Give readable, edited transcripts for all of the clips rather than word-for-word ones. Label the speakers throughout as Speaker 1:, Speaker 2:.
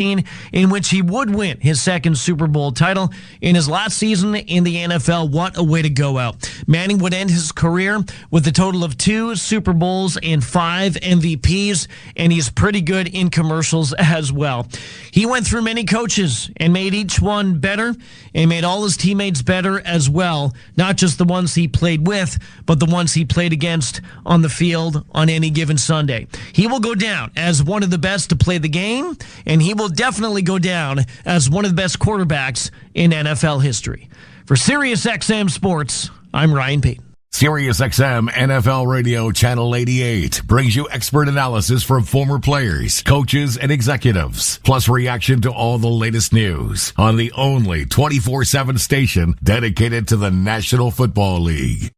Speaker 1: in which he would win his second Super Bowl title in his last season in the NFL. What a way to go out. Manning would end his career with a total of 2 Super Bowls and 5 MVPs, and he's pretty good in commercials as well. He went through many coaches and made each one better and made all his teammates better as well, not just the ones he played with, but the ones he played against on the field on any given Sunday. He will go down as one of the best to play the game, and he will definitely go down as one of the best quarterbacks in NFL history. For SiriusXM Sports, I'm Ryan Payton.
Speaker 2: SiriusXM NFL Radio Channel 88 brings you expert analysis from former players, coaches, and executives, plus reaction to all the latest news on the only 24/7 station dedicated to the National Football League.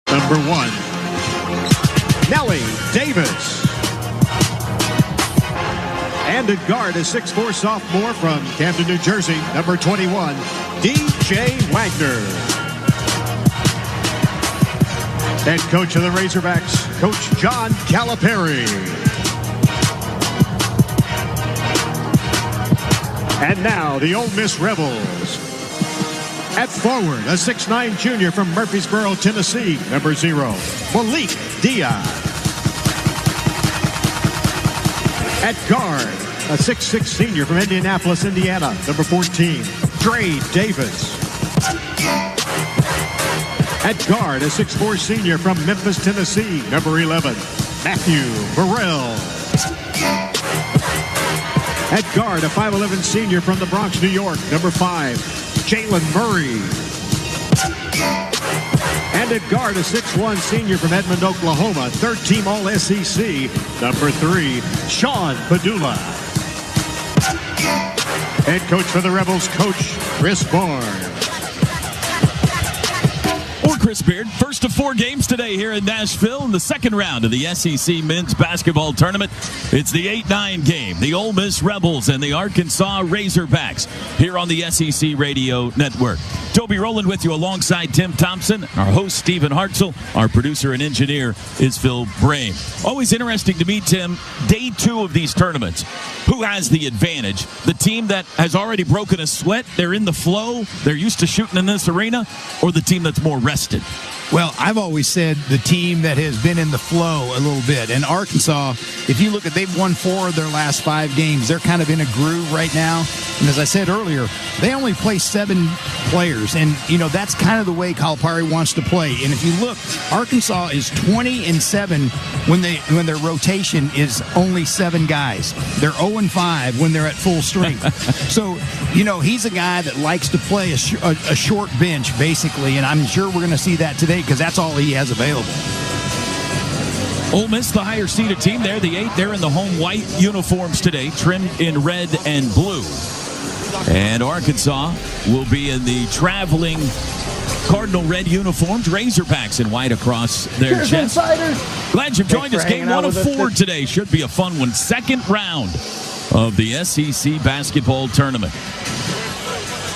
Speaker 3: Number 1, Nelly Davis. And at guard, a 6'4" sophomore from Camden, New Jersey, number 21, DJ Wagner. Head coach of the Razorbacks, Coach John Calipari. And now, the Ole Miss Rebels. At forward, a 6'9" junior from Murfreesboro, Tennessee, number 0, Malik Diaz. At guard, a 6'6" senior from Indianapolis, Indiana, number 14, Dre Davis. At guard, a 6'4" senior from Memphis, Tennessee, number 11, Matthew Burrell. At guard, a 5'11" senior from the Bronx, New York, number 5, Jalen Murray. And at guard, a 6'1" senior from Edmond, Oklahoma, third-team All-SEC, number 3, Sean Padula. Head coach for the Rebels, Coach Chris Barnes.
Speaker 4: Chris Beard, first of 4 games today here in Nashville in the second round of the SEC men's basketball tournament. It's the 8-9 game, the Ole Miss Rebels and the Arkansas Razorbacks here on the SEC Radio Network. Toby Rowland with you alongside Tim Thompson, our host Stephen Hartzell, our producer and engineer is Phil Brame. Always interesting to me, Tim, day 2 of these tournaments. Who has the advantage? The team that has already broken a sweat, they're in the flow, they're used to shooting in this arena, or the team that's more rested?
Speaker 5: Well, I've always said the team that has been in the flow a little bit. And Arkansas, if you look at, they've won 4 of their last 5 games. They're kind of in a groove right now. And as I said earlier, they only play 7 players. And, you know, that's kind of the way Calipari wants to play. And if you look, Arkansas is 20-7 when their rotation is only 7 guys. They're 0-5 when they're at full strength. So, you know, he's a guy that likes to play a short bench, basically. And I'm sure we're going to see that today, because that's all he has available.
Speaker 4: Ole Miss, the higher seeded team there, the 8. They're in the home white uniforms today, trimmed in red and blue. And Arkansas will be in the traveling Cardinal red uniforms, Razorbacks in white across their chest. Glad you've joined us. Game 1 of 4 today. Should be a fun one. Second round of the SEC basketball tournament.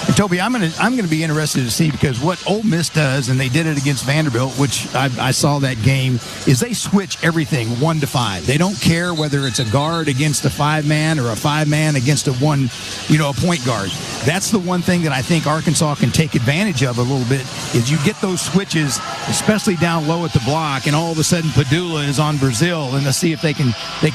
Speaker 5: And Toby, I'm gonna be interested to see, because what Ole Miss does, and they did it against Vanderbilt, which I saw that game, is they switch everything 1 to 5. They don't care whether it's a guard against a 5-man or a 5-man against a point guard. That's the one thing that I think Arkansas can take advantage of a little bit, is you get those switches, especially down low at the block, and all of a sudden Padula is on Brazil, and let's see if they can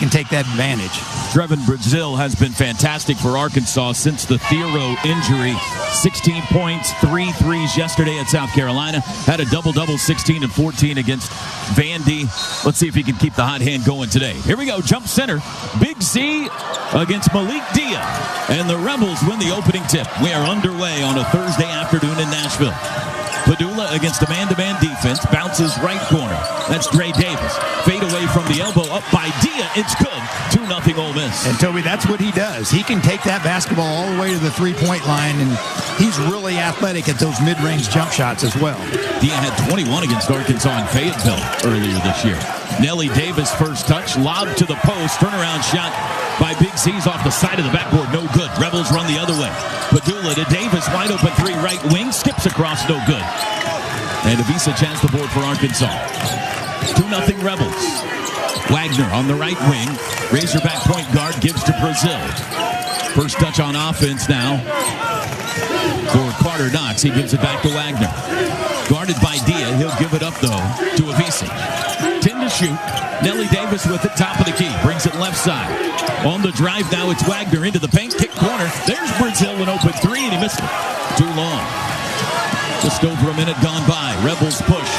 Speaker 5: take that advantage.
Speaker 4: Trevin Brazil has been fantastic for Arkansas since the Thiero injury. 16 points, 3 threes yesterday at South Carolina. Had a double-double, 16 and 14 against Vandy. Let's see if he can keep the hot hand going today. Here we go, jump center. Big C against Malik Diaz. And the Rebels win the opening tip. We are underway on a Thursday afternoon in Nashville. Padula against a man-to-man defense, bounces right corner. That's Dre Davis. Fade away from the elbow, up by Dia. It's good. 2-0 Ole Miss.
Speaker 5: And Toby, that's what he does. He can take that basketball all the way to the three-point line, and he's really athletic at those mid-range jump shots as well.
Speaker 4: Dia had 21 against Arkansas in Fayetteville earlier this year. Nelly Davis first touch, lob to the post, turnaround shot by Big C's off the side of the backboard, no good. Rebels run the other way. Padula to Davis, wide open 3 right wing, skips across, no good. And Avisa has the board for Arkansas. 2-0 Rebels. Wagner on the right wing. Razorback point guard gives to Brazil. First touch on offense now for Carter Knox. He gives it back to Wagner. Guarded by Dia. He'll give it up, though, to Avicic. 10 to shoot. Nelly Davis with it, top of the key. Brings it left side. On the drive now, it's Wagner into the paint. Kick corner. There's Brazil, an open three, and he missed it. Too long. Just over a minute gone by. Rebels push.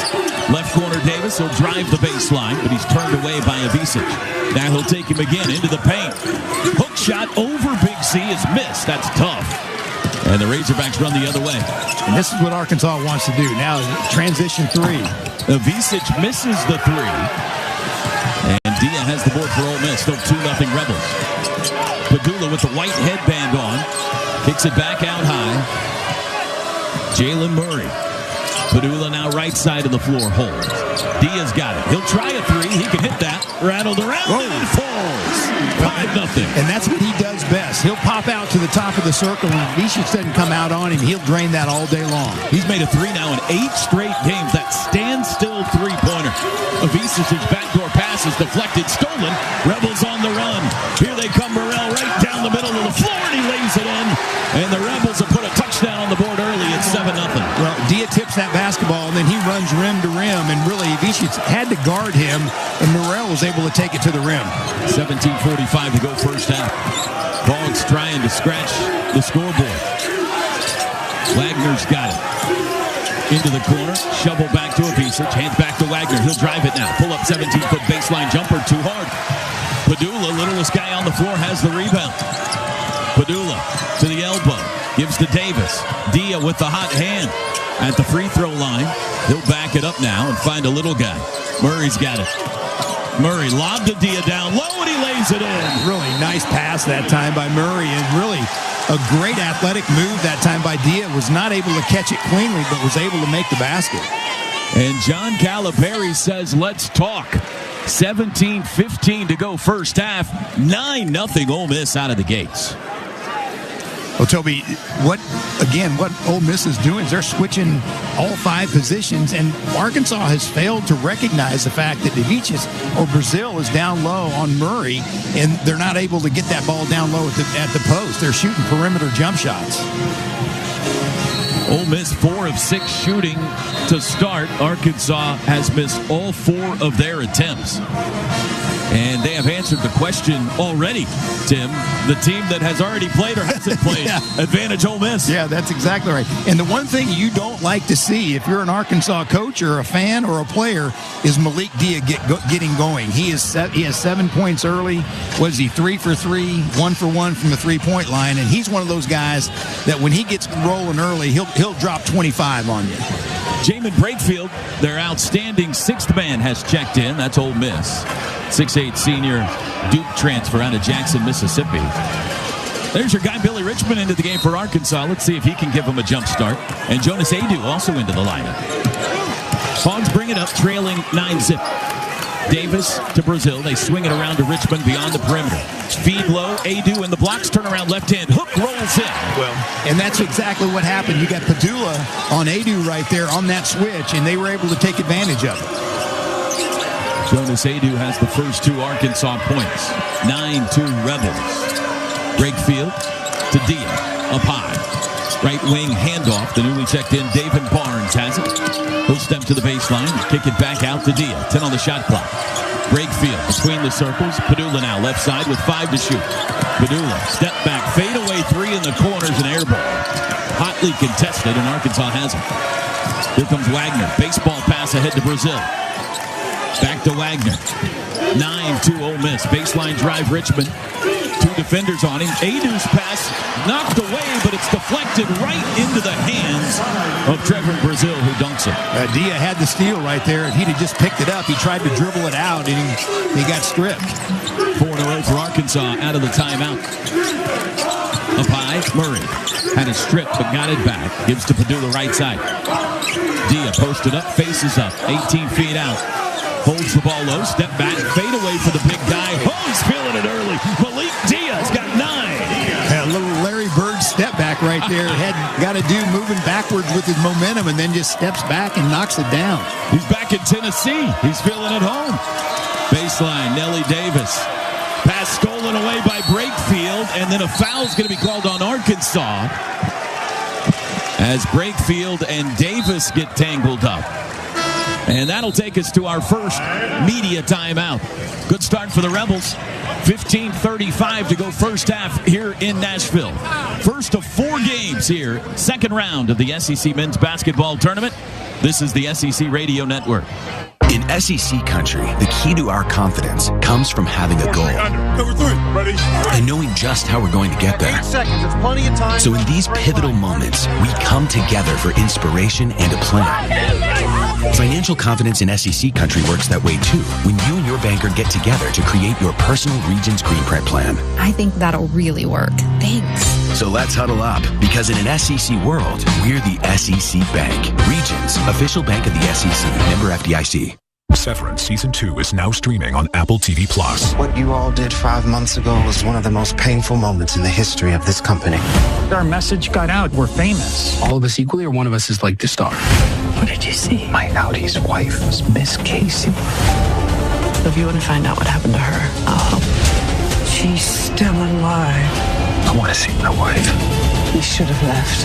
Speaker 4: Left corner Davis. He'll drive the baseline, but he's turned away by Avicic. Now he'll take him again into the paint. Hook shot over Big C is missed. That's tough. And the Razorbacks run the other way.
Speaker 5: And this is what Arkansas wants to do. Now, transition three.
Speaker 4: Avicic misses the three. And Dia has the board for Ole Miss. Still 2-0 Rebels. Padula with the white headband on. Kicks it back out high. Jalen Murray. Padula now right side of the floor holds. Dia's got it. He'll try a three. He can hit that. Rattled around and it falls. 5-0.
Speaker 5: And that's what he does best. He'll pop out to the top of the circle, and if Vicic doesn't come out on him, he'll drain that all day long.
Speaker 4: He's made a three now in 8 straight games. That standstill three-pointer. Avicic's backdoor pass is deflected, stolen. Rebels on the run. Here they come, Burrell right down the middle of the floor, and he lays it in. And the Rebels have put a touchdown on the board early. It's 7-0.
Speaker 5: Well, Dia tips that basketball, and then he runs rim to rim, and really Vicic had to guard him, and Burrell was able to take it to the rim.
Speaker 4: 17:45 to go first half. Hogs trying to scratch the scoreboard. Wagner's got it. Into the corner. Shovel back to Avicic. Hands back to Wagner. He'll drive it now. Pull up 17-foot baseline jumper. Too hard. Padula, littlest guy on the floor, has the rebound. Padula to the elbow. Gives to Davis. Dia with the hot hand at the free throw line. He'll back it up now and find a little guy. Murray's got it. Murray lobbed to Dia down low, and he lays it in.
Speaker 5: Really nice pass that time by Murray, and really a great athletic move that time by Dia. Was not able to catch it cleanly, but was able to make the basket.
Speaker 4: And John Calipari says, let's talk. 17:15 to go first half. 9-0 Ole Miss out of the gates.
Speaker 5: Well, Toby, what Ole Miss is doing is they're switching all 5 positions, and Arkansas has failed to recognize the fact that Avicic or Brazil is down low on Murray, and they're not able to get that ball down low at the post. They're shooting perimeter jump shots.
Speaker 4: Ole Miss 4 of 6 shooting to start. Arkansas has missed all 4 of their attempts. And they have answered the question already, Tim. The team that has already played or hasn't played. Yeah. Advantage Ole Miss.
Speaker 5: Yeah, that's exactly right. And the one thing you don't like to see if you're an Arkansas coach or a fan or a player is Malik Dia getting going. He has 7 points early. Was he 3 for 3, 1 for 1 from the three-point line? And he's one of those guys that when he gets rolling early, he'll drop 25 on you.
Speaker 4: Jamin Brakefield, their outstanding 6th man, has checked in. That's Ole Miss. 6'8" senior Duke transfer out of Jackson, Mississippi. There's your guy, Billy Richmond, into the game for Arkansas. Let's see if he can give them a jump start. And Jonas Adu also into the lineup. Hogs bring it up, trailing 9-0. Davis to Brazil. They swing it around to Richmond beyond the perimeter. Feed low, Adu, and the blocks turn around left hand. Hook rolls in.
Speaker 5: Well, and that's exactly what happened. You got Padula on Adu right there on that switch, and they were able to take advantage of it.
Speaker 4: Jonas Adu has the first 2 Arkansas points. 9-2 Rebels. Brakefield to Dia. Up high. Right wing handoff. The newly checked in David Barnes has it. He'll step to the baseline. Kick it back out to Dia. 10 on the shot clock. Brakefield between the circles. Padula now left side with 5 to shoot. Padula step back. Fade away 3 in the corners and air ball. Hotly contested, and Arkansas has it. Here comes Wagner. Baseball pass ahead to Brazil. Back to Wagner. 9-2 Ole Miss. Baseline drive Richmond. 2 defenders on him. Adu's pass knocked away, but it's deflected right into the hands of Trevor Brazil, who dunks it.
Speaker 5: Dia had the steal right there. If he'd have just picked it up, he tried to dribble it out, and he got stripped.
Speaker 4: 4 in a row for Arkansas out of the timeout. Up high, Murray had it stripped, but got it back. Gives to Padula right side. Dia posted up, faces up, 18 feet out. Holds the ball low, step back, fade away for the big guy. Oh, he's feeling it early. Malik Dia's got 9.
Speaker 5: A little Larry Bird step back right there. Had got a dude moving backwards with his momentum and then just steps back and knocks it down.
Speaker 4: He's back in Tennessee. He's feeling at home. Baseline, Nelly Davis. Pass stolen stolen away by Brakefield, and then a foul's going to be called on Arkansas as Brakefield and Davis get tangled up. And that'll take us to our first media timeout. Good start for the Rebels. 15:35 to go first half here in Nashville. First of 4 games here, second round of the SEC Men's Basketball Tournament. This is the SEC Radio Network.
Speaker 6: In SEC country, the key to our confidence comes from having a goal.
Speaker 7: Number 3, ready?
Speaker 6: And knowing just how we're going to get there.
Speaker 7: 8 seconds, it's plenty of time.
Speaker 6: So in these pivotal moments, we come together for inspiration and a plan. Financial confidence in SEC country works that way too, when you and your banker get together to create your personal Regions Green Print plan.
Speaker 8: I think that'll really work. Thanks.
Speaker 6: So let's huddle up, because in an SEC world, we're the SEC Bank. Regions, official bank of the SEC, member FDIC.
Speaker 9: Severance Season 2 is now streaming on Apple TV+.
Speaker 10: What you all did 5 months ago was one of the most painful moments in the history of this company.
Speaker 11: Our message got out. We're famous.
Speaker 12: All of us equally, or one of us is like the star?
Speaker 11: What did you see?
Speaker 12: My Audi's wife was Miss Casey.
Speaker 11: If you want to find out what happened to her, I'll help. She's still alive.
Speaker 12: I want to see my wife.
Speaker 11: We should have left.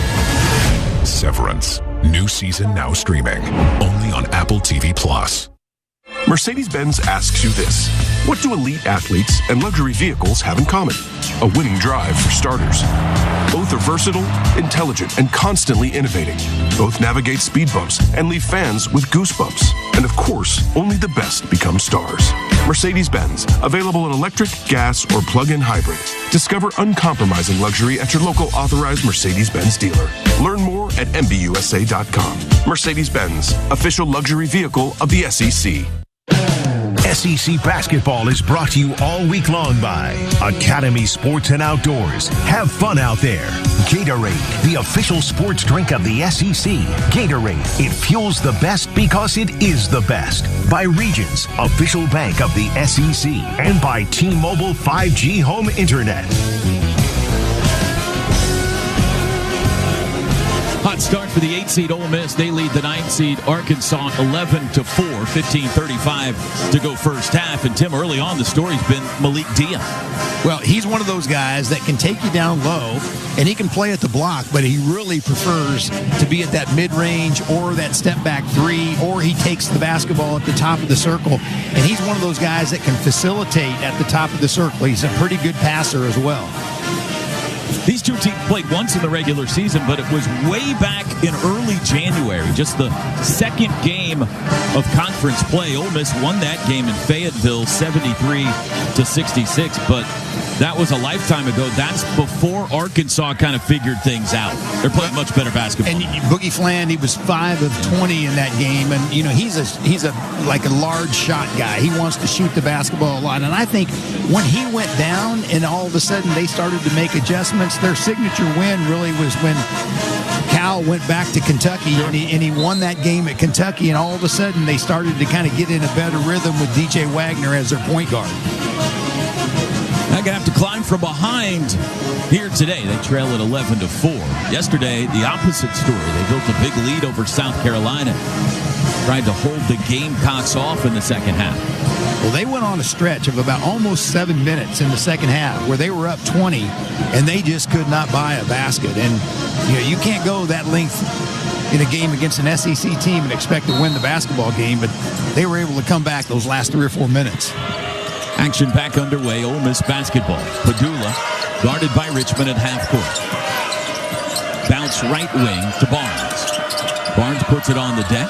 Speaker 9: Severance. New season now streaming. Only on Apple TV+.
Speaker 13: Mercedes-Benz asks you this. What do elite athletes and luxury vehicles have in common? A winning drive for starters. Both are versatile, intelligent, and constantly innovating. Both navigate speed bumps and leave fans with goosebumps. And of course, only the best become stars. Mercedes-Benz, available in electric, gas, or plug-in hybrid. Discover uncompromising luxury at your local authorized Mercedes-Benz dealer. Learn more at MBUSA.com. Mercedes-Benz, official luxury vehicle of the SEC.
Speaker 2: SEC basketball is brought to you all week long by Academy Sports and Outdoors. Have fun out there. Gatorade, the official sports drink of the SEC. Gatorade, it fuels the best because it is the best. By Regions, official bank of the SEC. And by T-Mobile 5G Home Internet.
Speaker 4: Hot start for the 8-seed Ole Miss. They lead the 9-seed Arkansas 11-4, 15:35 to go first half. And Tim, early on, the story's been Malik Dia.
Speaker 5: Well, he's one of those guys that can take you down low, and he can play at the block, but he really prefers to be at that mid-range or that step-back 3, or he takes the basketball at the top of the circle. And he's one of those guys that can facilitate at the top of the circle. He's a pretty good passer as well.
Speaker 4: These two teams played once in the regular season, but it was way back in early January, just the second game of conference play. Ole Miss won that game in Fayetteville 73-66, but that was a lifetime ago. That's before Arkansas kind of figured things out. They're playing much better basketball.
Speaker 5: And Boogie Flan, he was 5 of 20 in that game, and you know he's a like a large shot guy. He wants to shoot the basketball a lot, and I think when he went down and all of a sudden they started to make adjustments, their signature win really was when Cal went back to Kentucky, and he won that game at Kentucky, and all of a sudden they started to kind of get in a better rhythm with DJ Wagner as their point guard.
Speaker 4: They're going to have to climb from behind here today. They trail at 11-4. Yesterday, the opposite story. They built a big lead over South Carolina. Tried to hold the Gamecocks off in the second half.
Speaker 5: Well, they went on a stretch of about almost 7 minutes in the second half where they were up 20, and they just could not buy a basket. And, you know, you can't go that length in a game against an SEC team and expect to win the basketball game, but they were able to come back those last 3 or 4 minutes.
Speaker 4: Action back underway. Ole Miss basketball. Padula guarded by Richmond at half court. Bounce right wing to Barnes. Barnes puts it on the deck.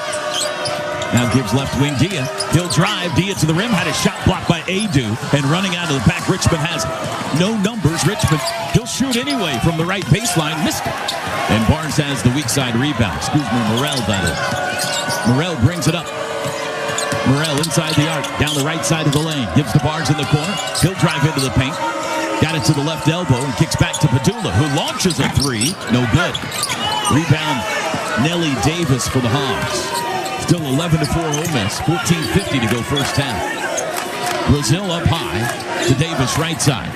Speaker 4: Now gives left wing Dia. He'll drive. Dia to the rim. Had a shot blocked by Adu. And running out of the back, Richmond has no numbers. Richmond, he'll shoot anyway from the right baseline. Missed it. And Barnes has the weak side rebound. Excuse me, Morrell, that is. Morrell brings it up. Morrell inside the arc, down the right side of the lane. Gives to Barnes in the corner. He'll drive into the paint. Got it to the left elbow and kicks back to Padula, who launches a 3. No good. Rebound, Nelly Davis for the Hogs. Still 11-4 Ole Miss. 14:50 to go first half. Brazil up high to Davis right side.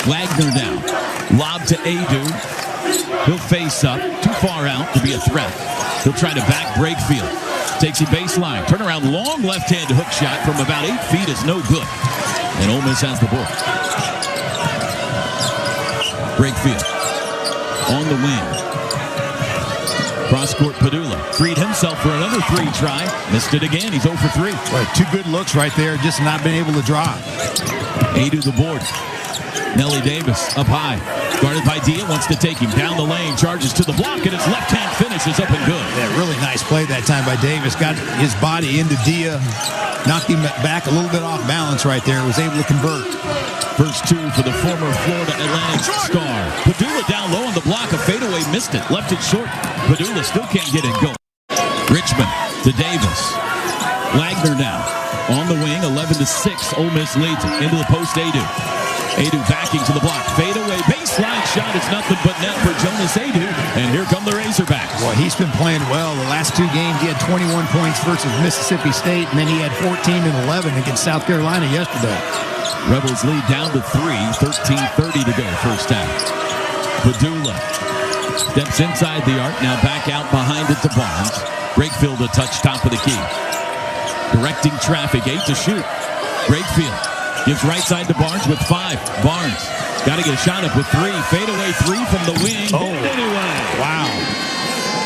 Speaker 4: Wagner down. Lob to Adu. He'll face up. Too far out to be a threat. He'll try to back Brakefield. Takes a baseline. Turnaround, long left-hand hook shot from about 8 feet is no good. And Ole Miss has the ball. Brakefield on the wing. Cross-court Padula freed himself for another three try. Missed it again. He's 0 for 3.
Speaker 5: Well, 2 good looks right there, just not been able to draw.
Speaker 4: Adu the board. Nellie Davis up high. Guarded by Dia, wants to take him down the lane. Charges to the block, and his left-hand finish is up and good.
Speaker 5: Yeah, really nice play that time by Davis. Got his body into Dia. Knocked him back a little bit off balance right there. Was able to convert.
Speaker 4: First 2 for the former Florida Atlantic star. Padula down low on the block. A fadeaway missed it. Left it short. Padula still can't get it going. Richmond to Davis. Wagner now on the wing. 11-6. Ole Miss leads it. Into the post, Adu. Adu backing to the block. Fadeaway baseline shot. It's nothing but net for Jonas Adu. And here come the Razorbacks.
Speaker 5: Well, he's been playing well. The last 2 games, he had 21 points versus Mississippi State, and then he had 14 and 11 against South Carolina yesterday.
Speaker 4: Rebels lead down to 3. 13:30 to go first half. Padula steps inside the arc. Now back out behind it to Barnes. Brakefield a touch top of the key. Directing traffic. 8 to shoot. Brakefield gives right side to Barnes with 5. Barnes got to get a shot up with 3. Fadeaway 3 from the wing.
Speaker 5: Oh,
Speaker 4: anyway.
Speaker 5: Wow.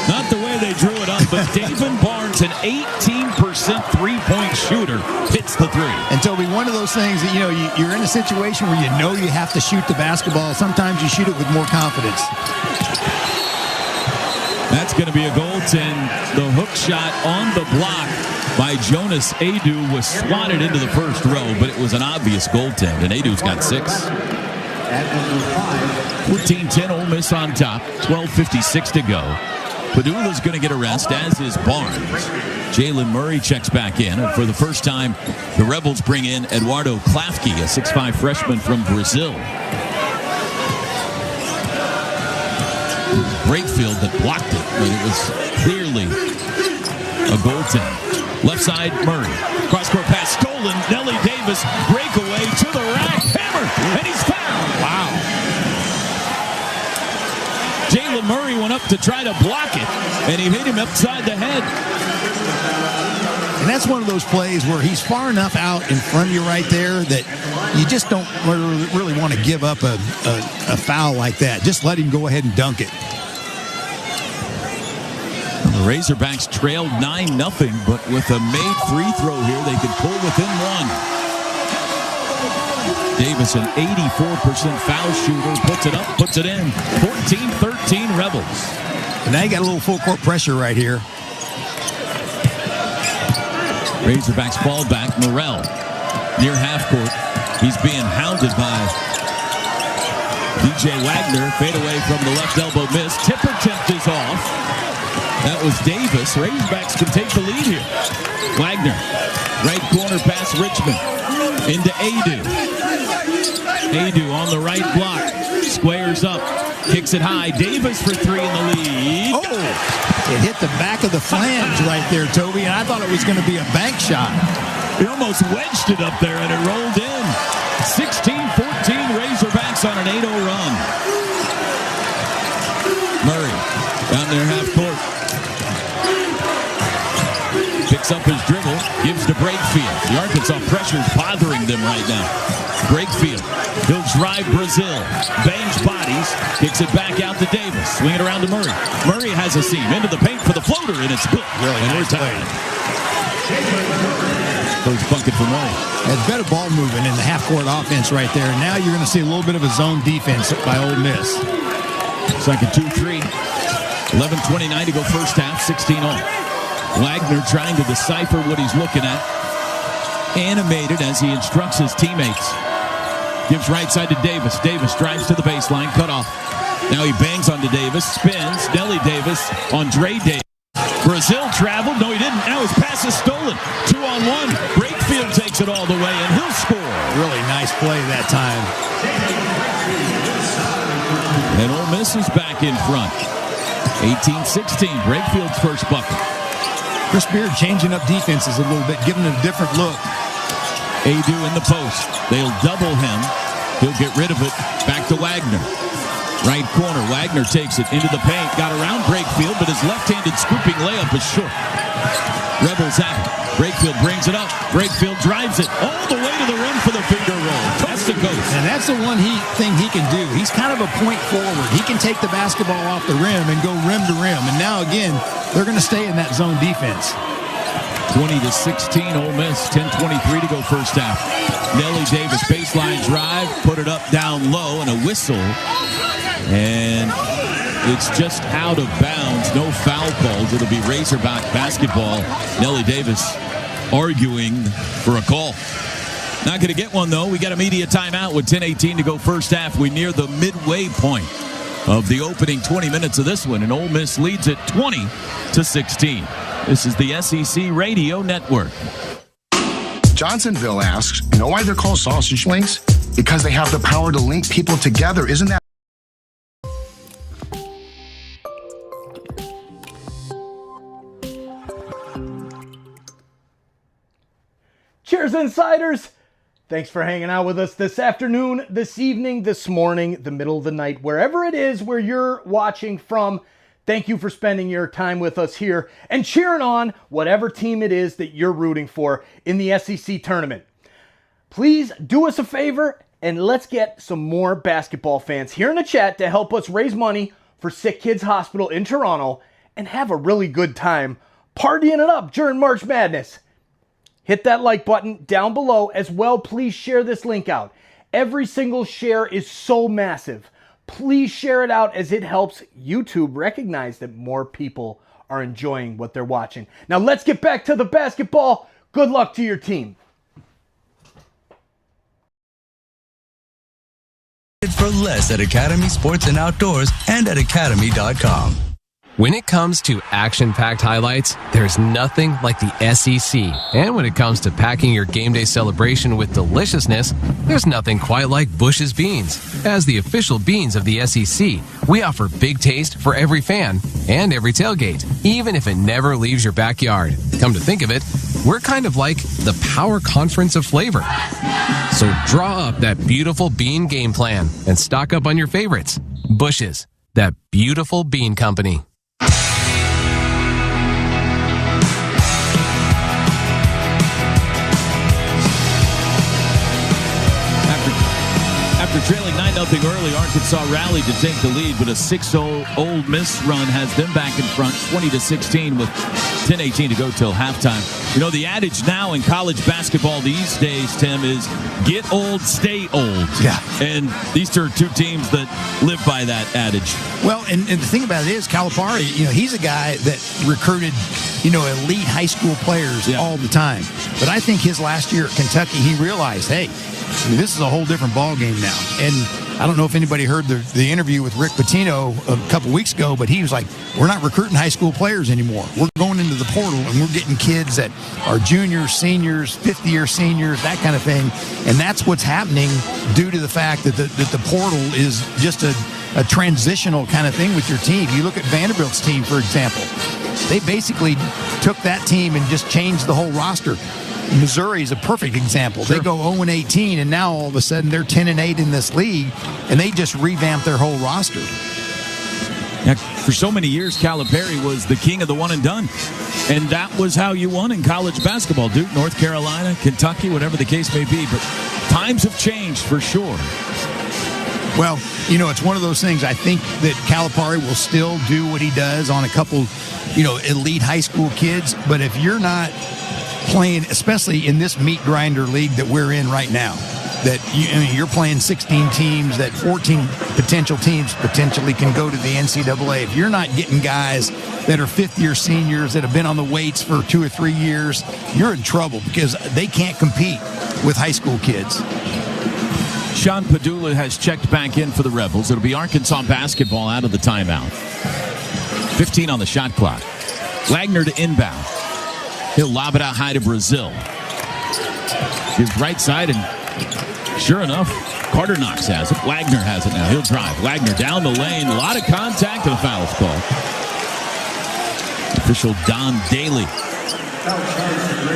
Speaker 4: Not the way they drew it up, but David Barnes, an 18% three-point shooter, hits the 3.
Speaker 5: And Toby, one of those things that, you're in a situation where you have to shoot the basketball. Sometimes you shoot it with more confidence.
Speaker 4: That's going to be a goaltend. The hook shot on the block by Jonas Adu was swatted into the first row, but it was an obvious goaltend, and Adu's got 6. 14-10, Ole Miss on top. 12:56 to go. Padula's going to get a rest, as is Barnes. Jalen Murray checks back in, and for the first time, the Rebels bring in Eduardo Klafke, a 6'5 freshman from Brazil. Brakefield that blocked it, but it was clearly a goaltend. Left side, Murray. Cross-court pass stolen. Nellie Davis, breakaway to the rack. Hammer, and he's fouled.
Speaker 5: Wow.
Speaker 4: Jalen Murray went up to try to block it, and he hit him upside the head.
Speaker 5: And that's one of those plays where he's far enough out in front of you right there that you just don't really want to give up a foul like that. Just let him go ahead and dunk it.
Speaker 4: The Razorbacks trailed 9-0, but with a made free throw here, they could pull within 1. Davis, an 84% foul shooter, puts it up, puts it in. 14-13 Rebels.
Speaker 5: And now you got a little full court pressure right here.
Speaker 4: Razorbacks fall back. Morrell near half court. He's being hounded by DJ Wagner. Fade away from the left elbow miss. Tip attempt is off. That was Davis. Razorbacks can take the lead here. Wagner, right corner pass Richmond. Into Adu. Adu on the right block. Squares up. Kicks it high. Davis for 3 in the lead.
Speaker 5: Oh, it hit the back of the flange right there, Toby, and I thought it was going to be a bank shot.
Speaker 4: He almost wedged it up there, and it rolled in. 16-14 Razorbacks on an 8-0 run. Murray down there half court. Picks up his dribble, gives to Brakefield. The Arkansas pressure's bothering them right now. Brakefield, he'll drive Brazil, bangs bodies, kicks it back out to Davis, swing it around to Murray. Murray has a seam into the paint for the floater, and it's good.
Speaker 5: Really
Speaker 4: and
Speaker 5: nice
Speaker 4: we're tied. First bucket for Murray.
Speaker 5: It's better ball movement in the half-court offense right there. Now you're going to see a little bit of a zone defense by Ole Miss.
Speaker 4: Second 2-3. 11:29 to go first half, 16-all. Wagner trying to decipher what he's looking at. Animated as he instructs his teammates. Gives right side to Davis. Davis drives to the baseline, cut off. Now he bangs onto Davis, spins. Nellie Davis on Dre Davis. Brazil traveled. No, he didn't. Now his pass is stolen. 2-on-1. Brakefield takes it all the way, and he'll score.
Speaker 5: Really nice play that time.
Speaker 4: And Ole Miss is back in front. 18-16. Brakefield's first bucket.
Speaker 5: Chris Beard changing up defenses a little bit, giving it a different look.
Speaker 4: Adu in the post. They'll double him. He'll get rid of it. Back to Wagner. Right corner. Wagner takes it into the paint. Got around Brakefield, but his left-handed scooping layup is short. Rebels have it. Brakefield brings it up. Brakefield drives it all the way to the rim for the finger roll. Coast to coast.
Speaker 5: And that's the one thing he can do. He's kind of a point forward. He can take the basketball off the rim and go rim to rim. And now, again, they're going to stay in that zone defense.
Speaker 4: 20-16, Ole Miss. 10:23 to go first half. Nelly Davis, baseline drive, put it up down low, and a whistle. And it's just out of bounds. No foul calls. It'll be Razorback basketball. Nelly Davis arguing for a call. Not going to get one, though. We got a media timeout with 10:18 to go first half. We near the midway point of the opening 20 minutes of this one, and Ole Miss leads it 20-16. This is the SEC Radio Network.
Speaker 14: Johnsonville asks, you know why they're called sausage links? Because they have the power to link people together. Isn't that?
Speaker 15: Cheers, Insiders! Thanks for hanging out with us this afternoon, this evening, this morning, the middle of the night, wherever it is where you're watching from. Thank you for spending your time with us here and cheering on whatever team it is that you're rooting for in the SEC tournament. Please do us a favor and let's get some more basketball fans here in the chat to help us raise money for SickKids Hospital in Toronto and have a really good time partying it up during March Madness. Hit that like button down below as well. Please share this link out. Every single share is so massive. Please share it out as it helps YouTube recognize that more people are enjoying what they're watching. Now let's get back to the basketball. Good luck to your team.
Speaker 16: For less at Academy Sports and Outdoors and at academy.com.
Speaker 17: When it comes to action-packed highlights, there's nothing like the SEC. And when it comes to packing your game day celebration with deliciousness, there's nothing quite like Bush's Beans. As the official beans of the SEC, we offer big taste for every fan and every tailgate, even if it never leaves your backyard. Come to think of it, we're kind of like the power conference of flavor. So draw up that beautiful bean game plan and stock up on your favorites. Bush's, that beautiful bean company.
Speaker 4: After trailing 9-0 early, Arkansas rallied to take the lead, but a 6-0 Ole Miss run has them back in front, 20-16 with 10:18 to go till halftime. You know, the adage now in college basketball these days, Tim, is get old, stay old.
Speaker 5: Yeah.
Speaker 4: And these are two teams that live by that adage.
Speaker 5: Well, and the thing about it is, Calipari, he's a guy that recruited, elite high school players all the time. But I think his last year at Kentucky, he realized, hey, this is a whole different ball game now. And I don't know if anybody heard the interview with Rick Pitino a couple weeks ago, but he was like, we're not recruiting high school players anymore. We're going into the portal, and we're getting kids that are juniors, seniors, fifth-year seniors, that kind of thing. And that's what's happening due to the fact that the portal is just a transitional kind of thing with your team. You look at Vanderbilt's team, for example. They basically took that team and just changed the whole roster. Missouri is a perfect example. Sure. They go 0-18, and now all of a sudden they're 10-8 in this league, and they just revamped their whole roster.
Speaker 4: Now, for so many years, Calipari was the king of the one and done, and that was how you won in college basketball. Duke, North Carolina, Kentucky, whatever the case may be. But times have changed for sure.
Speaker 5: Well, it's one of those things. I think that Calipari will still do what he does on a couple, elite high school kids. But if you're not playing, especially in this meat grinder league that we're in right now, that you're playing 16 teams, that 14 potential teams potentially can go to the NCAA. If you're not getting guys that are fifth-year seniors that have been on the weights for 2 or 3 years, you're in trouble because they can't compete with high school kids.
Speaker 4: Sean Padula has checked back in for the Rebels. It'll be Arkansas basketball out of the timeout. 15 on the shot clock. Wagner to inbound. He'll lob it out high to Brazil. His right side, and sure enough, Carter Knox has it. Wagner has it now. He'll drive. Wagner down the lane. A lot of contact, and a foul is called. Official Don Daly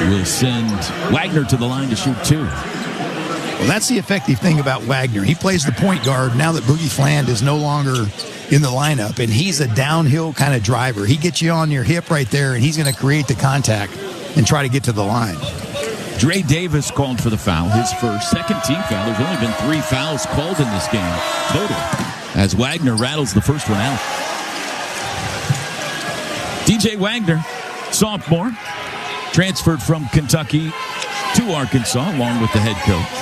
Speaker 4: will send Wagner to the line to shoot two.
Speaker 5: Well, that's the effective thing about Wagner. He plays the point guard now that Boogie Fland is no longer in the lineup, and he's a downhill kind of driver. He gets you on your hip right there, and he's going to create the contact and try to get to the line.
Speaker 4: Dre Davis called for the foul, his first. Second team foul. There's only been 3 fouls called in this game total, as Wagner rattles the first one out. DJ Wagner, sophomore, transferred from Kentucky to Arkansas along with the head coach.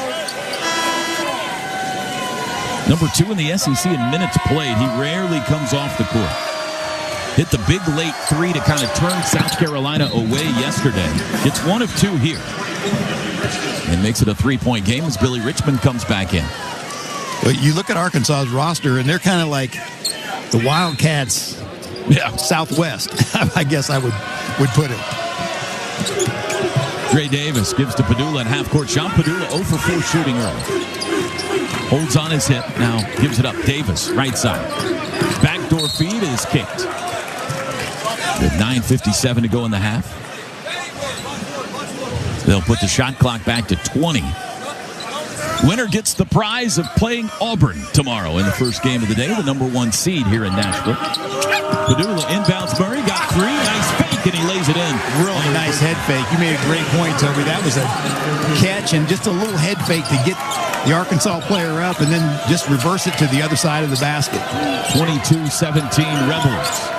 Speaker 4: Number 2 in the SEC in minutes played. He rarely comes off the court. Hit the big late 3 to kind of turn South Carolina away yesterday. It's 1 of 2 here. And makes it a 3-point game as Billy Richmond comes back in.
Speaker 5: Well, you look at Arkansas's roster, and they're kind of like the Wildcats Southwest, I guess I would put it.
Speaker 4: Dre Davis gives to Padula at half court. Sean Padula 0 for 4 shooting early. Holds on his hip. Now gives it up. Davis, right side. Backdoor feed is kicked. With 9:57 to go in the half. They'll put the shot clock back to 20. Winner gets the prize of playing Auburn tomorrow in the first game of the day, the number 1 seed here in Nashville. Padula inbounds Murray, got 3, nice fake, and he lays it in.
Speaker 5: Really nice head fake. You made a great point, Toby. That was a catch and just a little head fake to get the Arkansas player up and then just reverse it to the other side of the basket.
Speaker 4: 22-17 Rebels.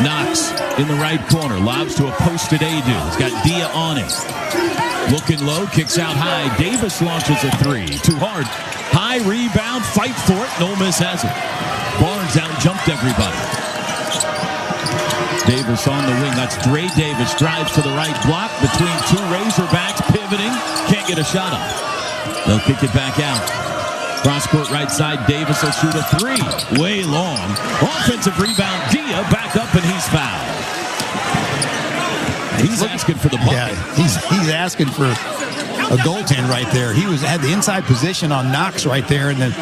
Speaker 4: Knox in the right corner, lobs to a posted Adu. He's got Dia on it. Looking low, kicks out high. Davis launches a 3. Too hard. High rebound, fight for it. No Miss has it. Barnes out-jumped everybody. Davis on the wing. That's Dre Davis. Drives to the right block between 2 Razorbacks. Pivoting. Can't get a shot off. They'll kick it back out. Cross-court right side. Davis will shoot a 3. Way long. Offensive rebound. Dia back up, and he's fouled. He's asking for the bucket.
Speaker 5: Yeah, he's asking for a goaltend right there. He had the inside position on Knox right there, and then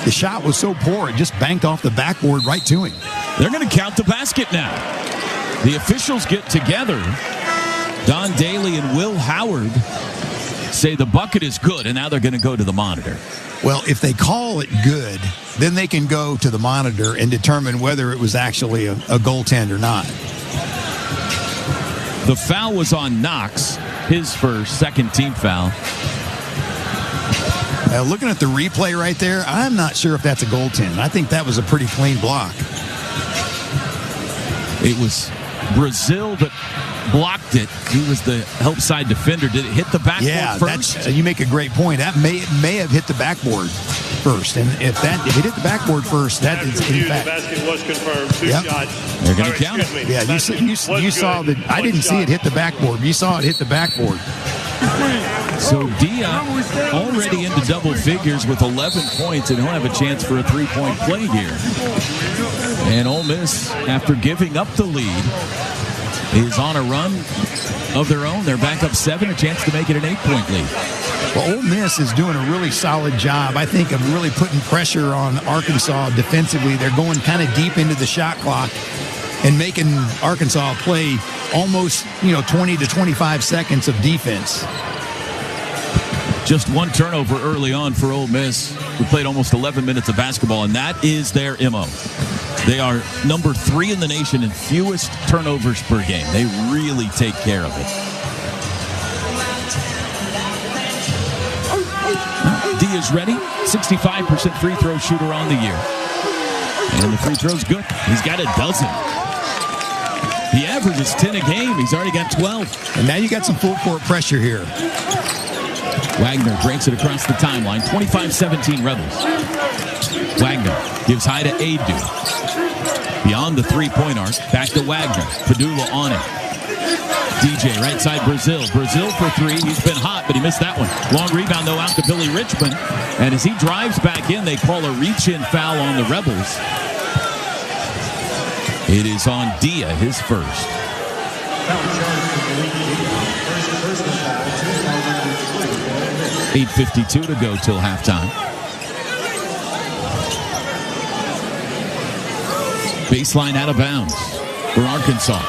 Speaker 5: the shot was so poor it just banked off the backboard right to him.
Speaker 4: They're going to count the basket now. The officials get together. Don Daly and Will Howard say the bucket is good, and now they're going to go to the monitor.
Speaker 5: Well, if they call it good, then they can go to the monitor and determine whether it was actually a goaltend or not.
Speaker 4: The foul was on Knox, his first, second team foul.
Speaker 5: Looking at the replay right there, I'm not sure if that's a goaltend. I think that was a pretty clean block.
Speaker 4: It was Brazil that blocked it. He was the help side defender. Did it hit the backboard first?
Speaker 5: You make a great point. That may have hit the backboard first. And if it hit the backboard first, that is in fact.
Speaker 18: The basket was confirmed. 2 shots.
Speaker 4: They're going to count it.
Speaker 5: Yeah, you saw that. I didn't see it hit the backboard. You saw it hit the backboard.
Speaker 4: So Dia already into double figures with 11 points, and he'll have a chance for a 3-point play here. And Ole Miss, after giving up the lead, is on a run of their own. They're back up 7, a chance to make it an 8-point lead.
Speaker 5: Well, Ole Miss is doing a really solid job, I think, of really putting pressure on Arkansas defensively. They're going kind of deep into the shot clock and making Arkansas play almost, 20 to 25 seconds of defense.
Speaker 4: Just 1 turnover early on for Ole Miss, who played almost 11 minutes of basketball, and that is their MO. They are number 3 in the nation in fewest turnovers per game. They really take care of it. Dia's ready. 65% free throw shooter on the year. And the free throw's good. He's got a dozen. He averages 10 a game. He's already got 12.
Speaker 5: And now you got some full court pressure here.
Speaker 4: Wagner breaks it across the timeline. 25-17 Rebels. Wagner gives high to Adu. Beyond the 3-point arc. Back to Wagner. Padula on it. DJ, right side Brazil. Brazil for 3. He's been hot, but he missed that one. Long rebound, though, out to Billy Richmond. And as he drives back in, they call a reach-in foul on the Rebels. It is on Dia, his first. 8:52 to go till halftime. Baseline out of bounds for Arkansas.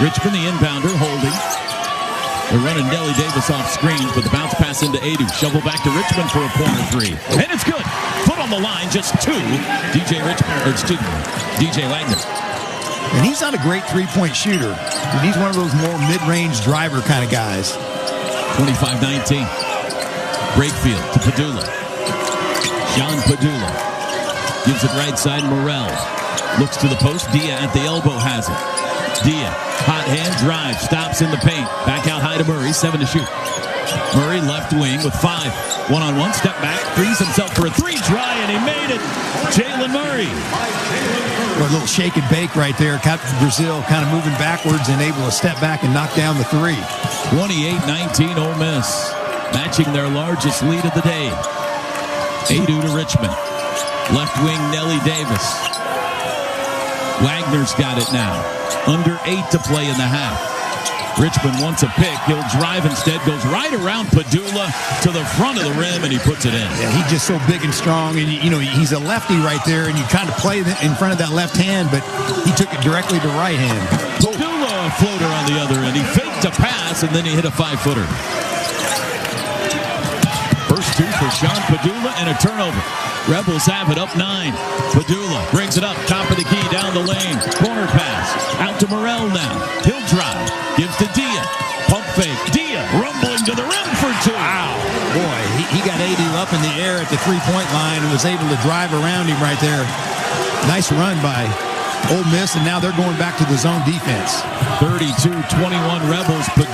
Speaker 4: Richmond, the inbounder, holding. They're running Nelly Davis off screens, but the bounce pass into Adu. Shovel back to Richmond for a corner 3. And it's good. Foot on the line, just 2. DJ Wagner.
Speaker 5: And he's not a great 3-point shooter. He's one of those more mid-range driver kind of guys.
Speaker 4: 25-19. Brakefield to Padula. John Padula gives it right side. Morrell looks to the post. Dia at the elbow has it. Dia, hot hand drive, stops in the paint. Back out high to Murray, 7 to shoot. Murray left wing with 5. One-on-one, step back, frees himself for a 3, try, and he made it. Jalen Murray.
Speaker 5: A little shake and bake right there. Captain Brazil kind of moving backwards and able to step back and knock down the 3.
Speaker 4: 28-19 Ole Miss, matching their largest lead of the day. Adu to Richmond. Left wing, Nellie Davis. Wagner's got it now. Under 8 to play in the half. Richmond wants a pick. He'll drive instead. Goes right around Padula to the front of the rim, and he puts it in.
Speaker 5: Yeah, he's just so big and strong. And, he's a lefty right there, and you kind of play in front of that left hand, but he took it directly to right hand.
Speaker 4: Padula, a floater on the other end. He faked a pass, and then he hit a 5-footer. First 2 for Sean Padula, and a turnover. Rebels have it up 9. Padula brings it up, top of the key, down the lane. Corner pass, out to Morrell now. He'll drive, gives to Dia. Pump fake, Dia rumbling to the rim for 2.
Speaker 5: Wow. Boy, he got Adu up in the air at the three-point line and was able to drive around him right there. Nice run by Ole Miss, and now they're going back to the zone defense.
Speaker 4: 32-21 Rebels, but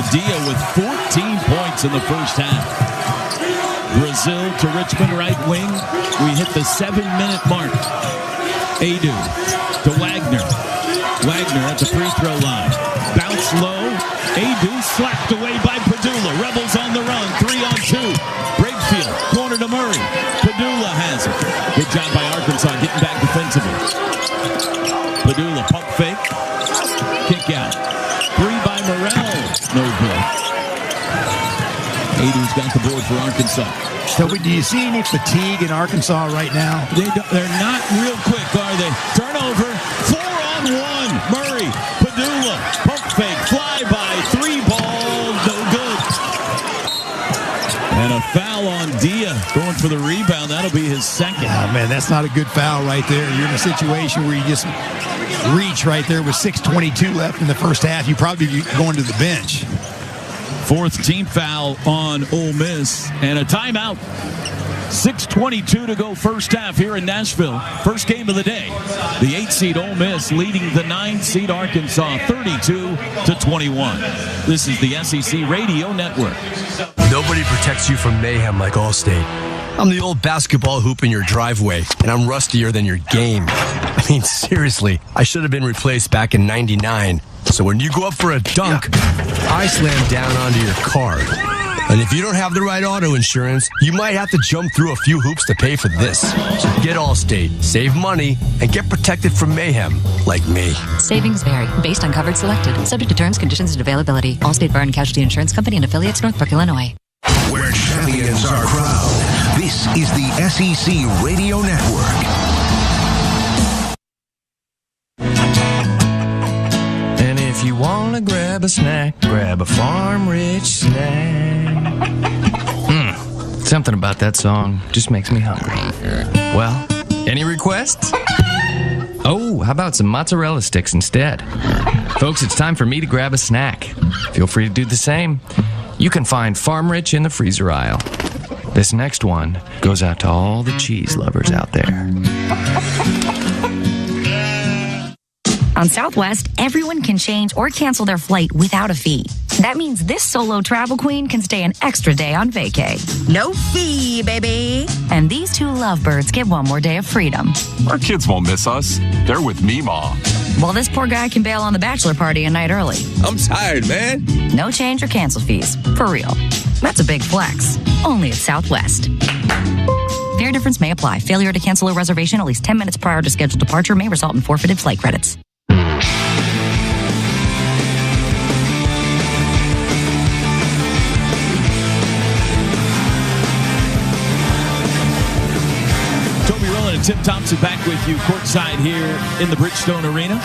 Speaker 4: Dia with 14 points in the first half. Brazil to Richmond, right wing. We hit the 7-minute mark. Adu to Wagner. Wagner at the free throw line. Bounce low. Adu slapped away by Padula. Rebels on the run. 3-on-2. Brakefield. Corner to Murray. Padula has it. Good job by Arkansas getting back defensively. Padula pump fake. Kick out. 3 by Morrell. No good. Adu's got the board for Arkansas.
Speaker 5: Toby, do you see any fatigue in Arkansas right now?
Speaker 4: They're not real quick, are they? Turnover, 4-on-1. Murray, Padula, pump fake, fly by, 3 ball, no good. And a foul on Dia, going for the rebound. That'll be his second.
Speaker 5: Oh, man, that's not a good foul right there. You're in a situation where you just reach right there with 6:22 left in the first half. You probably be going to the bench.
Speaker 4: 4th team foul on Ole Miss and a timeout. 6:22 to go first half here in Nashville. First game of the day. The 8-seed Ole Miss leading the 9-seed Arkansas 32-21. This is the SEC Radio Network.
Speaker 19: Nobody protects you from mayhem like Allstate. I'm the old basketball hoop in your driveway, and I'm rustier than your game. I mean, seriously, I should have been replaced back in '99. So when you go up for a dunk, I slam down onto your car. And if you don't have the right auto insurance, you might have to jump through a few hoops to pay for this. So get Allstate, save money, and get protected from mayhem like me.
Speaker 20: Savings vary based on coverage selected. Subject to terms, conditions, and availability. Allstate Bar and Casualty Insurance Company and affiliates, Northbrook, Illinois.
Speaker 21: Where champions are crowned. This is the SEC Radio Network.
Speaker 22: If you want to grab a snack, grab a Farm Rich snack. Something about that song just makes me hungry. Well, any requests? Oh, how about some mozzarella sticks instead? Folks, it's time for me to grab a snack. Feel free to do the same. You can find Farm Rich in the freezer aisle. This next one goes out to all the cheese lovers out there.
Speaker 23: On Southwest, everyone can change or cancel their flight without a fee. That means this solo travel queen can stay an extra day on vacay. No fee, baby. And these 2 lovebirds get 1 more day of freedom.
Speaker 24: Our kids won't miss us. They're with me, Ma.
Speaker 23: While this poor guy can bail on the bachelor party a night early.
Speaker 19: I'm tired, man.
Speaker 23: No change or cancel fees. For real. That's a big flex. Only at Southwest. Fare difference may apply. Failure to cancel a reservation at least 10 minutes prior to scheduled departure may result in forfeited flight credits.
Speaker 4: Tim Thompson back with you courtside here in the Bridgestone Arena.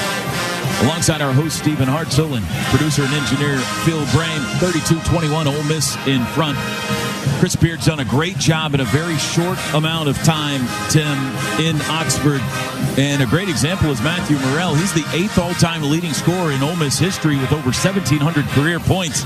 Speaker 4: Alongside our host, Stephen Hartzell, and producer and engineer, Phil Brame. 32-21, Ole Miss in front. Chris Beard's done a great job in a very short amount of time, Tim, in Oxford. And a great example is Matthew Morrell. He's the 8th all-time leading scorer in Ole Miss history with over 1,700 career points.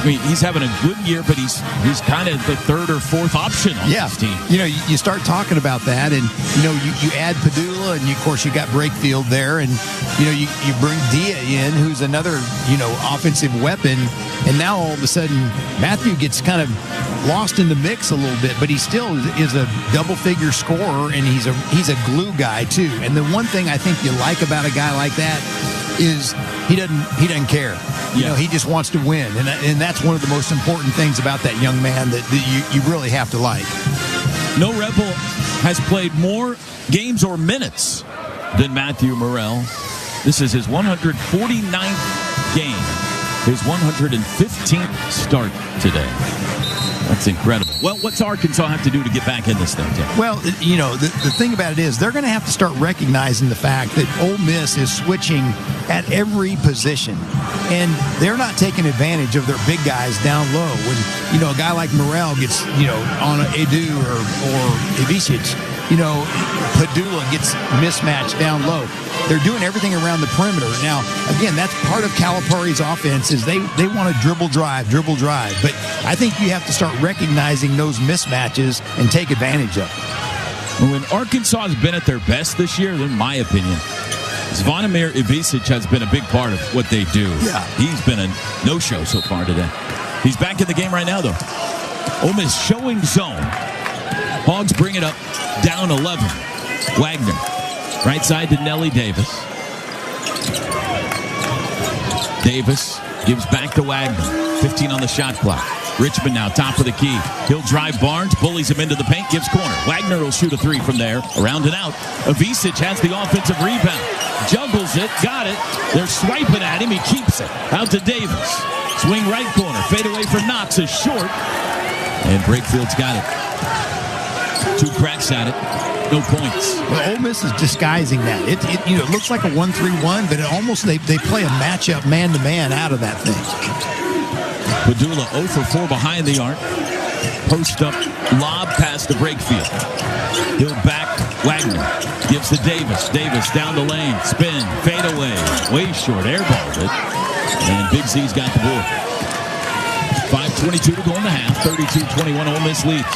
Speaker 4: I mean, he's having a good year, but he's kind of the third or fourth option on this team.
Speaker 5: You start talking about that, and you add Padula, and of course you got Brakefield there, and you bring Dia in, who's another offensive weapon, and now all of a sudden Matthew gets kind of lost in the mix a little bit, but he still is a double-figure scorer, and he's a glue guy too. And the one thing I think you like about a guy like that is he doesn't care. He just wants to win, and that's one of the most important things about that young man that you really have to like.
Speaker 4: No Rebel has played more games or minutes than Matthew Morrell. This is his 149th game, his 115th start today. That's incredible. Well, what's Arkansas have to do to get back in this thing, Tim?
Speaker 5: Well, the thing about it is they're going to have to start recognizing the fact that Ole Miss is switching at every position, and they're not taking advantage of their big guys down low. When, a guy like Morrell gets, on Edu or Ivisic, Padula gets mismatched down low. They're doing everything around the perimeter. Now, again, that's part of Calipari's offense is they want to dribble drive. But I think you have to start recognizing those mismatches and take advantage of them.
Speaker 4: When Arkansas has been at their best this year, in my opinion, Zvonimir Ivisic has been a big part of what they do.
Speaker 5: Yeah.
Speaker 4: He's been a no-show so far today. He's back in the game right now, though. Ole Miss showing zone. Hogs bring it up, down 11. Wagner. Right side to Nelly Davis. Davis gives back to Wagner. 15 on the shot clock. Richmond now top of the key. He'll drive Barnes, bullies him into the paint, gives corner. Wagner will shoot a three from there. Around and out. Ivisic has the offensive rebound. Juggles it, got it. They're swiping at him, he keeps it. Out to Davis. Swing right corner. Fade away from Knox is short. And Brakefield's got it. 2 cracks at it. No points.
Speaker 5: Well, Ole Miss is disguising that. It looks like a 1-3-1, but it almost they play a matchup man-to-man out of that thing.
Speaker 4: Padula 0 for 4 behind the arc. Post up, lob pass to Brakefield. He'll back Wagner. Gives to Davis. Davis down the lane. Spin. Fade away. Way short. Airballed it. And Big Z's got the board. 5:22 to go in the half. 32-21 Ole Miss leads.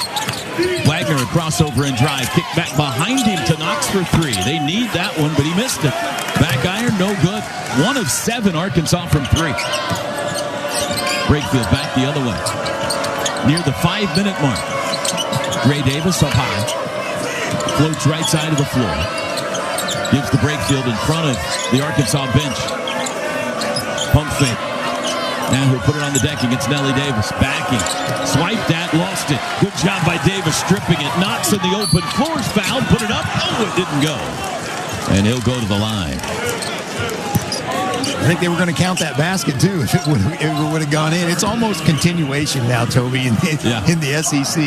Speaker 4: Wagner a crossover and drive. Kick back behind him to Knox for 3. They need that one, but he missed it. Back iron, no good. 1 of 7 Arkansas from 3. Brakefield back the other way. Near the 5-minute mark. Gray Davis up high. Floats right side of the floor. Gives the Brakefield in front of the Arkansas bench. Pump fake. Now he'll put it on the deck against Nelly Davis. Backing. Swiped at, lost it. Good job by Davis stripping it. Knocks in the open floor. Fouled. Put it up. Oh, it didn't go. And he'll go to the line.
Speaker 5: I think they were going to count that basket, too, if it would have gone in. It's almost continuation now, Toby, in the SEC.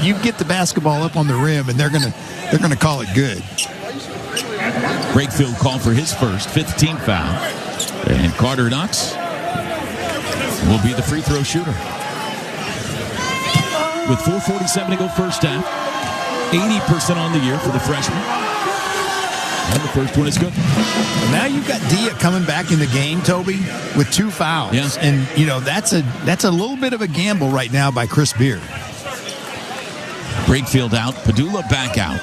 Speaker 5: You get the basketball up on the rim, and they're going to call it good.
Speaker 4: Brakefield called for his first, 5th team foul. And Carter Knox will be the free throw shooter. With 4:47 to go first half. 80% on the year for the freshman. And the first one is good.
Speaker 5: Now you've got Dia coming back in the game, Toby, with 2 fouls.
Speaker 4: Yeah.
Speaker 5: And, that's a little bit of a gamble right now by Chris Beard.
Speaker 4: Brakefield out. Padula back out.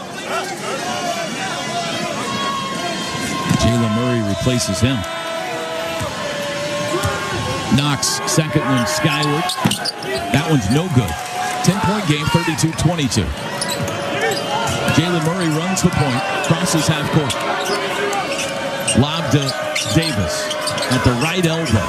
Speaker 4: Jalen Murray replaces him. Knox, second one skyward. That one's no good. 10-point game, 32-22. Jalen Murray runs the point, crosses half court. Lob to Davis at the right elbow.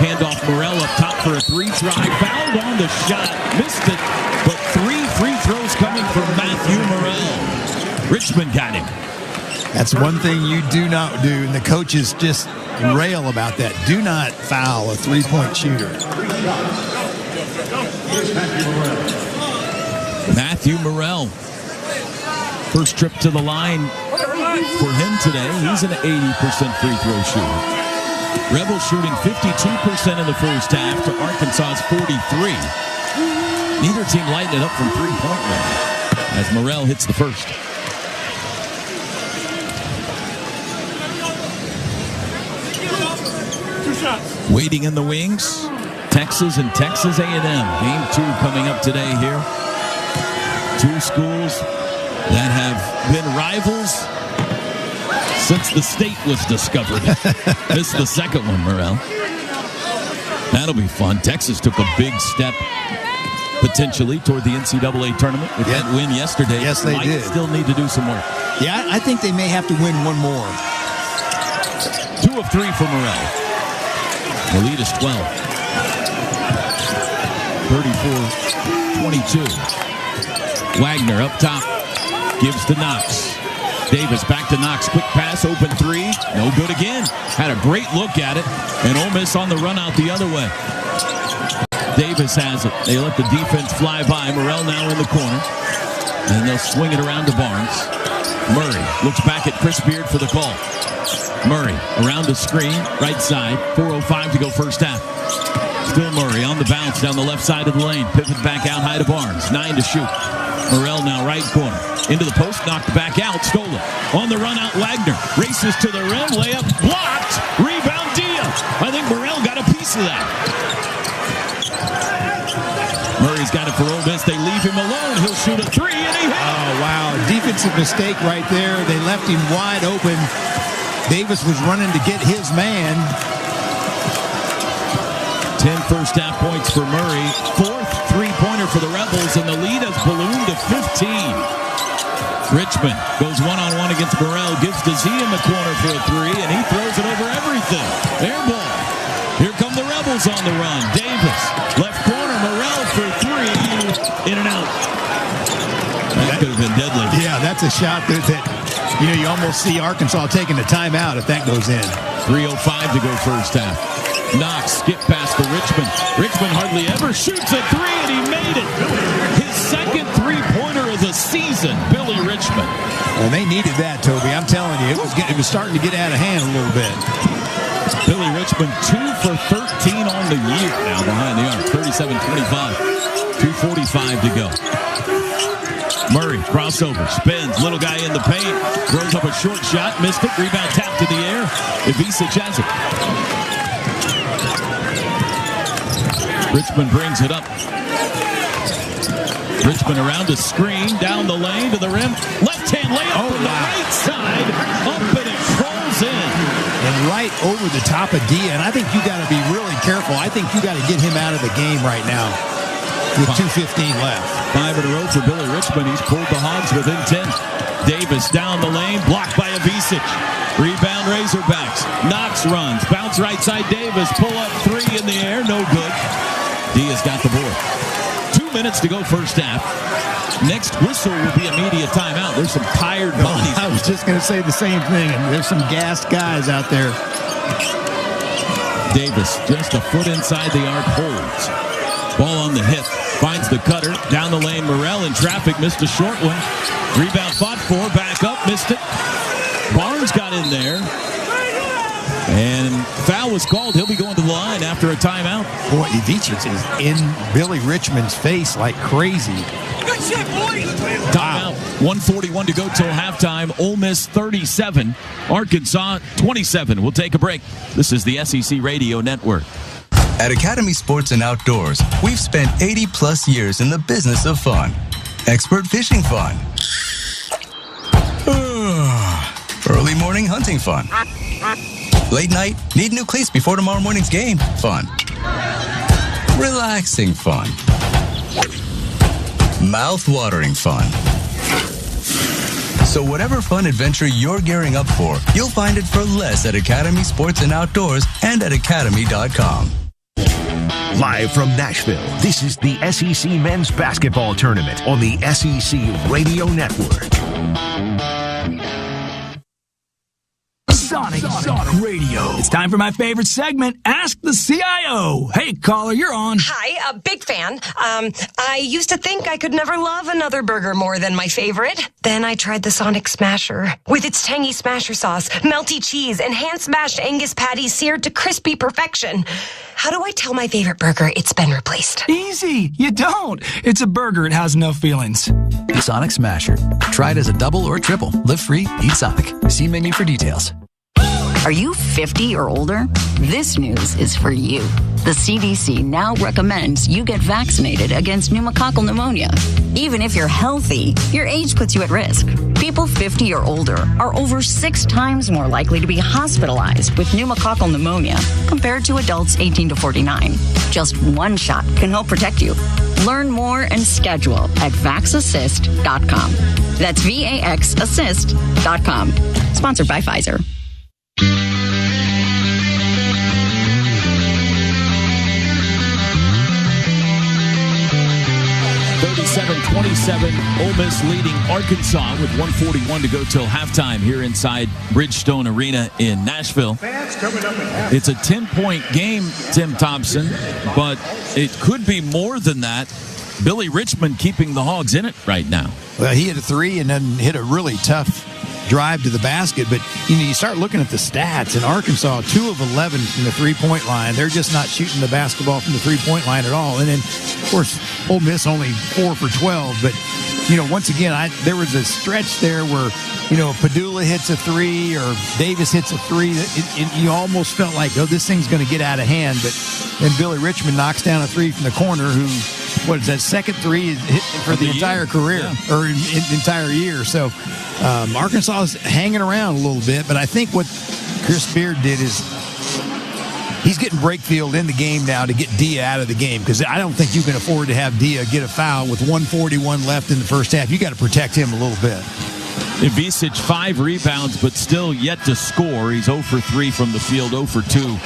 Speaker 4: Handoff Morrell up top for a 3-try. Fouled on the shot. Missed it, but 3 free throws coming from Matthew Morrell. Richmond got him.
Speaker 5: That's one thing you do not do, and the coaches just rail about that. Do not foul a 3-point shooter.
Speaker 4: Matthew Morrell. First trip to the line for him today. He's an 80% free throw shooter. Rebels shooting 52% in the first half to Arkansas's 43. Neither team lighting it up from 3-point range as Morrell hits the first. Waiting in the wings. Texas and Texas A&M. Game 2 coming up today here. Two schools that have been rivals since the state was discovered. This is the second one, Morrell. That'll be fun. Texas took a big step potentially toward the NCAA tournament with that win yesterday.
Speaker 5: Yes, they did.
Speaker 4: Still need to do some work.
Speaker 5: Yeah, I think they may have to win one more.
Speaker 4: 2 of 3 for Morrell. The lead is 12. 34-22. Wagner up top. Gives to Knox. Davis back to Knox. Quick pass. Open 3. No good again. Had a great look at it. And Ole Miss on the run out the other way. Davis has it. They let the defense fly by. Morrell now in the corner. And they'll swing it around to Barnes. Murray looks back at Chris Beard for the call. Murray around the screen, right side. 4:05 to go first half. Still Murray on the bounce down the left side of the lane. Pivot back out high to Barnes. 9 to shoot. Morrell now right corner. Into the post, knocked back out. Stolen. On the run out, Wagner. Races to the rim. Layup blocked. Rebound Dia. I think Morrell got a piece of that. Murray's got it for Ole Miss. They leave him alone. He'll shoot a 3, and he hit.
Speaker 5: Oh, wow. Defensive mistake right there. They left him wide open. Davis was running to get his man.
Speaker 4: 10 first half points for Murray. 4th three-pointer for the Rebels, and the lead has ballooned to 15. Richmond goes one-on-one against Morrell. Gives to Z in the corner for a 3, and he throws it over everything. Air ball. Here come the Rebels on the run. Davis, left corner. Morrell for 3. In and out. That could have been deadly.
Speaker 5: Yeah, that's a shot that you almost see Arkansas taking the timeout if that goes in.
Speaker 4: 3:05 to go first half. Knox skip pass to Richmond. Richmond hardly ever shoots a 3, and he made it. His second three-pointer of the season, Billy Richmond.
Speaker 5: Well, they needed that, Toby. I'm telling you, it was starting to get out of hand a little bit.
Speaker 4: Billy Richmond 2 for 13 on the year now behind the arc. 37-25. 2:45 to go. Murray, crossover, spins, little guy in the paint, throws up a short shot, missed it, rebound tapped to the air. Ivisic has it. Richmond brings it up. Richmond around the screen, down the lane to the rim. Left-hand layup from the right side, up and it rolls in.
Speaker 5: And right over the top of Dia, and I think you got to be really careful. I think you got to get him out of the game right now with 2:15 left.
Speaker 4: 5 in a row for Billy Richmond. He's pulled the Hogs within 10. Davis down the lane, blocked by Ivisic. Rebound Razorbacks. Knox runs, bounce right side Davis, pull up 3 in the air, no good. Diaz got the board. 2 minutes to go first half. Next whistle will be a media timeout. There's some tired bodies.
Speaker 5: I was just going to say the same thing, and there's some gassed guys out there.
Speaker 4: Davis just a foot inside the arc, holds. Ball on the hip. Finds the cutter. Down the lane, Morrell in traffic. Missed a short one. Rebound fought for. Back up. Missed it. Barnes got in there. And foul was called. He'll be going to the line after a timeout.
Speaker 5: Boy, Ivisic is in Billy Richmond's face like crazy.
Speaker 4: Good shit, boys. Timeout. 1:41 to go till halftime. Ole Miss 37. Arkansas 27. We'll take a break. This is the SEC Radio Network.
Speaker 16: At Academy Sports and Outdoors, we've spent 80-plus years in the business of fun. Expert fishing fun. Early morning hunting fun. Late night, need new cleats before tomorrow morning's game fun. Relaxing fun. Mouth-watering fun. So whatever fun adventure you're gearing up for, you'll find it for less at Academy Sports and Outdoors and at academy.com.
Speaker 21: Live from Nashville, this is the SEC Men's Basketball Tournament on the SEC Radio Network.
Speaker 1: Sonic Radio. It's time for my favorite segment, Ask the CIO. Hey, caller, you're on.
Speaker 3: Hi, a big fan. I used to think I could never love another burger more than my favorite. Then I tried the Sonic Smasher. With its tangy smasher sauce, melty cheese, and hand-smashed Angus patties seared to crispy perfection. How do I tell my favorite burger it's been replaced?
Speaker 1: Easy. You don't. It's a burger. It has no feelings.
Speaker 7: Sonic Smasher. Try it as a double or triple. Live free, eat Sonic. See menu for details.
Speaker 8: Are you 50 or older? This news is for you.
Speaker 23: The CDC now recommends you get vaccinated against pneumococcal pneumonia. Even if you're healthy, your age puts you at risk. People 50 or older are over 6 times more likely to be hospitalized with pneumococcal pneumonia compared to adults 18 to 49. Just one shot can help protect you. Learn more and schedule at vaxassist.com. That's VAXassist.com. Sponsored by Pfizer.
Speaker 4: 37-27, Ole Miss leading Arkansas with 1:41 to go till halftime here inside Bridgestone Arena in Nashville. It's a 10-point game, Tim Thompson, but it could be more than that. Billy Richmond keeping the Hogs in it right now.
Speaker 5: Well, he hit a 3 and then hit a really tough drive to the basket, but you start looking at the stats, and Arkansas 2 of 11 from the 3-point line. They're just not shooting the basketball from the 3-point line at all. And then, of course, Ole Miss only 4 for 12. But once again, there was a stretch there where Padula hits a 3 or Davis hits a 3. You almost felt like, this thing's going to get out of hand. But then Billy Richmond knocks down a 3 from the corner. Who, what is that, second 3 hit for the entire career or entire year? So. Arkansas is hanging around a little bit, but I think what Chris Beard did is he's getting Brakefield in the game now to get Dia out of the game, because I don't think you can afford to have Dia get a foul with 1:41 left in the first half. You got to protect him a little bit.
Speaker 4: Ivisic 5 rebounds, but still yet to score. He's 0 for 3 from the field, 0 for 2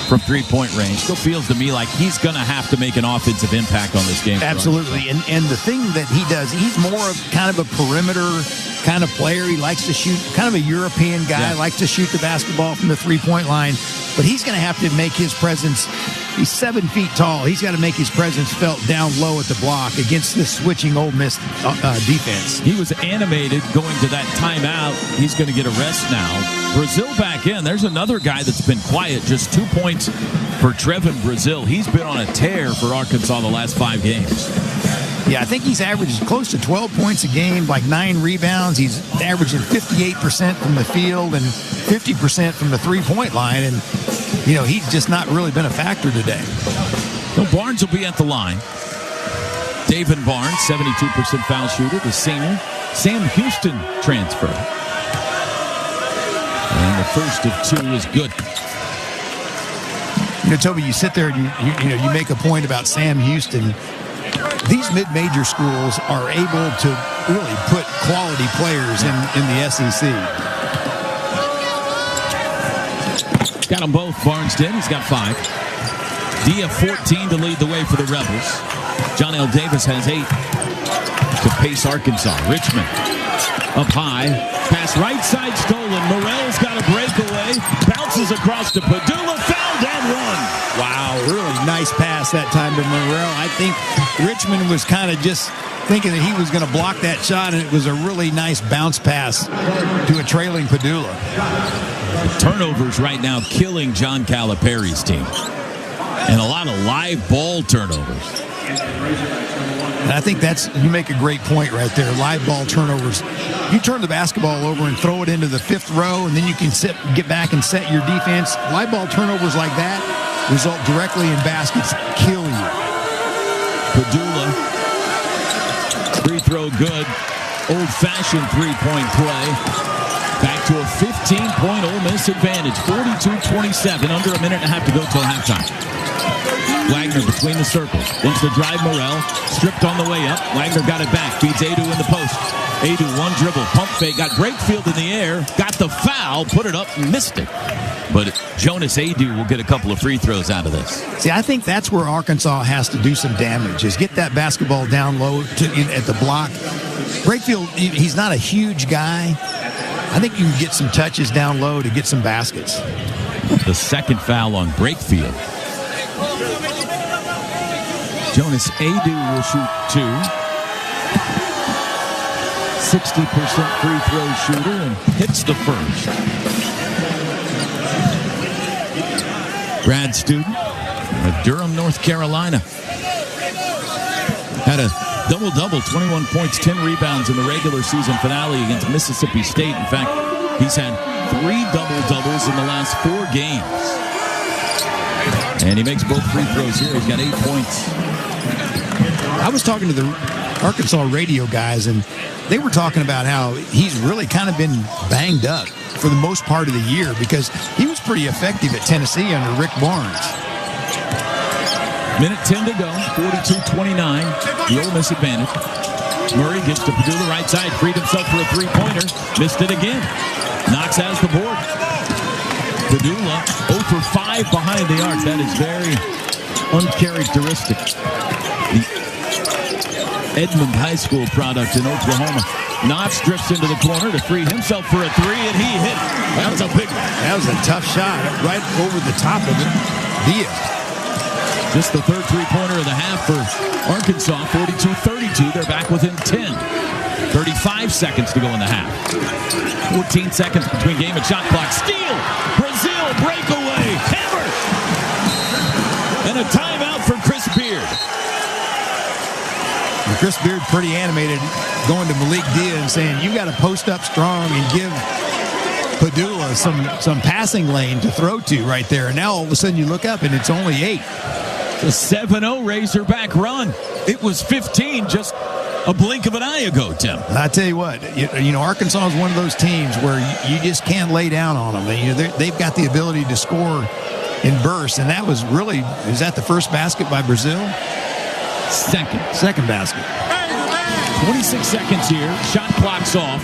Speaker 4: from 3-point range. Still feels to me like he's going to have to make an offensive impact on this game.
Speaker 5: Absolutely, and the thing that he does, he's more of kind of a perimeter kind of player. He likes to shoot, kind of a European guy, likes to shoot the basketball from the 3-point line, but he's going to have to make his presence. He's 7 feet tall. He's got to make his presence felt down low at the block against this switching Ole Miss defense.
Speaker 4: He was animated going to that timeout. He's going to get a rest now. Brazil back in. There's another guy that's been quiet. Just 2 points for Trevin Brazil. He's been on a tear for Arkansas the last 5 games.
Speaker 5: Yeah, I think he's averaged close to 12 points a game, like 9 rebounds. He's averaging 58% from the field and 50% from the 3-point line. And, he's just not really been a factor today.
Speaker 4: Well, Barnes will be at the line. David Barnes, 72% foul shooter, the senior. Sam Houston transfer. And the first of 2 is good.
Speaker 5: Toby, you sit there and you make a point about Sam Houston. These mid-major schools are able to really put quality players in the SEC.
Speaker 4: Got them both. Barnes did. He's got 5. Dia 14 to lead the way for the Rebels. John L. Davis has 8 to pace Arkansas. Richmond up high. Pass right side stolen. Morell's got a breakaway. Bounces across to Padula. Fouled and one.
Speaker 5: Wow, really nice pass that time to Morell. I think Richmond was kind of just thinking that he was going to block that shot, and it was a really nice bounce pass to a trailing Padula.
Speaker 4: Turnovers right now killing John Calipari's team. And a lot of live ball turnovers.
Speaker 5: And I think you make a great point right there. Live ball turnovers. You turn the basketball over and throw it into the 5th row, and then you can get back and set your defense. Live ball turnovers like that result directly in baskets, kill you.
Speaker 4: Padula, free throw good. Old-fashioned 3-point play. Back to a 15-point Ole Miss advantage. 42-27, under a minute and a half to go till halftime. Wagner between the circles. Wants to drive Morell. Stripped on the way up. Wagner got it back. Feeds Adu in the post. Adu, 1 dribble. Pump fake. Got Brakefield in the air. Got the foul. Put it up and missed it. But Jonas Adu will get a couple of free throws out of this.
Speaker 5: See, I think that's where Arkansas has to do some damage, is get that basketball down low at the block. Brakefield, he's not a huge guy. I think you can get some touches down low to get some baskets.
Speaker 4: The second foul on Brakefield. Jonas Adu will shoot 2. 60% free throw shooter and hits the first. Grad student at Durham, North Carolina. Had a double-double, 21 points, 10 rebounds in the regular season finale against Mississippi State. In fact, he's had 3 double-doubles in the last 4 games. And he makes both free throws here. He's got 8 points.
Speaker 5: I was talking to the Arkansas radio guys, and they were talking about how he's really kind of been banged up for the most part of the year because he was pretty effective at Tennessee under Rick Barnes.
Speaker 4: Minute 10 to go, 42-29, the Ole Miss advantage. Murray gets to Padula right side, freed himself for a three-pointer, missed it again. Knox has the board. Padula 0 for 5 behind the arc. That is very uncharacteristic. The Edmond High School product in Oklahoma. Knox drifts into the corner to free himself for a three, and he hit it. That was a big one.
Speaker 5: That was a tough shot right over the top of it. Dia.
Speaker 4: Just the third three-pointer of the half for Arkansas, 42-32. They're back within 10. 35 seconds to go in the half. 14 seconds between game and shot clock. Steal! Brazil breakaway! Hammer! And a timeout for Chris Beard.
Speaker 5: And Chris Beard pretty animated going to Malik Dia and saying, you got to post up strong and give Padula some passing lane to throw to right there. And now all of a sudden you look up and it's only 8.
Speaker 4: The 7-0 Razorback run. It was 15 just a blink of an eye ago, Tim.
Speaker 5: I tell you what, you know, Arkansas is one of those teams where you just can't lay down on them. They've got the ability to score in bursts, and that was really, is that the first basket by Brazil? Second basket.
Speaker 4: 26 seconds here. Shot clock's off.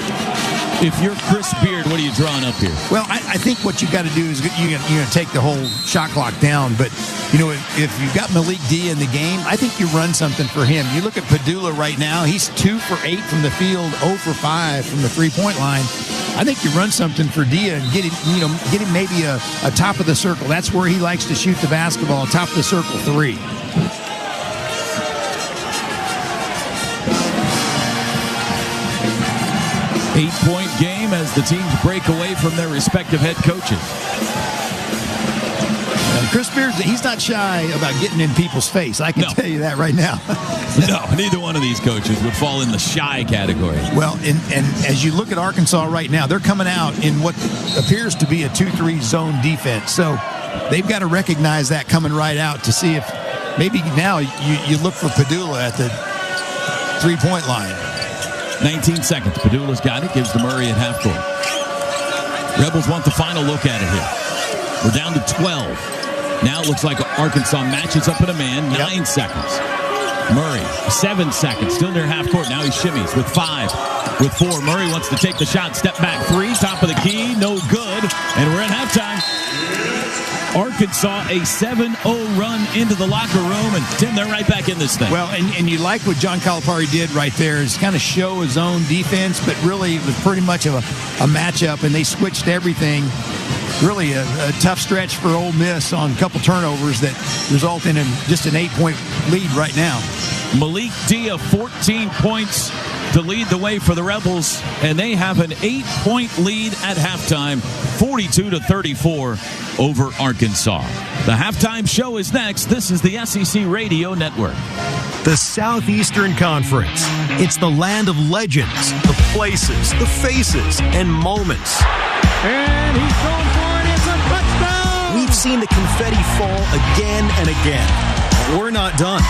Speaker 4: If you're Chris Beard, what are you drawing up here?
Speaker 5: Well, I think what you got to do is you're going to take the whole shot clock down. But, you know, if you've got Malik Dia in the game, I think you run something for him. You look at Padula right now. He's 2 for 8 from the field, 0 for 5 from the three-point line. I think you run something for Dia and get him maybe a top of the circle. That's where he likes to shoot the basketball, top of the circle 3.
Speaker 4: Eight-point game as the teams break away from their respective head coaches.
Speaker 5: Chris Beard, he's not shy about getting in people's face. I can tell you that right now.
Speaker 4: No, neither one of these coaches would fall in the shy category.
Speaker 5: Well, and as you look at Arkansas right now, they're coming out in what appears to be a 2-3 zone defense. So they've got to recognize that coming right out to see if maybe now you look for Padula at the three-point line.
Speaker 4: 19 seconds. Padula's got it. Gives to Murray at half court. Rebels want the final look at it here. We're down to 12. Now it looks like Arkansas matches up in a man. 9 seconds. Murray, 7 seconds. Still near half court. Now he shimmies with 5. With 4. Murray wants to take the shot. Step back 3. Top of the key. No good. And we're at halftime. Arkansas, a 7-0 run into the locker room, and Tim, they're right back in this thing.
Speaker 5: Well, and you like what John Calipari did right there is kind of show his own defense, but really it was pretty much of a matchup, and they switched everything. Really a tough stretch for Ole Miss on a couple turnovers that result in just an 8-point lead right now.
Speaker 4: Malik Dia, 14 points to lead the way for the Rebels, and they have an 8-point lead at halftime, 42-34 over Arkansas. The halftime show is next. This is the SEC Radio Network.
Speaker 21: The Southeastern Conference. It's the land of legends, the places, the faces, and moments.
Speaker 6: And he's going for it. It's a touchdown!
Speaker 21: We've seen the confetti fall again and again. But we're not done.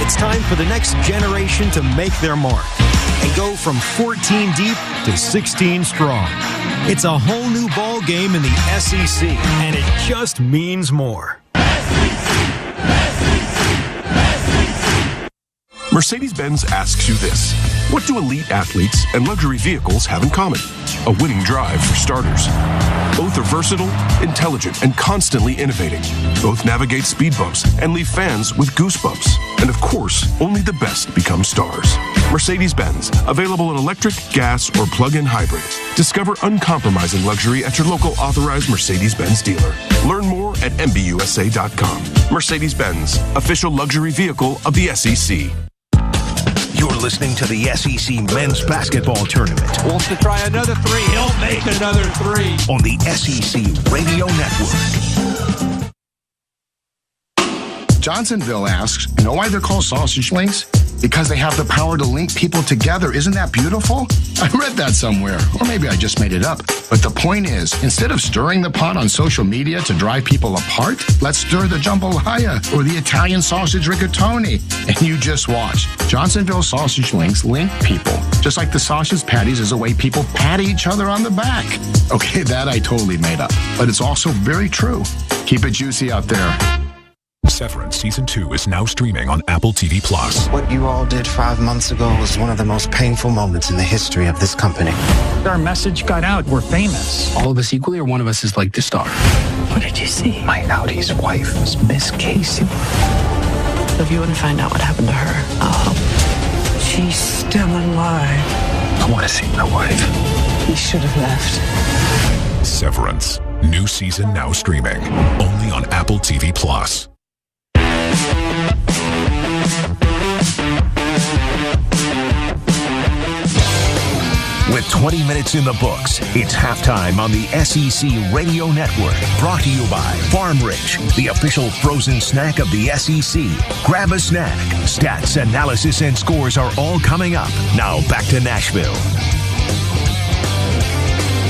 Speaker 21: It's time for the next generation to make their mark and go from 14 deep to 16 strong. It's a whole new ball game in the SEC, and it just means more.
Speaker 13: Mercedes-Benz asks you this. What do elite athletes and luxury vehicles have in common? A winning drive for starters. Both are versatile, intelligent, and constantly innovating. Both navigate speed bumps and leave fans with goosebumps. And of course, only the best become stars. Mercedes-Benz, available in electric, gas, or plug-in hybrid. Discover uncompromising luxury at your local authorized Mercedes-Benz dealer. Learn more at MBUSA.com. Mercedes-Benz, official luxury vehicle of the SEC.
Speaker 21: You're listening to the SEC Men's Basketball Tournament.
Speaker 6: Wants to try another 3. He'll make another 3.
Speaker 21: On the SEC Radio Network.
Speaker 14: Johnsonville asks, you know why they're called sausage links? Because they have the power to link people together. Isn't that beautiful? I read that somewhere, or maybe I just made it up. But the point is, instead of stirring the pot on social media to drive people apart, let's stir the jambalaya or the Italian sausage rigatoni. And you just watch. Johnsonville sausage links link people, just like the sausage patties is a way people pat each other on the back. Okay, that I totally made up, but it's also very true. Keep it juicy out there.
Speaker 9: Severance Season 2 is now streaming on Apple TV+.
Speaker 8: What you all did 5 months ago was one of the most painful moments in the history of this company.
Speaker 10: Our message got out. We're famous.
Speaker 8: All of us equally, or one of us is like the star?
Speaker 10: What did you see?
Speaker 8: My Audie's wife was Miss Casey.
Speaker 11: If you wouldn't find out what happened to her, I'll help.
Speaker 10: She's still alive.
Speaker 8: I want to see my wife.
Speaker 11: We should have left.
Speaker 9: Severance. New season now streaming. Only on Apple TV+.
Speaker 12: With 20 minutes in the books, it's halftime on the SEC Radio Network. Brought to you by Farm Rich, the official frozen snack of the SEC. Grab a snack. Stats, analysis, and scores are all coming up. Now back to Nashville.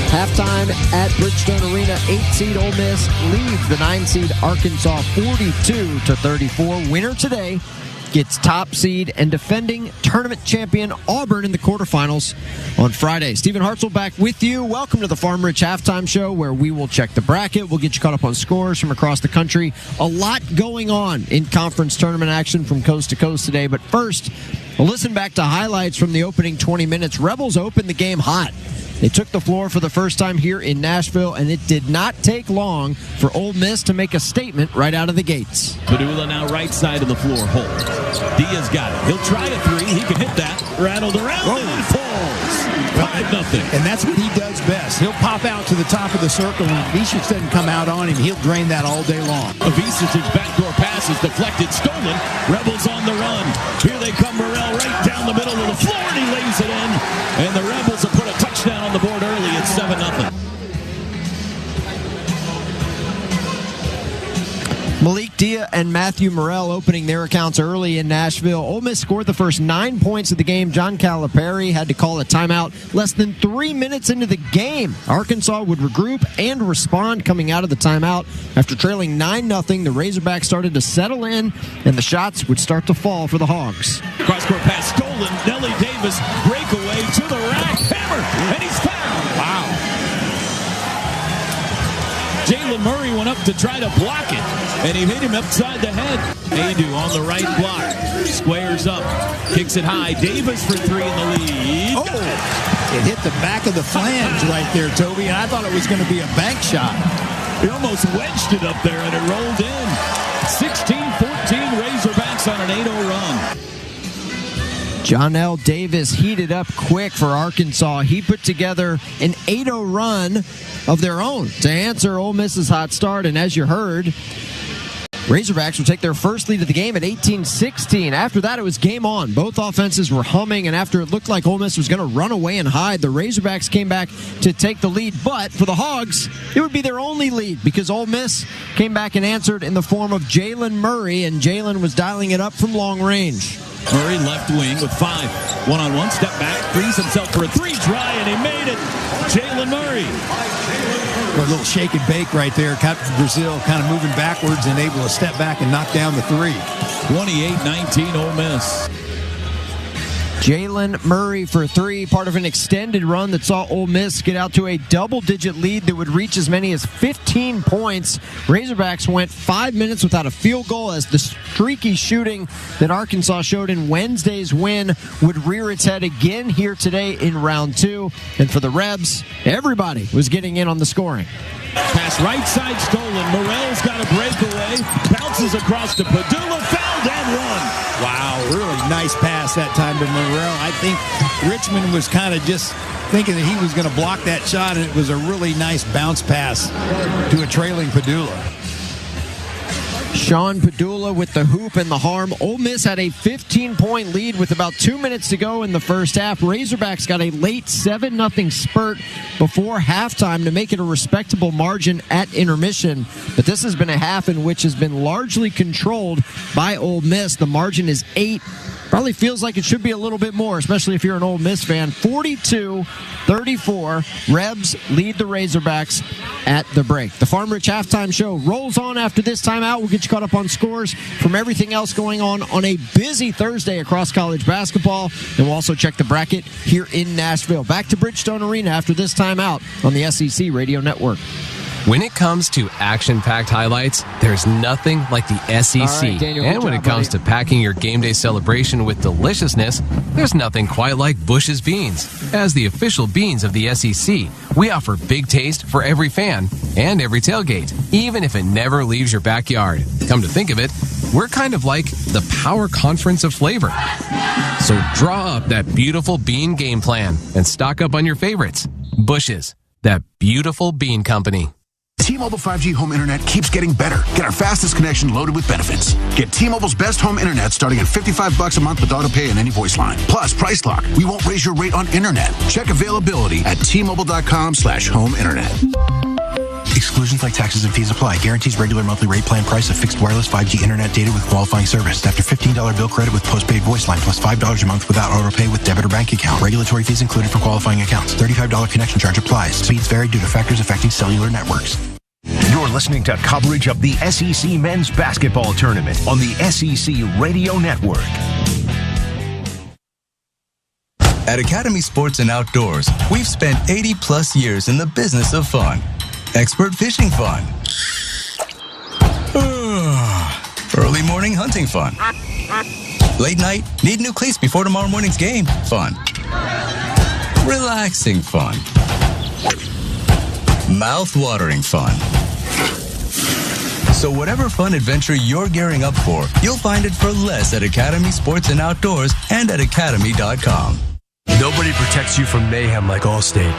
Speaker 25: Halftime at Bridgestone Arena, 8-seed Ole Miss leads the 9-seed Arkansas 42-34. Winner today gets top seed and defending tournament champion Auburn in the quarterfinals on Friday. Stephen Hartzell back with you. Welcome to the Farm Rich Halftime Show, where we will check the bracket. We'll get you caught up on scores from across the country. A lot going on in conference tournament action from coast to coast today. But first, we'll listen back to highlights from the opening 20 minutes. Rebels opened the game hot. They took the floor for the first time here in Nashville, and it did not take long for Ole Miss to make a statement right out of the gates.
Speaker 4: Padula now right side of the floor. Hold. Diaz got it. He'll try a three. He can hit that. Rattled around and falls. 5-0.
Speaker 5: And that's what he does best. He'll pop out to the top of the circle, and if Avicic doesn't come out on him, he'll drain that all day long.
Speaker 4: Avicic's backdoor pass is deflected, stolen. Rebels on the run. Here they come, Morrell right down the middle of the floor, and he lays it in. And the Rebels have put a touchdown on the board early. It's 7-0.
Speaker 25: Malik Dia and Matthew Morrell opening their accounts early in Nashville. Ole Miss scored the first 9 points of the game. John Calipari had to call a timeout less than 3 minutes into the game. Arkansas would regroup and respond coming out of the timeout. After trailing 9-0, the Razorbacks started to settle in, and the shots would start to fall for the Hogs.
Speaker 4: Cross-court pass stolen. Nelly Davis breakaway to the rack. Hammer, and he's fouled. Wow. Jalen Murray went up to try to block it, and he hit him upside the head. Adu on the right block. Squares up. Kicks it high. Davis for three in the lead.
Speaker 5: Oh, it hit the back of the flange right there, Toby, and I thought it was going to be a bank shot.
Speaker 4: He almost wedged it up there, and it rolled in. 16-14 Razorbacks on an 8-0 run.
Speaker 25: John L. Davis heated up quick for Arkansas. He put together an 8-0 run of their own to answer Ole Miss's hot start. And as you heard, Razorbacks will take their first lead of the game at 18-16. After that, it was game on. Both offenses were humming, and after it looked like Ole Miss was going to run away and hide, the Razorbacks came back to take the lead. But for the Hogs, it would be their only lead because Ole Miss came back and answered in the form of Jalen Murray, and Jalen was dialing it up from long range.
Speaker 4: Murray left wing with 5. One-on-one, step back, frees himself for a three, try, and he made it. Jalen Murray.
Speaker 5: A little shake and bake right there. Brazil kind of moving backwards and able to step back and knock down the three.
Speaker 4: 28-19 Ole Miss.
Speaker 25: Jalen Murray for 3, part of an extended run that saw Ole Miss get out to a double-digit lead that would reach as many as 15 points. Razorbacks went 5 minutes without a field goal as the streaky shooting that Arkansas showed in Wednesday's win would rear its head again here today in round 2. And for the Rebs, everybody was getting in on the scoring.
Speaker 4: Pass right side stolen. Morrell's got a breakaway. Bounces across to Padula. Fouled and run.
Speaker 5: Wow, really nice pass that time to Morrell. I think Richmond was kind of just thinking that he was going to block that shot, and it was a really nice bounce pass to a trailing Padula.
Speaker 25: Sean Padula with the hoop and the harm. Ole Miss had a 15-point lead with about 2 minutes to go in the first half. Razorbacks got a late 7-0 spurt before halftime to make it a respectable margin at intermission. But this has been a half in which has been largely controlled by Ole Miss. The margin is 8. Probably feels like it should be a little bit more, especially if you're an Ole Miss fan. 42-34. Rebs lead the Razorbacks at the break. The Farm Rich halftime show rolls on after this timeout. We'll get you caught up on scores from everything else going on a busy Thursday across college basketball. And we'll also check the bracket here in Nashville. Back to Bridgestone Arena after this timeout on the SEC Radio Network.
Speaker 2: When it comes to action-packed highlights, there's nothing like the SEC.
Speaker 25: Right, Daniel,
Speaker 2: and when it comes to packing your game day celebration with deliciousness, there's nothing quite like Bush's Beans. As the official beans of the SEC, we offer big taste for every fan and every tailgate, even if it never leaves your backyard. Come to think of it, we're kind of like the power conference of flavor. So draw up that beautiful bean game plan and stock up on your favorites. Bush's, that beautiful bean company.
Speaker 15: T-Mobile 5G home internet keeps getting better. Get our fastest connection loaded with benefits. Get T-Mobile's best home internet starting at $55 a month with auto pay and any voice line. Plus, price lock. We won't raise your rate on internet. Check availability at T-Mobile.com/home internet.
Speaker 17: Exclusions like taxes and fees apply. Guarantees regular monthly rate plan price of fixed wireless 5G internet data with qualifying service. After $15 bill credit with postpaid voice line plus $5 a month without auto pay with debit or bank account. Regulatory fees included for qualifying accounts. $35 connection charge applies. Speeds vary due to factors affecting cellular networks.
Speaker 12: You're listening to coverage of the SEC Men's Basketball Tournament on the SEC Radio Network.
Speaker 16: At Academy Sports and Outdoors, we've spent 80-plus years in the business of fun. Expert fishing fun. Early morning hunting fun. Late night, need new cleats before tomorrow morning's game fun. Relaxing fun. Mouth-watering fun. So whatever fun adventure you're gearing up for, you'll find it for less at Academy Sports and Outdoors and at academy.com.
Speaker 19: Nobody protects you from mayhem like Allstate.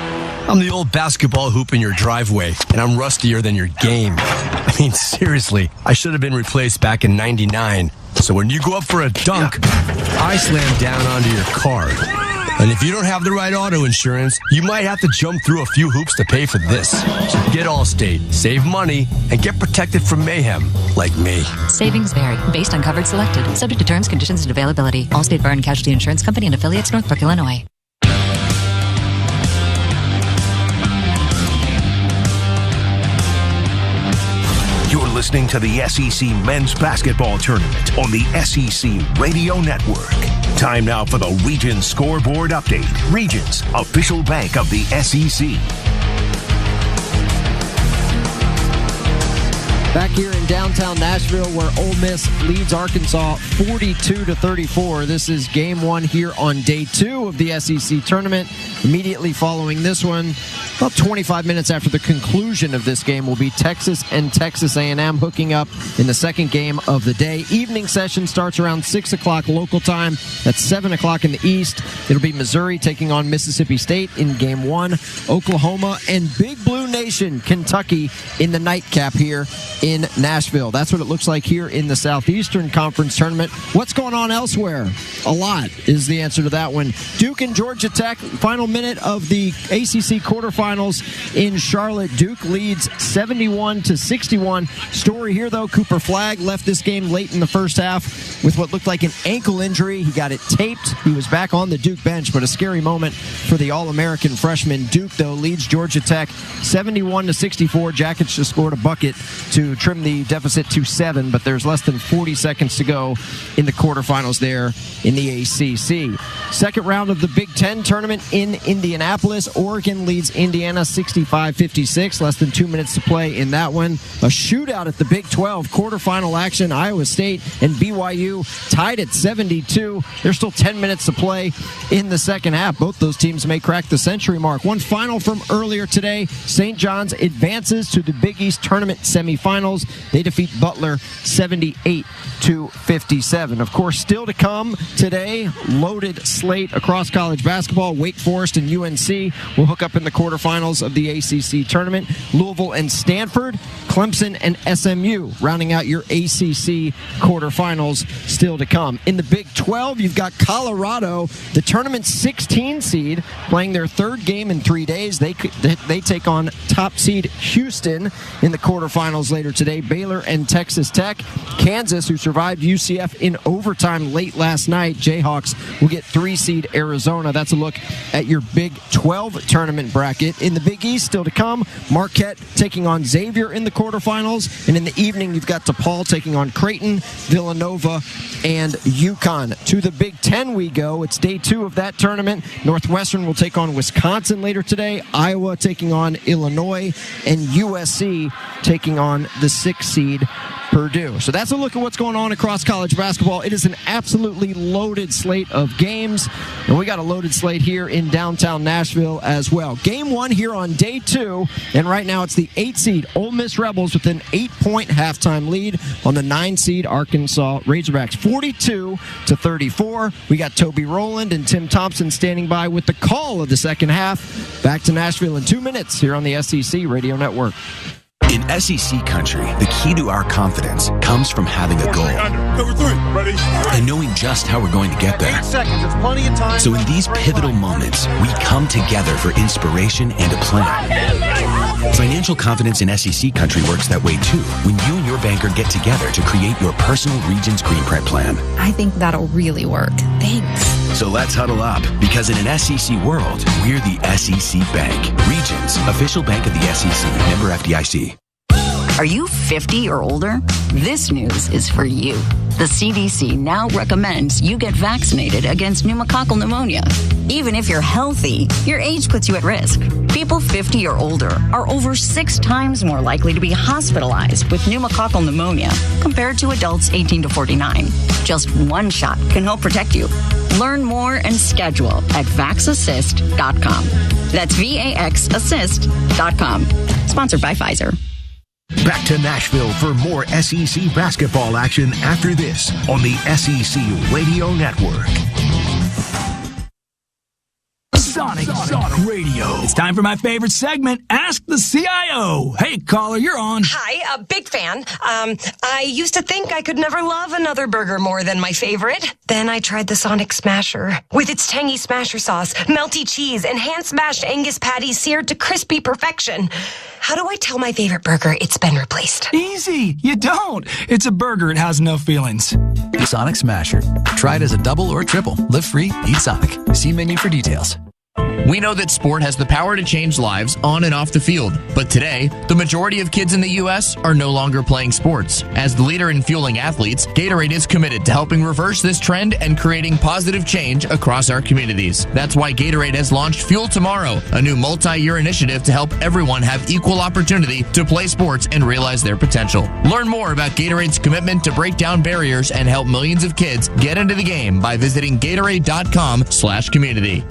Speaker 19: I'm the old basketball hoop in your driveway, and I'm rustier than your game. I mean, seriously, I should have been replaced back in '99. So when you go up for a dunk, I slam down onto your car. And if you don't have the right auto insurance, you might have to jump through a few hoops to pay for this. So get Allstate, save money, and get protected from mayhem like me.
Speaker 23: Savings vary based on coverage selected. Subject to terms, conditions, and availability. Allstate Fire and Casualty Insurance Company and affiliates, Northbrook, Illinois.
Speaker 12: You're listening to the SEC Men's Basketball Tournament on the SEC Radio Network. Time now for the Regions Scoreboard Update. Regions, official bank of the SEC.
Speaker 25: Back here in downtown Nashville, where Ole Miss leads Arkansas 42-34. This is game one here on day 2 of the SEC tournament. Immediately following this one, about 25 minutes after the conclusion of this game, will be Texas and Texas A&M hooking up in the second game of the day. Evening session starts around 6 o'clock local time. That's 7 o'clock in the East. It'll be Missouri taking on Mississippi State in game 1. Oklahoma and Big Blue Nation, Kentucky, in the nightcap here in Nashville. That's what it looks like here in the Southeastern Conference Tournament. What's going on elsewhere? A lot is the answer to that one. Duke and Georgia Tech, final minute of the ACC quarterfinals in Charlotte. Duke leads 71-61. Story here, though, Cooper Flagg left this game late in the first half with what looked like an ankle injury. He got it taped. He was back on the Duke bench, but a scary moment for the All-American freshman. Duke, though, leads Georgia Tech 71-64. Jackets just scored a bucket to trim the deficit to 7, but there's less than 40 seconds to go in the quarterfinals there in the ACC. Second round of the Big Ten tournament in Indianapolis. Oregon leads Indiana 65-56. Less than 2 minutes to play in that one. A shootout at the Big 12 quarterfinal action. Iowa State and BYU tied at 72. There's still 10 minutes to play in the second half. Both those teams may crack the century mark. One final from earlier today. St. John's advances to the Big East tournament semifinals. quarterfinals. They defeat Butler 78-57. Of course, still to come today, loaded slate across college basketball. Wake Forest and UNC will hook up in the quarterfinals of the ACC tournament. Louisville and Stanford, Clemson and SMU rounding out your ACC quarterfinals still to come. In the Big 12, you've got Colorado, the tournament 16 seed, playing their third game in 3 days. They take on top seed Houston in the quarterfinals later today. Baylor and Texas Tech. Kansas, who survived UCF in overtime late last night. Jayhawks will get 3 seed Arizona. That's a look at your Big 12 tournament bracket. In the Big East, still to come, Marquette taking on Xavier in the quarterfinals. And in the evening, you've got DePaul taking on Creighton, Villanova, and UConn. To the Big 10 we go. It's day 2 of that tournament. Northwestern will take on Wisconsin later today. Iowa taking on Illinois, and USC taking on the 6th seed Purdue. So that's a look at what's going on across college basketball. It is an absolutely loaded slate of games, and we got a loaded slate here in downtown Nashville as well. Game 1 here on day 2, and right now it's the 8 seed Ole Miss Rebels with an 8-point halftime lead on the 9 seed Arkansas Razorbacks, 42-34. We got Toby Rowland and Tim Thompson standing by with the call of the second half. Back to Nashville in 2 minutes here on the SEC Radio Network.
Speaker 3: In SEC country, the key to our confidence comes from having a goal.
Speaker 6: Number 3, ready?
Speaker 3: And knowing just how we're going to get there.
Speaker 6: 8 seconds, it's plenty of time.
Speaker 3: So in these pivotal moments, we come together for inspiration and a plan. Financial confidence in SEC country works that way too, when you and your banker get together to create your personal Regions Green Prep plan.
Speaker 23: I think that'll really work. Thanks.
Speaker 3: So let's huddle up, because in an SEC world, we're the SEC Bank. Regions, official bank of the SEC, member FDIC.
Speaker 18: Are you 50 or older? This news is for you. The CDC now recommends you get vaccinated against pneumococcal pneumonia. Even if you're healthy, your age puts you at risk. People 50 or older are over 6 times more likely to be hospitalized with pneumococcal pneumonia compared to adults 18 to 49. Just one shot can help protect you. Learn more and schedule at vaxassist.com. That's VAXassist.com. Sponsored by Pfizer.
Speaker 12: Back to Nashville for more SEC basketball action after this on the SEC Radio Network.
Speaker 1: Sonic Radio. It's time for my favorite segment, Ask the CIO. Hey, caller, you're on.
Speaker 20: Hi, a big fan. I used to think I could never love another burger more than my favorite. Then I tried the Sonic Smasher. With its tangy smasher sauce, melty cheese, and hand-smashed Angus patties seared to crispy perfection. How do I tell my favorite burger it's been replaced?
Speaker 1: Easy. You don't. It's a burger. It has no feelings.
Speaker 7: Sonic Smasher. Try it as a double or triple. Live free, eat Sonic. See menu for details.
Speaker 22: We know that sport has the power to change lives on and off the field, but today, the majority of kids in the U.S. are no longer playing sports. As the leader in fueling athletes, Gatorade is committed to helping reverse this trend and creating positive change across our communities. That's why Gatorade has launched Fuel Tomorrow, a new multi-year initiative to help everyone have equal opportunity to play sports and realize their potential. Learn more about Gatorade's commitment to break down barriers and help millions of kids get into the game by visiting Gatorade.com/community.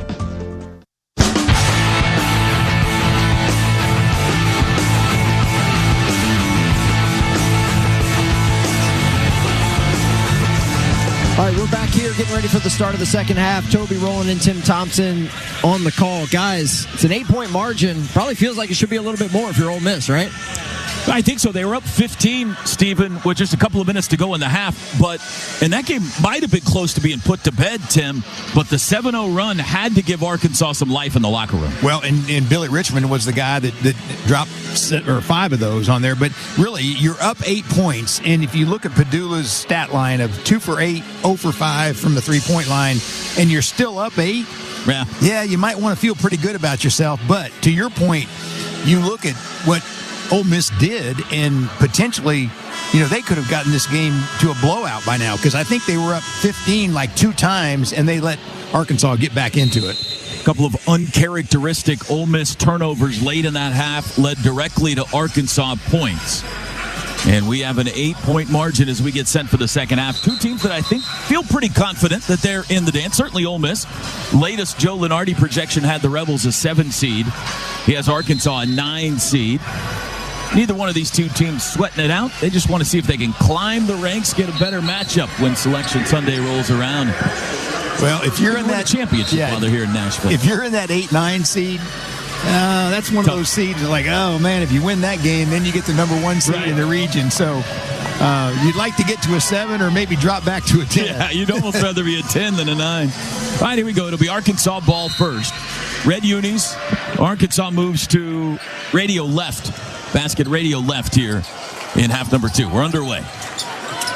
Speaker 25: All right, we're back here getting ready for the start of the second half. Toby Rowland and Tim Thompson on the call. Guys, it's an 8-point margin. Probably feels like it should be a little bit more if you're Ole Miss, right?
Speaker 4: I think so. They were up 15, Stephen, with just a couple of minutes to go in the half. And that game might have been close to being put to bed, Tim. But the 7-0 run had to give Arkansas some life in the locker room.
Speaker 5: Well, and Billy Richmond was the guy that dropped 5 of those on there. But really, you're up 8 points. And if you look at Padula's stat line of 2 for 8, 0 for 5 from the 3-point line, and you're still up 8, yeah, you might want to feel pretty good about yourself. But to your point, you look at what Ole Miss did, and potentially, they could have gotten this game to a blowout by now, because I think they were up 15 like 2 times, and they let Arkansas get back into it.
Speaker 4: A couple of uncharacteristic Ole Miss turnovers late in that half led directly to Arkansas points. And we have an 8-point margin as we get set for the second half. 2 teams that I think feel pretty confident that they're in the dance. Certainly Ole Miss. Latest Joe Lunardi projection had the Rebels a 7 seed. He has Arkansas a 9 seed. neither one of these two teams sweating it out. They just want to see if they can climb the ranks, get a better matchup when Selection Sunday rolls around.
Speaker 5: Well, if you're in that
Speaker 4: championship while they're here in Nashville.
Speaker 5: If you're in that 8-9 seed, that's one of those seeds like, oh, man, if you win that game, then you get the number 1 seed in the region. So you'd like to get to a 7 or maybe drop back to a 10.
Speaker 4: Yeah, you'd almost rather be a 10 than a 9. All right, here we go. It'll be Arkansas ball first. Red unis. Arkansas moves to radio left. Basket radio left here in half number 2. We're underway.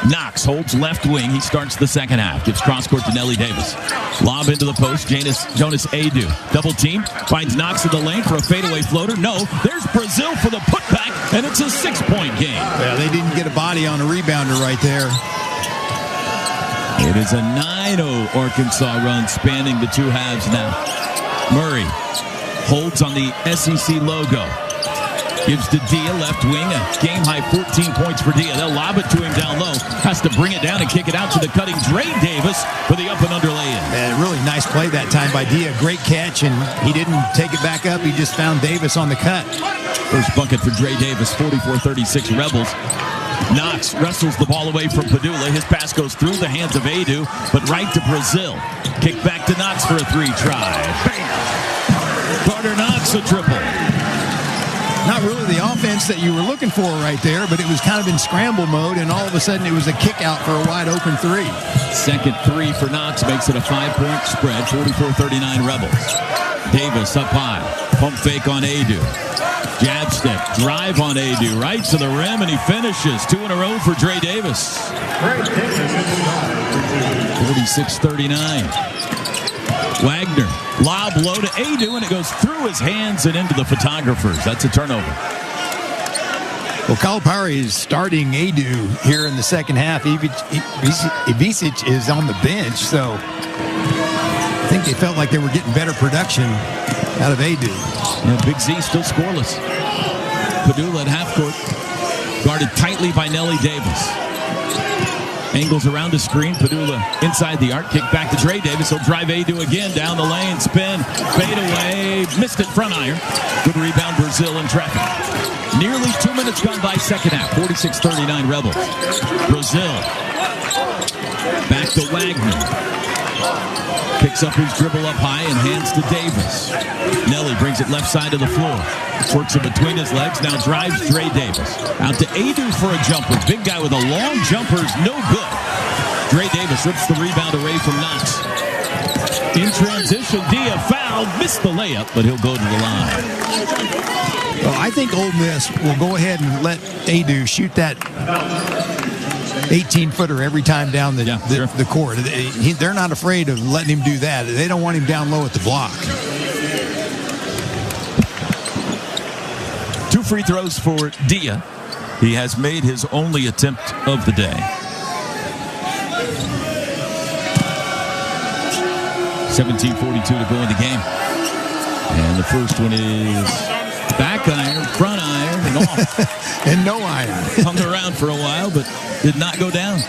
Speaker 4: Knox holds left wing. He starts the second half. Gives cross court to Nelly Davis. Lob into the post. Jonas Adu. Double team. Finds Knox in the lane for a fadeaway floater. No. There's Brazil for the putback, and it's a 6-point game.
Speaker 5: Yeah, they didn't get a body on a rebounder right there.
Speaker 4: It is a 9-0 Arkansas run spanning the two halves now. Murray holds on the SEC logo. Gives to Dia, left wing, a game-high 14 points for Dia. They'll lob it to him down low. Has to bring it down and kick it out to the cutting Dre Davis for the up-and-under lay-in.
Speaker 5: Really nice play that time by Dia. Great catch, and he didn't take it back up. He just found Davis on the cut.
Speaker 4: First bucket for Dre Davis, 44-36 Rebels. Knox wrestles the ball away from Padula. His pass goes through the hands of Adu, but right to Brazil. Kick back to Knox for a 3 try. Bam! Carter Knox a triple.
Speaker 5: Not really the offense that you were looking for right there, but it was kind of in scramble mode, and all of a sudden it was a kick out for a wide open 3.
Speaker 4: Second 3 for Knox makes it a 5-point spread, 44-39 Rebels. Davis up high, pump fake on Adu. Jab step, drive on Adu, right to the rim, and he finishes. 2 in a row for Dre Davis. 46-39. Wagner, lob low to Adu, and it goes through his hands and into the photographers. That's a turnover.
Speaker 5: Well, Calipari is starting Adu here in the second half. Ivicic is on the bench, so I think they felt like they were getting better production out of Adu.
Speaker 4: Yeah, Big Z still scoreless. Padula at half court, guarded tightly by Nelly Davis. Angles around the screen. Padula inside the arc. Kick back to Dre Davis. He'll drive Adu again down the lane. Spin. Fade away. Missed it. Front iron. Good rebound. Brazil in traffic. Nearly 2 minutes gone by second half. 46-39 Rebels. Brazil. Back to Wagner. Picks up his dribble up high and hands to Davis. Nelly brings it left side of the floor. Works it between his legs. Now drives Dre Davis. Out to Adu for a jumper. Big guy with a long jumper is no good. Dre Davis rips the rebound away from Knox. In transition, Dia fouled. Missed the layup, but he'll go to the line.
Speaker 5: Well, I think Ole Miss will go ahead and let Adu shoot that 18-footer every time down the court. They're not afraid of letting him do that. They don't want him down low at the block.
Speaker 4: 2 free throws for Dia. He has made his only attempt of the day. 17:42 to go in the game. And the first one is back iron, front iron, and off.
Speaker 5: And no iron.
Speaker 4: Hung around for a while, but did not go down.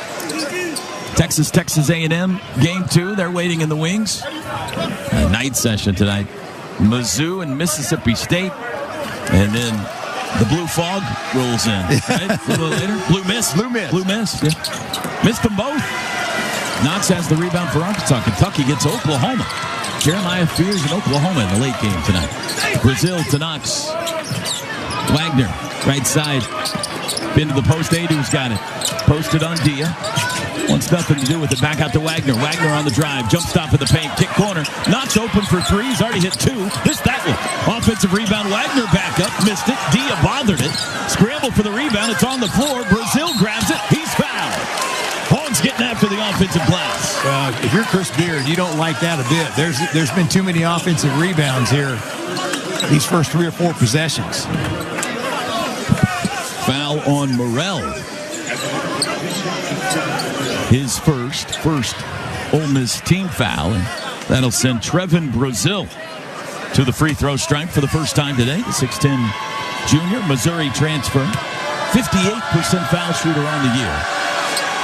Speaker 4: Texas A&M, game 2. They're waiting in the wings. A night session tonight. Mizzou and Mississippi State. And then the blue fog rolls in. Right? A little later. Blue mist. Yeah. Missed them both. Knox has the rebound for Arkansas. Kentucky gets Oklahoma. Jeremiah Fears in Oklahoma in the late game tonight. Brazil to Knox. Wagner, right side. Been to the post. Adu's got it. Posted on Dia. Wants nothing to do with it. Back out to Wagner. Wagner on the drive. Jump stop in the paint. Kick corner. Knox open for 3. He's already hit 2. Missed that one. Offensive rebound. Wagner back up. Missed it. Dia bothered it. Scramble for the rebound. It's on the floor. Brazil grabs it. He's fouled. Hogs getting after the offensive glass.
Speaker 5: If you're Chris Beard, you don't like that a bit. There's been too many offensive rebounds here these first 3 or 4 possessions.
Speaker 4: Foul on Morrell. His first Ole Miss team foul. And that'll send Trevin Brazil to the free throw stripe for the first time today. The 6'10 junior, Missouri transfer. 58% foul shooter on the year.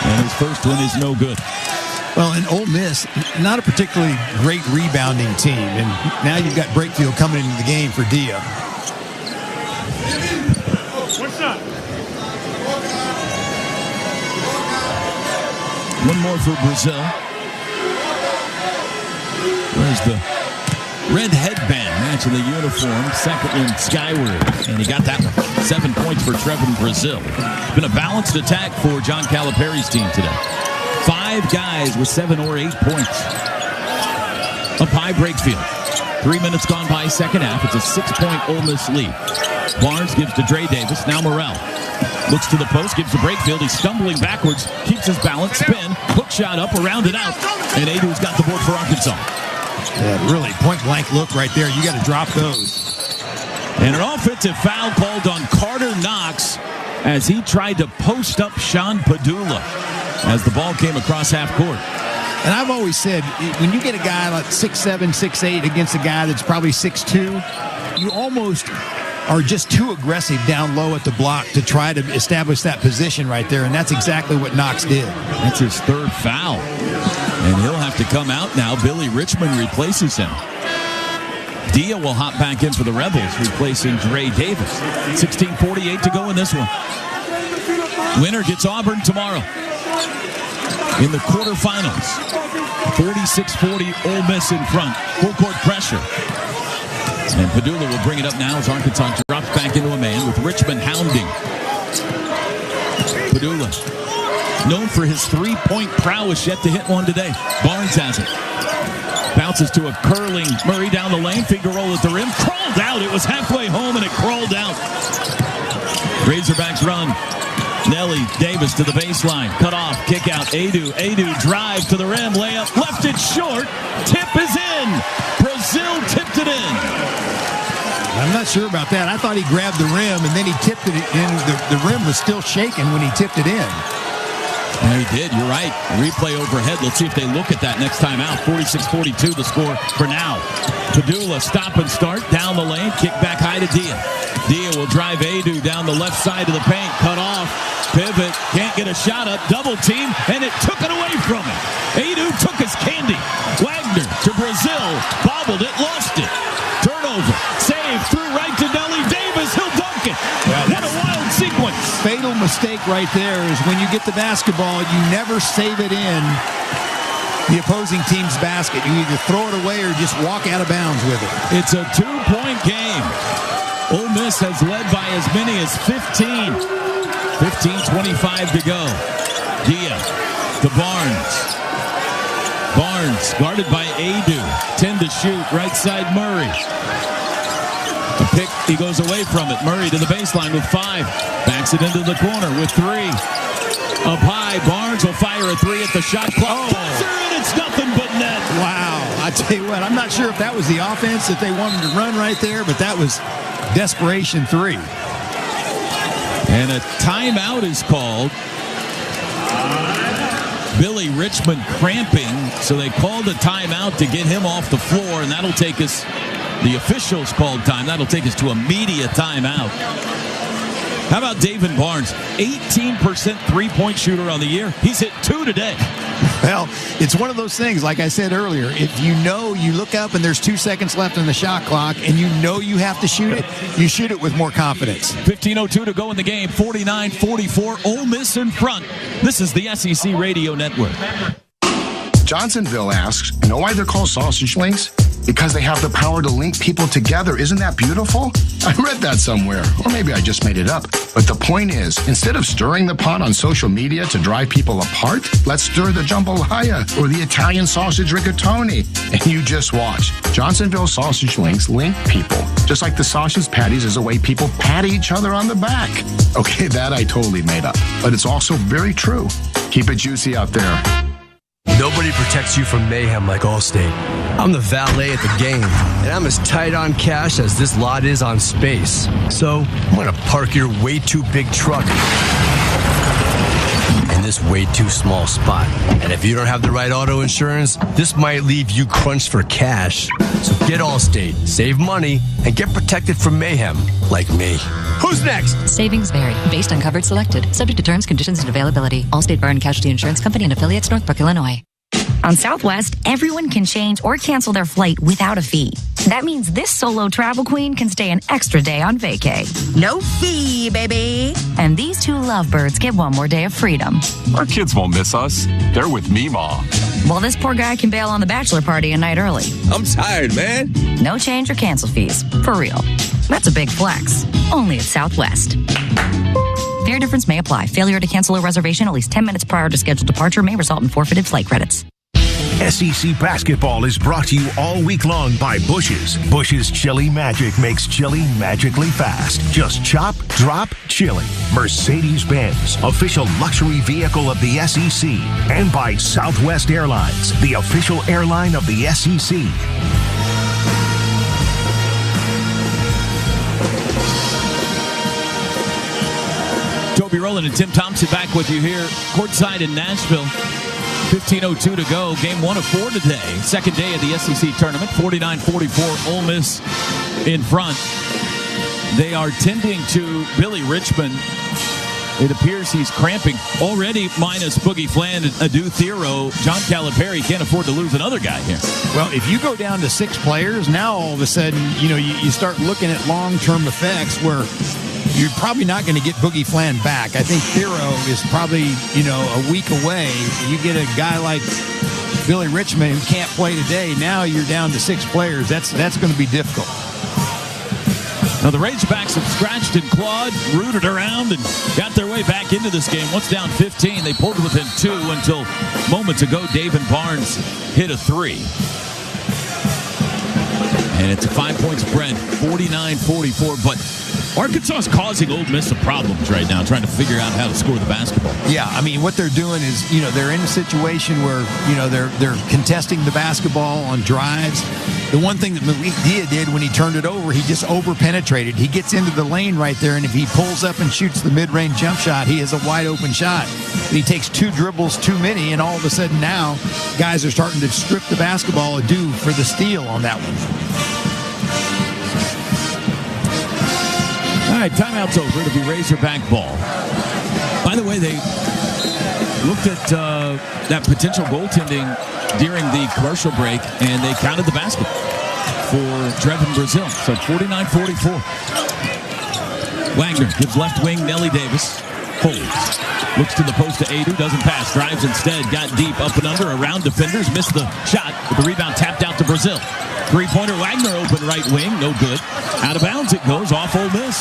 Speaker 4: And his first one is no good.
Speaker 5: Well, in Ole Miss, not a particularly great rebounding team. And now you've got Brakefield coming into the game for Dia.
Speaker 4: One more for Brazil. Where's the red headband matching the uniform? Second one skyward. And he got that one. 7 points for Trevin Brazil. Been a balanced attack for John Calipari's team today. 5 guys with 7 or 8 points. Up high, Brakefield. 3 minutes gone by, second half. It's a 6-point Ole Miss lead. Barnes gives to Dre Davis. Now Morrell. Looks to the post, gives to Brakefield. He's stumbling backwards, keeps his balance, spin, hook shot up, around it out. And Adu's got the board for Arkansas.
Speaker 5: Yeah, really point-blank look right there. You got to drop those.
Speaker 4: And an offensive foul called on Carter Knox as he tried to post up Sean Padula as the ball came across half court.
Speaker 5: And I've always said, when you get a guy like 6'7", 6'8" against a guy that's probably 6'2", you almost are just too aggressive down low at the block to try to establish that position right there, and that's exactly what Knox did.
Speaker 4: That's his 3rd foul, and he'll have to come out now. Billy Richmond replaces him. Dia will hop back in for the Rebels, replacing Dre Davis. 16:48 to go in this one. Winner gets Auburn tomorrow in the quarterfinals. 46-40, Ole Miss in front. Full court pressure. And Padula will bring it up now as Arkansas drops back into a man with Richmond hounding. Padula, known for his 3-point prowess, yet to hit one today. Barnes has it. Bounces to a curling Murray down the lane. Finger roll at the rim. Crawled out. It was halfway home and it crawled out. Razorbacks run. Nelly Davis to the baseline. Cut off. Kick out. Adu drive to the rim. Layup. Left it short. Tip is in. Brazil tipped it in.
Speaker 5: I'm not sure about that. I thought he grabbed the rim and then he tipped it in. The rim was still shaking when he tipped it in.
Speaker 4: Yeah, he did. You're right. Replay overhead. Let's see if they look at that next time out. 46-42 the score for now. Padula stop and start down the lane. Kick back high to Dia. Dia will drive Adu down the left side of the paint. Cut off. Pivot. Can't get a shot up. Double team. And it took it away from him. Adu took his candy. Wagner to Brazil. Bobbled it. Lost it. Turnover. Save. Threw right to Nelly Davis. He'll dunk it. What a wild sequence.
Speaker 5: Fatal mistake right there is when you get the basketball, you never save it in the opposing team's basket. You either throw it away or just walk out of bounds with it.
Speaker 4: It's a 2-point game. Ole Miss has led by as many as 15. 15:25 to go. Dia to Barnes. Barnes guarded by Adu. 10 to shoot. Right side Murray. A pick. He goes away from it. Murray to the baseline with 5. Backs it into the corner with 3. Up high. Barnes will fire a 3 at the shot clock. And it's nothing but net.
Speaker 5: Wow. I tell you what, I'm not sure if that was the offense that they wanted to run right there, but that was desperation 3.
Speaker 4: And a timeout is called. Billy Richmond cramping, so they called a timeout to get him off the floor, and that'll take us, the officials called time, that'll take us to a media timeout. How about David Barnes? 18% three-point shooter on the year. He's hit 2 today.
Speaker 5: Well, it's one of those things, like I said earlier, if you know you look up and there's 2 seconds left on the shot clock and you know you have to shoot it, you shoot it with more confidence.
Speaker 4: 15:02 to go in the game, 49-44, Ole Miss in front. This is the SEC Radio Network.
Speaker 10: Johnsonville asks, know why they're called sausage links? Because they have the power to link people together. Isn't that beautiful? I read that somewhere, or maybe I just made it up. But the point is, instead of stirring the pot on social media to drive people apart, let's stir the jambalaya or the Italian sausage rigatoni. And you just watch. Johnsonville sausage links link people, just like the sausage patties is a way people pat each other on the back. Okay, that I totally made up, but it's also very true. Keep it juicy out there.
Speaker 19: Nobody protects you from mayhem like Allstate. I'm the valet at the game, and I'm as tight on cash as this lot is on space. So I'm going to park your way too big truck in this way too small spot. And if you don't have the right auto insurance, this might leave you crunched for cash. So get Allstate, save money, and get protected from mayhem like me. Who's next?
Speaker 23: Savings vary based on coverage selected. Subject to terms, conditions, and availability. Allstate Bar and Casualty Insurance Company and affiliates, Northbrook, Illinois. On Southwest, everyone can change or cancel their flight without a fee. That means this solo travel queen can stay an extra day on vacay. No fee, baby. And these two lovebirds get one more day of freedom.
Speaker 9: Our kids won't miss us. They're with Meemaw.
Speaker 23: Well, this poor guy can bail on the bachelor party a night early.
Speaker 19: I'm tired, man.
Speaker 23: No change or cancel fees. For real. That's a big flex. Only at Southwest. Fare difference may apply. Failure to cancel a reservation at least 10 minutes prior to scheduled departure may result in forfeited flight credits.
Speaker 12: SEC basketball is brought to you all week long by Bush's. Bush's Chili Magic makes chili magically fast. Just chop, drop, chili. Mercedes-Benz, official luxury vehicle of the SEC. And by Southwest Airlines, the official airline of the SEC.
Speaker 4: Toby Rowland and Tim Thompson back with you here courtside in Nashville. 15:02 to go. Game 1 of 4 today. Second day of the SEC tournament. 49-44. Ole Miss in front. They are tending to Billy Richmond. It appears he's cramping. Already minus Boogie Fland, Adu Thero, John Calipari can't afford to lose another guy here.
Speaker 5: Well, if you go down to 6 players, now all of a sudden, you start looking at long-term effects where you're probably not going to get Boogie Fland back. I think Thero is probably, a week away. You get a guy like Billy Richmond who can't play today. Now you're down to 6 players. That's going to be difficult.
Speaker 4: Now the Razorbacks have scratched and clawed, rooted around, and got their way back into this game. Once down 15, they pulled within 2 until moments ago David Barnes hit a 3. And it's a 5-point spread, 49-44. But Arkansas is causing Ole Miss some problems right now, trying to figure out how to score the basketball.
Speaker 5: Yeah, I mean, what they're doing is, they're in a situation where, they're contesting the basketball on drives. The one thing that Malik Dia did when he turned it over, he just over-penetrated. He gets into the lane right there, and if he pulls up and shoots the mid-range jump shot, he has a wide-open shot. But he takes 2 dribbles too many, and all of a sudden now, guys are starting to strip the basketball due for the steal on that one.
Speaker 4: All right, timeout's over. It'll be Razorback ball. By the way, they looked at that potential goaltending during the commercial break, and they counted the basket for Trevin Brazil. So 49-44. Wagner gives left wing Nelly Davis. Holds. Looks to the post to Adu. Doesn't pass. Drives instead. Got deep. Up and under. Around defenders. Missed the shot. With the rebound tapped out to Brazil. Three-pointer. Wagner open right wing. No good. Out of bounds it goes. Off Ole Miss.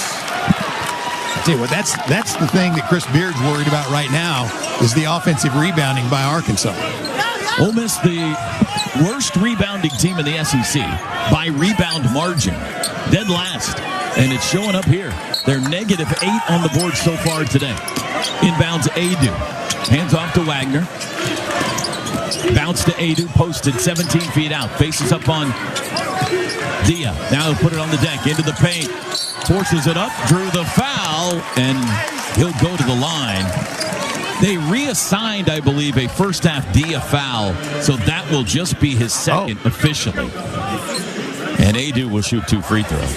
Speaker 5: Well, that's the thing that Chris Beard's worried about right now is the offensive rebounding by Arkansas.
Speaker 4: Ole Miss, the worst rebounding team in the SEC by rebound margin. Dead last. And it's showing up here. They're -8 on the board so far today. Inbounds Adu. Hands off to Wagner. Bounce to Adu. Posted 17 feet out. Faces up on Dia. Now he'll put it on the deck. Into the paint. Forces it up. Drew the foul. And he'll go to the line. They reassigned, I believe, a first-half Dia foul. So that will just be his second officially. And Adu will shoot 2 free throws.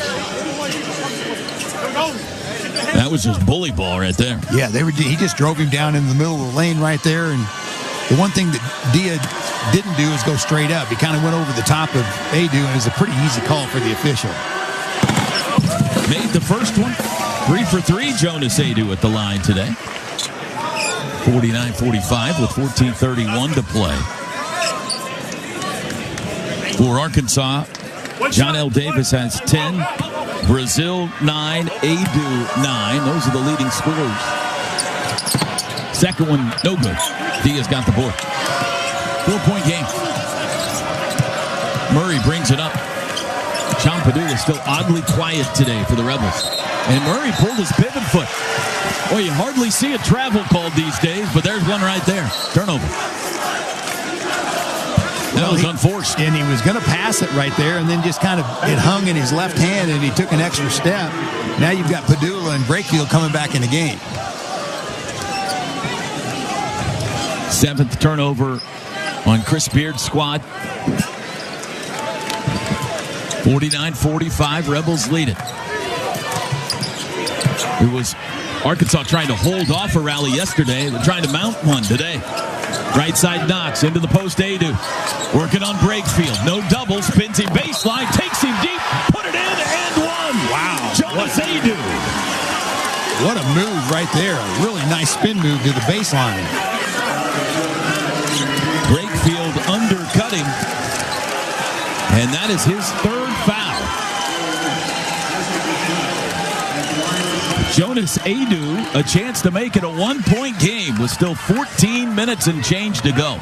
Speaker 4: That was just bully ball right there.
Speaker 5: Yeah, he just drove him down in the middle of the lane right there. And the one thing that Dia didn't do is go straight up. He kind of went over the top of Adu, and it was a pretty easy call for the official.
Speaker 4: Made the first one. 3 for 3, Jonas Adu at the line today. 49-45 with 14:31 to play. For Arkansas, John L. Davis has 10. Brazil 9, Adu 9. Those are the leading scorers. Second one, no good. Diaz got the board. 4-point game. Murray brings it up. Sean Padula still oddly quiet today for the Rebels. And Murray pulled his pivot foot. Well, you hardly see a travel called these days, but there's one right there. Turnover. That was unforced.
Speaker 5: And he was going to pass it right there, and then just kind of it hung in his left hand, and he took an extra step. Now you've got Padula and Brakefield coming back in the game.
Speaker 4: 7th turnover on Chris Beard's squad. 49-45, Rebels lead it. It was Arkansas trying to hold off a rally yesterday. They're trying to mount one today. Right side Knox into the post. Adu working on Brakefield. No double. Spins him baseline. Takes him deep. Put it in and one.
Speaker 5: Wow.
Speaker 4: Jonas Adu.
Speaker 5: What a move right there. A really nice spin move to the baseline.
Speaker 4: Brakefield undercutting. And that is his third foul. Jonas Adu, a chance to make it a one-point game with still 14 minutes and change to go.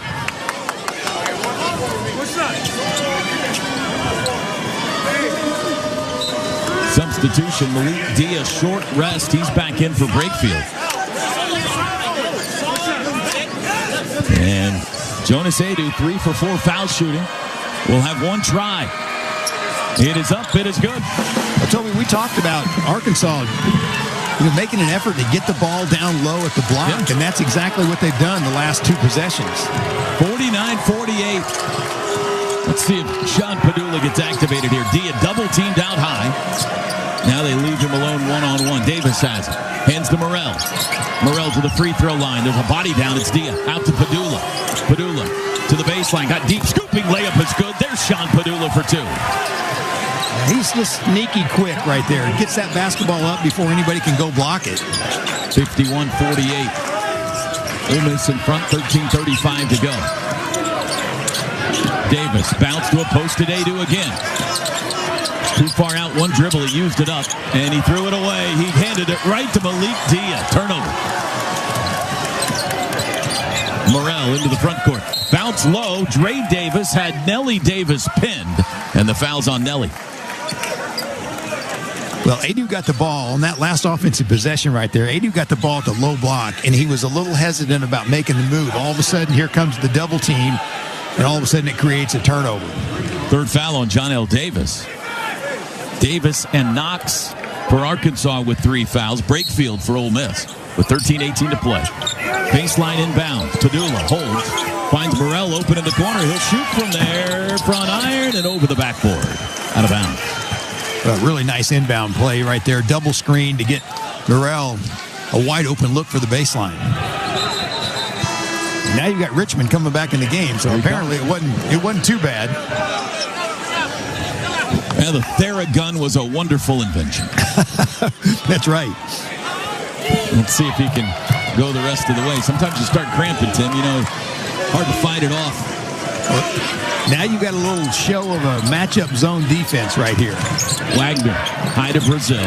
Speaker 4: Substitution, Malik Dia, short rest. He's back in for Brakefield. And Jonas Adu, 3 for 4 foul shooting. Will have one try. It is up. It is good.
Speaker 5: Toby, we talked about Arkansas making an effort to get the ball down low at the block, and that's exactly what they've done the last 2 possessions.
Speaker 4: 49-48. Let's see if Sean Padula gets activated here. Dia double-teamed out high. Now they leave him alone one-on-one. Davis has it. Hands to Morrell. Morrell to the free throw line. There's a body down. It's Dia. Out to Padula. Padula to the baseline. Got deep scooping layup is good. There's Sean Padula for 2.
Speaker 5: He's just sneaky quick right there. He gets that basketball up before anybody can go block it.
Speaker 4: 51-48. Ole Miss in front, 13:35 to go. Davis bounced to a posted Adu again. Too far out, one dribble, he used it up, and he threw it away. He handed it right to Malik Dia. Turnover. Morrell into the front court. Bounce low. Dre Davis had Nelly Davis pinned, and the foul's on Nelly.
Speaker 5: Well, Adu got the ball on that last offensive possession right there. Adu got the ball at the low block, and he was a little hesitant about making the move. All of a sudden, here comes the double team, and all of a sudden it creates a turnover.
Speaker 4: Third foul on John L. Davis. Davis and Knox for Arkansas with 3 fouls. Brakefield for Ole Miss with 13:18 to play. Baseline inbound. Padula holds. Finds Morrell open in the corner. He'll shoot from there. Front iron and over the backboard. Out of bounds.
Speaker 5: A really nice inbound play right there. Double screen to get Morrell a wide open look for the baseline. And now you've got Richmond coming back in the game, so apparently it wasn't too bad.
Speaker 4: Yeah, the Theragun was a wonderful invention.
Speaker 5: That's right.
Speaker 4: Let's see if he can go the rest of the way. Sometimes you start cramping, Tim. Hard to fight it off.
Speaker 5: Now you got a little show of a matchup zone defense right here.
Speaker 4: Wagner, high to Brazil.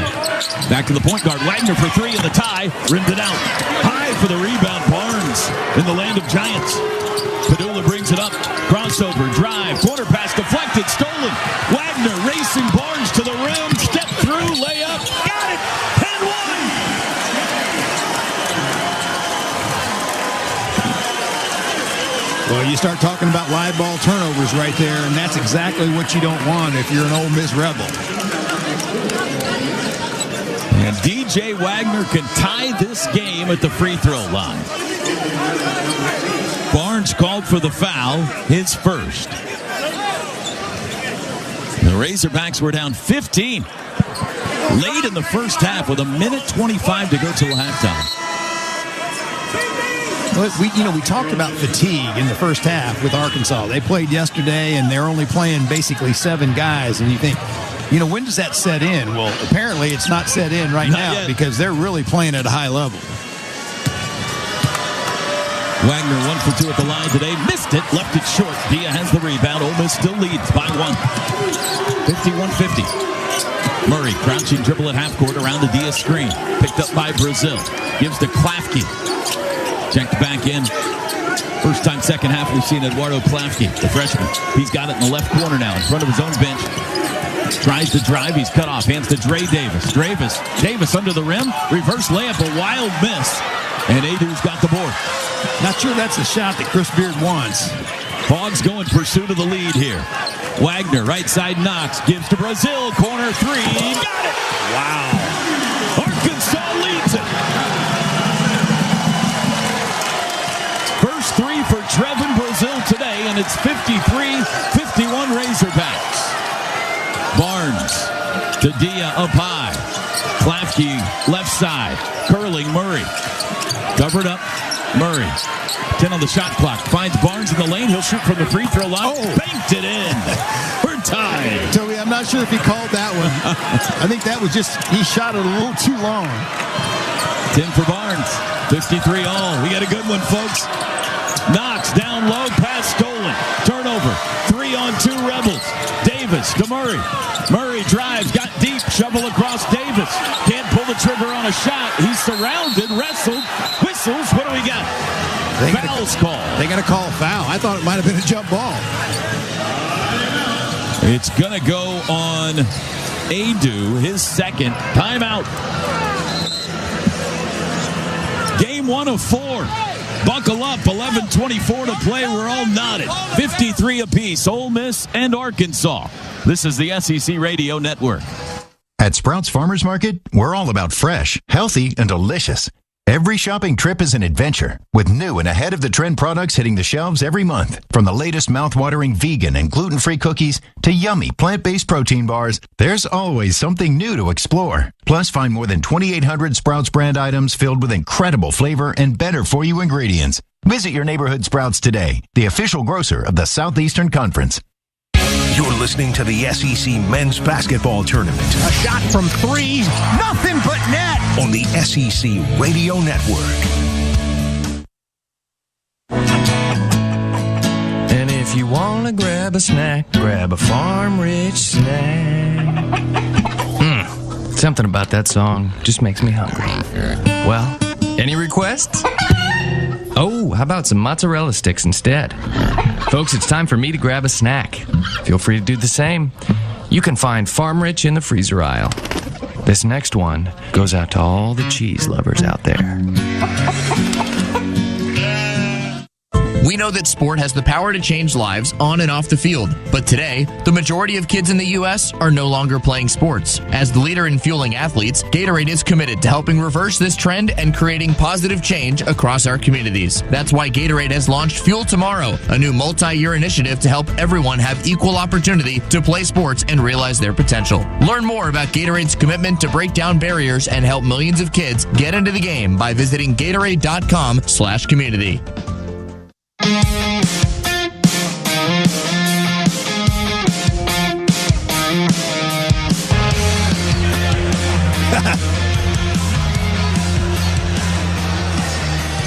Speaker 4: Back to the point guard. Wagner for 3 in the tie. Rimmed it out. High for the rebound. Barnes in the land of giants. Padula brings it up. Crossover, drive, corner pass deflected, stolen. Wagner racing Barnes to the rim. Step through, layup. Got it. 10-1.
Speaker 5: Well, you start talking about live ball turnovers right there, and that's exactly what you don't want if you're an Ole Miss Rebel.
Speaker 4: And DJ Wagner can tie this game at the free throw line. Barnes called for the foul, his first. The Razorbacks were down 15 late in the first half with 1:25 to go till halftime.
Speaker 5: We talked about fatigue in the first half with Arkansas. They played yesterday, and they're only playing basically 7 guys. And you think, when does that set in? Well, apparently it's not set in right now because they're really playing at a high level.
Speaker 4: Wagner 1 for 2 at the line today. Missed it, left it short. Dia has the rebound. Ole Miss still leads by 1. 51-50. Murray crouching dribble at half court around the Dia screen. Picked up by Brazil. Gives to Klafke. Checked back in. First time second half we've seen Eduardo Klafke, the freshman. He's got it in the left corner now in front of his own bench. Tries to drive. He's cut off. Hands to Dre Davis. Davis under the rim. Reverse layup. A wild miss. And Adu's got the board.
Speaker 5: Not sure that's the shot that Chris Beard wants.
Speaker 4: Hogs go in pursuit of the lead here. Wagner, right side Knox. Gives to Brazil. Corner 3. Got it. Wow. Arkansas leads it. First 3 for Trevin Brazil today, and it's 53-51 Razorbacks. Barnes to Dia up high. Klafke left side. Curling Murray. Covered up. Murray, 10 on the shot clock. Finds Barnes in the lane. He'll shoot from the free throw line. Banked it in. We're tied.
Speaker 5: Toby, I'm not sure if he called that one. I think that was just, he shot it a little too long.
Speaker 4: 10 for Barnes. 53 all. We got a good one, folks. Knox down low. Pass stolen. Turnover. 3-on-2 Rebels. Davis to Murray. Murray drives. Got deep. Shovel across Davis. Can't pull the trigger on a shot. He's surrounded. Wrestled. Whistles. What do we got? Foul's call.
Speaker 5: They got to call a foul. I thought it might have been a jump ball.
Speaker 4: It's going to go on Adu, his second. Timeout. Game 1 of 4. Buckle up. 11:24 to play. We're all knotted. 53 apiece. Ole Miss and Arkansas. This is the SEC Radio Network.
Speaker 8: At Sprouts Farmers Market, we're all about fresh, healthy, and delicious. Every shopping trip is an adventure, with new and ahead-of-the-trend products hitting the shelves every month. From the latest mouth-watering vegan and gluten-free cookies to yummy plant-based protein bars, there's always something new to explore. Plus, find more than 2,800 Sprouts brand items filled with incredible flavor and better-for-you ingredients. Visit your neighborhood Sprouts today, the official grocer of the Southeastern Conference.
Speaker 12: You're listening to the SEC Men's Basketball Tournament.
Speaker 13: A shot from 3, nothing but net.
Speaker 12: On the SEC Radio Network.
Speaker 14: And if you want to grab a snack, grab a Farm Rich snack. Something about that song just makes me hungry. Well, any requests? Oh, how about some mozzarella sticks instead? Folks, it's time for me to grab a snack. Feel free to do the same. You can find Farm Rich in the freezer aisle. This next one goes out to all the cheese lovers out there.
Speaker 22: We know that sport has the power to change lives on and off the field, but today, the majority of kids in the U.S. are no longer playing sports. As the leader in fueling athletes, Gatorade is committed to helping reverse this trend and creating positive change across our communities. That's why Gatorade has launched Fuel Tomorrow, a new multi-year initiative to help everyone have equal opportunity to play sports and realize their potential. Learn more about Gatorade's commitment to break down barriers and help millions of kids get into the game by visiting Gatorade.com/community.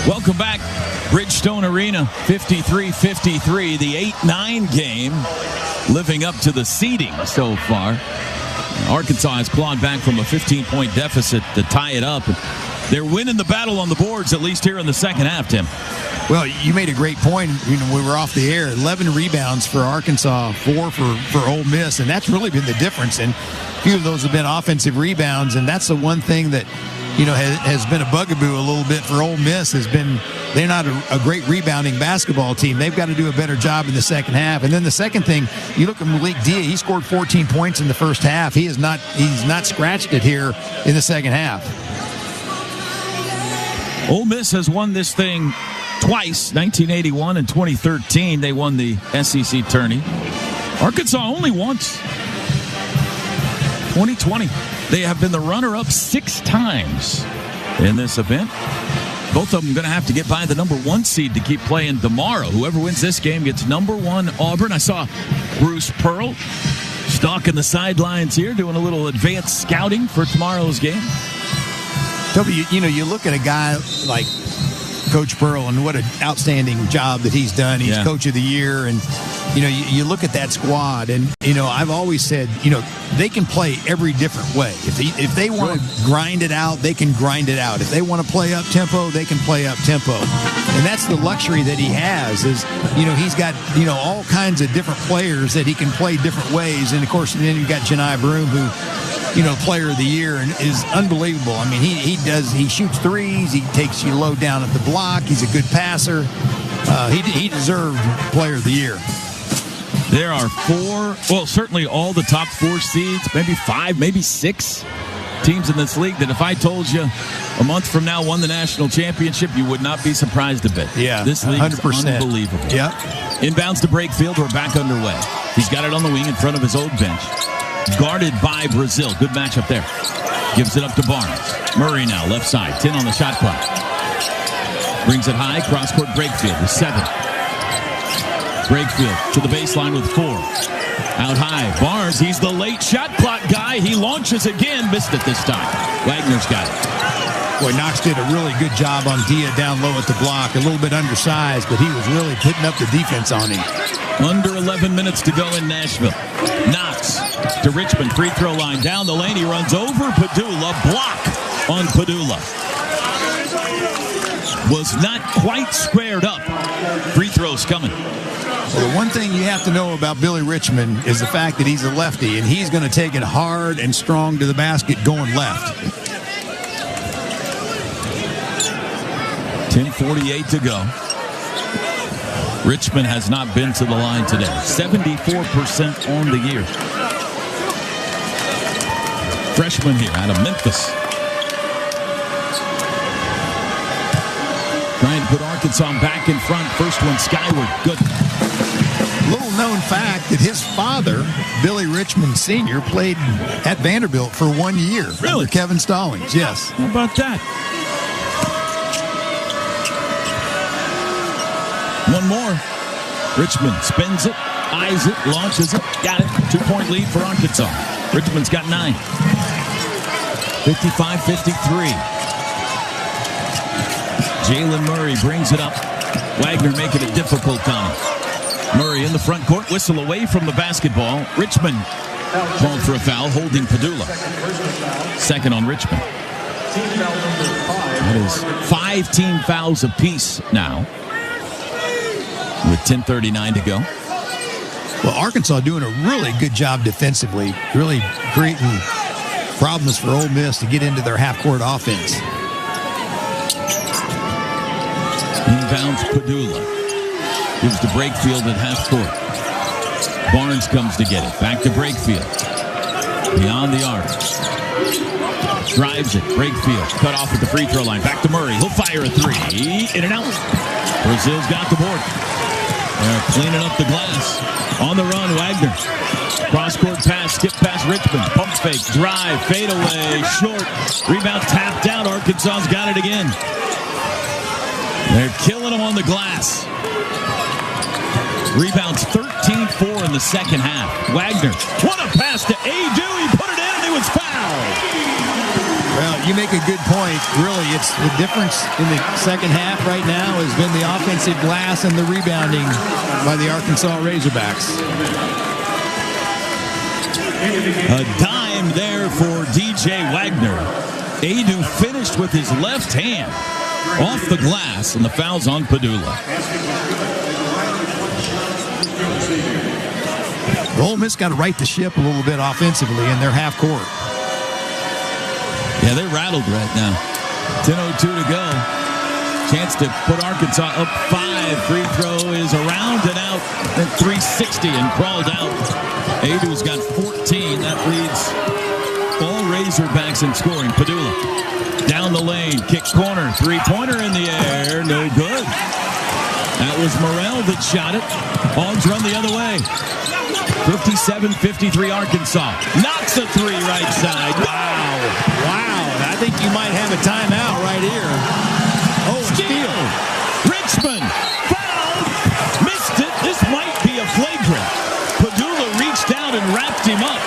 Speaker 4: Welcome back. Bridgestone Arena, 53-53, the 8-9 game, living up to the seeding so far. Arkansas has clawed back from a 15-point deficit to tie it up. They're winning the battle on the boards, at least here in the second half, Tim.
Speaker 5: Well, you made a great point. You know, we were off the air. 11 rebounds for Arkansas, 4 for Ole Miss, and that's really been the difference. And a few of those have been offensive rebounds, and that's the one thing that, you know, has been a bugaboo a little bit for Ole Miss. Has been they're not a great rebounding basketball team. They've got to do a better job in the second half. And then the second thing, you look at Malik Dia. He scored 14 points in the first half. He's not scratched it here in the second half.
Speaker 4: Ole Miss has won this thing twice, 1981 and 2013. They won the SEC tourney. Arkansas only once, 2020. They have been the runner-up 6 times in this event. Both of them going to have to get by the number 1 seed to keep playing tomorrow. Whoever wins this game gets number 1 Auburn. I saw Bruce Pearl stalking the sidelines here, doing a little advanced scouting for tomorrow's game.
Speaker 5: Toby, you know, you look at a guy like Coach Pearl and what an outstanding job that he's done. He's Coach of the Year, and you know, you look at that squad, and you know, I've always said, you know, they can play every different way. If they want to grind it out, they can grind it out. If they want to play up tempo, they can play up tempo, and that's the luxury that he has. Is, you know, he's got, you know, all kinds of different players that he can play different ways, and of course, then you've got Janai Broom, who, you know, Player of the Year, and is unbelievable. I mean, he shoots threes. He takes you low down at the block. He's a good passer. He deserved Player of the Year.
Speaker 4: There are 4, well, certainly all the top 4 seeds, maybe 5, maybe 6 teams in this league that if I told you a month from now won the national championship, you would not be surprised a bit.
Speaker 5: Yeah,
Speaker 4: this league 100%. Is unbelievable.
Speaker 5: Yep.
Speaker 4: Inbounds to Brakefield. We're back underway. He's got it on the wing in front of his old bench. Guarded by Brazil. Good matchup there. Gives it up to Barnes. Murray now, left side. 10 on the shot clock. Brings it high, cross-court Brakefield with 7. Brakefield to the baseline with 4. Out high, Barnes, he's the late shot clock guy. He launches again, missed it this time. Wagner's got it.
Speaker 5: Boy, Knox did a really good job on Dia down low at the block. A little bit undersized, but he was really putting up the defense on him.
Speaker 4: Under 11 minutes to go in Nashville. Knox to Richmond, free throw line. Down the lane, he runs over Padula. Block on Padula. Was not quite squared up. Free throws coming.
Speaker 5: Well, the one thing you have to know about Billy Richmond is the fact that he's a lefty, and he's going to take it hard and strong to the basket going left.
Speaker 4: 10:48 to go. Richmond has not been to the line today. 74% on the year. Freshman here out of Memphis. Trying to put Arkansas back in front. First one skyward. Good.
Speaker 5: Little known fact that his father, Billy Richmond Sr., played at Vanderbilt for 1 year.
Speaker 4: Really?
Speaker 5: Under Kevin Stallings, yes.
Speaker 4: How about that? One more. Richmond spins it, eyes it, launches it. Got it. 2-point lead for Arkansas. Richmond's got 9. 55-53. Jalen Murray brings it up. Wagner making it difficult on him. Murray in the front court, whistle away from the basketball. Richmond called for a foul, holding Padula. Second on Richmond. That is 5 team fouls apiece now, with 10:39 to go.
Speaker 5: Well, Arkansas doing a really good job defensively, really creating problems for Ole Miss to get into their half-court offense.
Speaker 4: Inbounds Padula. Gives to Brakefield at half court. Barnes comes to get it. Back to Brakefield. Beyond the arc. Drives it. Brakefield cut off at the free throw line. Back to Murray. He'll fire a 3. In and out. Brazil's got the board. They're cleaning up the glass. On the run, Wagner. Cross-court pass, skip past Richmond. Pump fake, drive, fade away, short. Rebound tapped out. Arkansas's got it again. They're killing him on the glass. Rebounds 13-4 in the second half. Wagner, what a pass to Adu. He put it in and he was fouled.
Speaker 5: Well, you make a good point. Really, it's the difference in the second half right now has been the offensive glass and the rebounding by the Arkansas Razorbacks.
Speaker 4: A dime there for DJ Wagner. Adu finished with his left hand off the glass, and the foul's on Padula.
Speaker 5: Ole Miss got to right the ship a little bit offensively in their half court.
Speaker 4: Yeah, they're rattled right now. 10:02 to go. Chance to put Arkansas up 5. Free throw is around and out at 360 and crawled out. Adu's got 14. That leads all Razorbacks in scoring. Padula down the lane, kick corner, 3-pointer in the air, no good. That was Morrell that shot it. Hogs run the other way. 57-53 Arkansas. Knocks a 3 right side.
Speaker 5: Wow. I think you might have a timeout right here. Oh, steal.
Speaker 4: Richmond foul. Missed it. This might be a flagrant. Padula reached out and wrapped him up.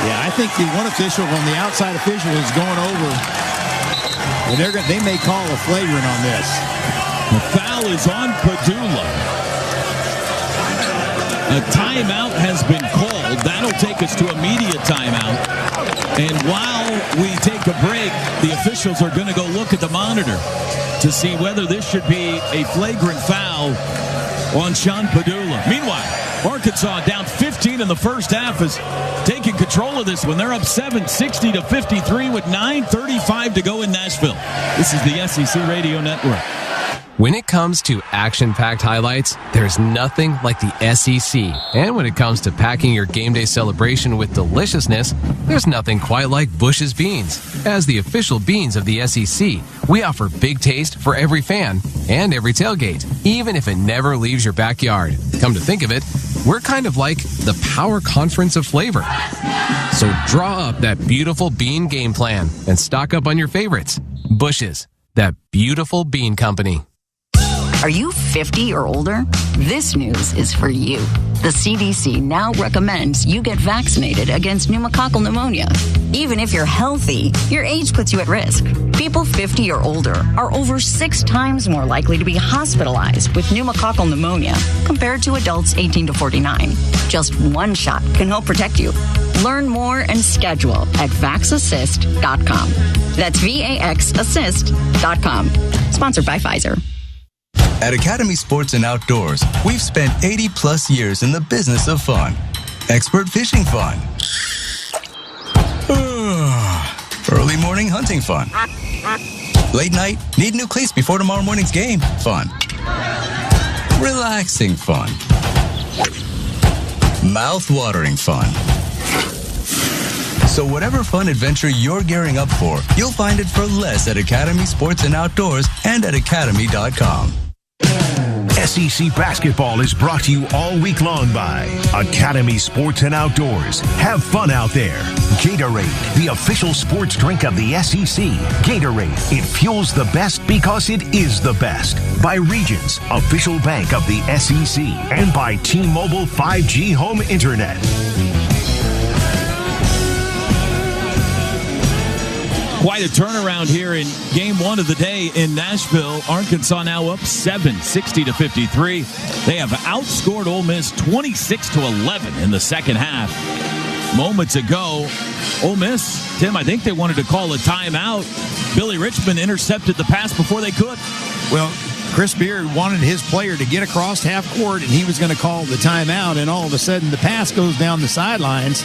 Speaker 5: Yeah, I think the one official on the outside official is going over. And they may call a flagrant on this.
Speaker 4: The foul is on Padula. A timeout has been called. That'll take us to a media timeout. And while we take a break, the officials are going to go look at the monitor to see whether this should be a flagrant foul on Sean Padula. Meanwhile, Arkansas down 15 in the first half is taking control of this one. They're up 7, 60-53 with 9:35 to go in Nashville. This is the SEC Radio Network.
Speaker 2: When it comes to action-packed highlights, there's nothing like the SEC. And when it comes to packing your game day celebration with deliciousness, there's nothing quite like Bush's Beans. As the official beans of the SEC, we offer big taste for every fan and every tailgate, even if it never leaves your backyard. Come to think of it, we're kind of like the power conference of flavor. So draw up that beautiful bean game plan and stock up on your favorites. Bush's. that beautiful bean company.
Speaker 18: Are you 50 or older? This news is for you. The CDC now recommends you get vaccinated against pneumococcal pneumonia. Even if you're healthy, your age puts you at risk. People 50 or older are over 6 times more likely to be hospitalized with pneumococcal pneumonia compared to adults 18 to 49. Just one shot can help protect you. Learn more and schedule at vaxassist.com. That's VAXassist.com. Sponsored by Pfizer.
Speaker 16: At Academy Sports and Outdoors, we've spent 80 plus years in the business of fun. Expert fishing fun. Early morning hunting fun. Late night, need new cleats before tomorrow morning's game fun. Relaxing fun. Mouth-watering fun. So whatever fun adventure you're gearing up for, you'll find it for less at Academy Sports and Outdoors and at academy.com.
Speaker 12: SEC basketball is brought to you all week long by Academy Sports and Outdoors. Have fun out there. Gatorade, the official sports drink of the SEC. Gatorade, it fuels the best because it is the best. By Regions, official bank of the SEC. And by T-Mobile 5G home internet.
Speaker 4: Quite a turnaround here in game 1 of the day in Nashville. Arkansas now up 7, 60-53. They have outscored Ole Miss 26-11 in the second half. Moments ago, Ole Miss, Tim, I think they wanted to call a timeout. Billy Richmond intercepted the pass before they could.
Speaker 5: Well, Chris Beard wanted his player to get across half court, and he was going to call the timeout, and all of a sudden the pass goes down the sidelines,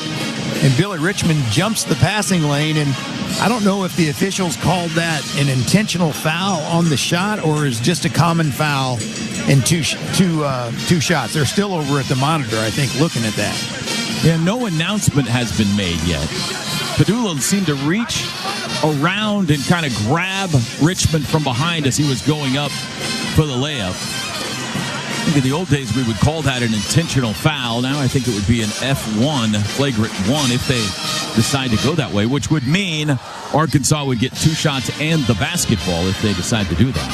Speaker 5: and Billy Richmond jumps the passing lane, and I don't know if the officials called that an intentional foul on the shot or is just a common foul in two shots. They're still over at the monitor, I think, looking at that.
Speaker 4: Yeah, no announcement has been made yet. Padula seemed to reach around and kind of grab Richmond from behind as he was going up for the layup. I think in the old days we would call that an intentional foul. Now I think it would be an F1, flagrant 1, if they decide to go that way, which would mean Arkansas would get 2 shots and the basketball if they decide to do that.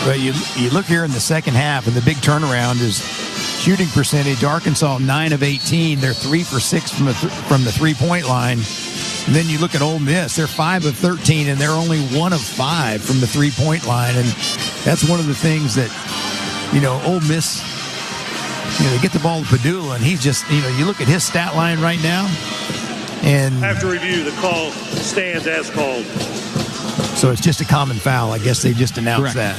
Speaker 5: Well, you look here in the second half, and the big turnaround is shooting percentage. Arkansas 9 of 18. They're 3 for 6 from the three-point line. And then you look at Ole Miss, they're 5 of 13, and they're only 1 of 5 from the three-point line. And that's one of the things that, Ole Miss, they get the ball to Padula, and he's just, you look at his stat line right now. And
Speaker 11: after review, the call stands as called.
Speaker 5: So it's just a common foul. I guess they just announced that.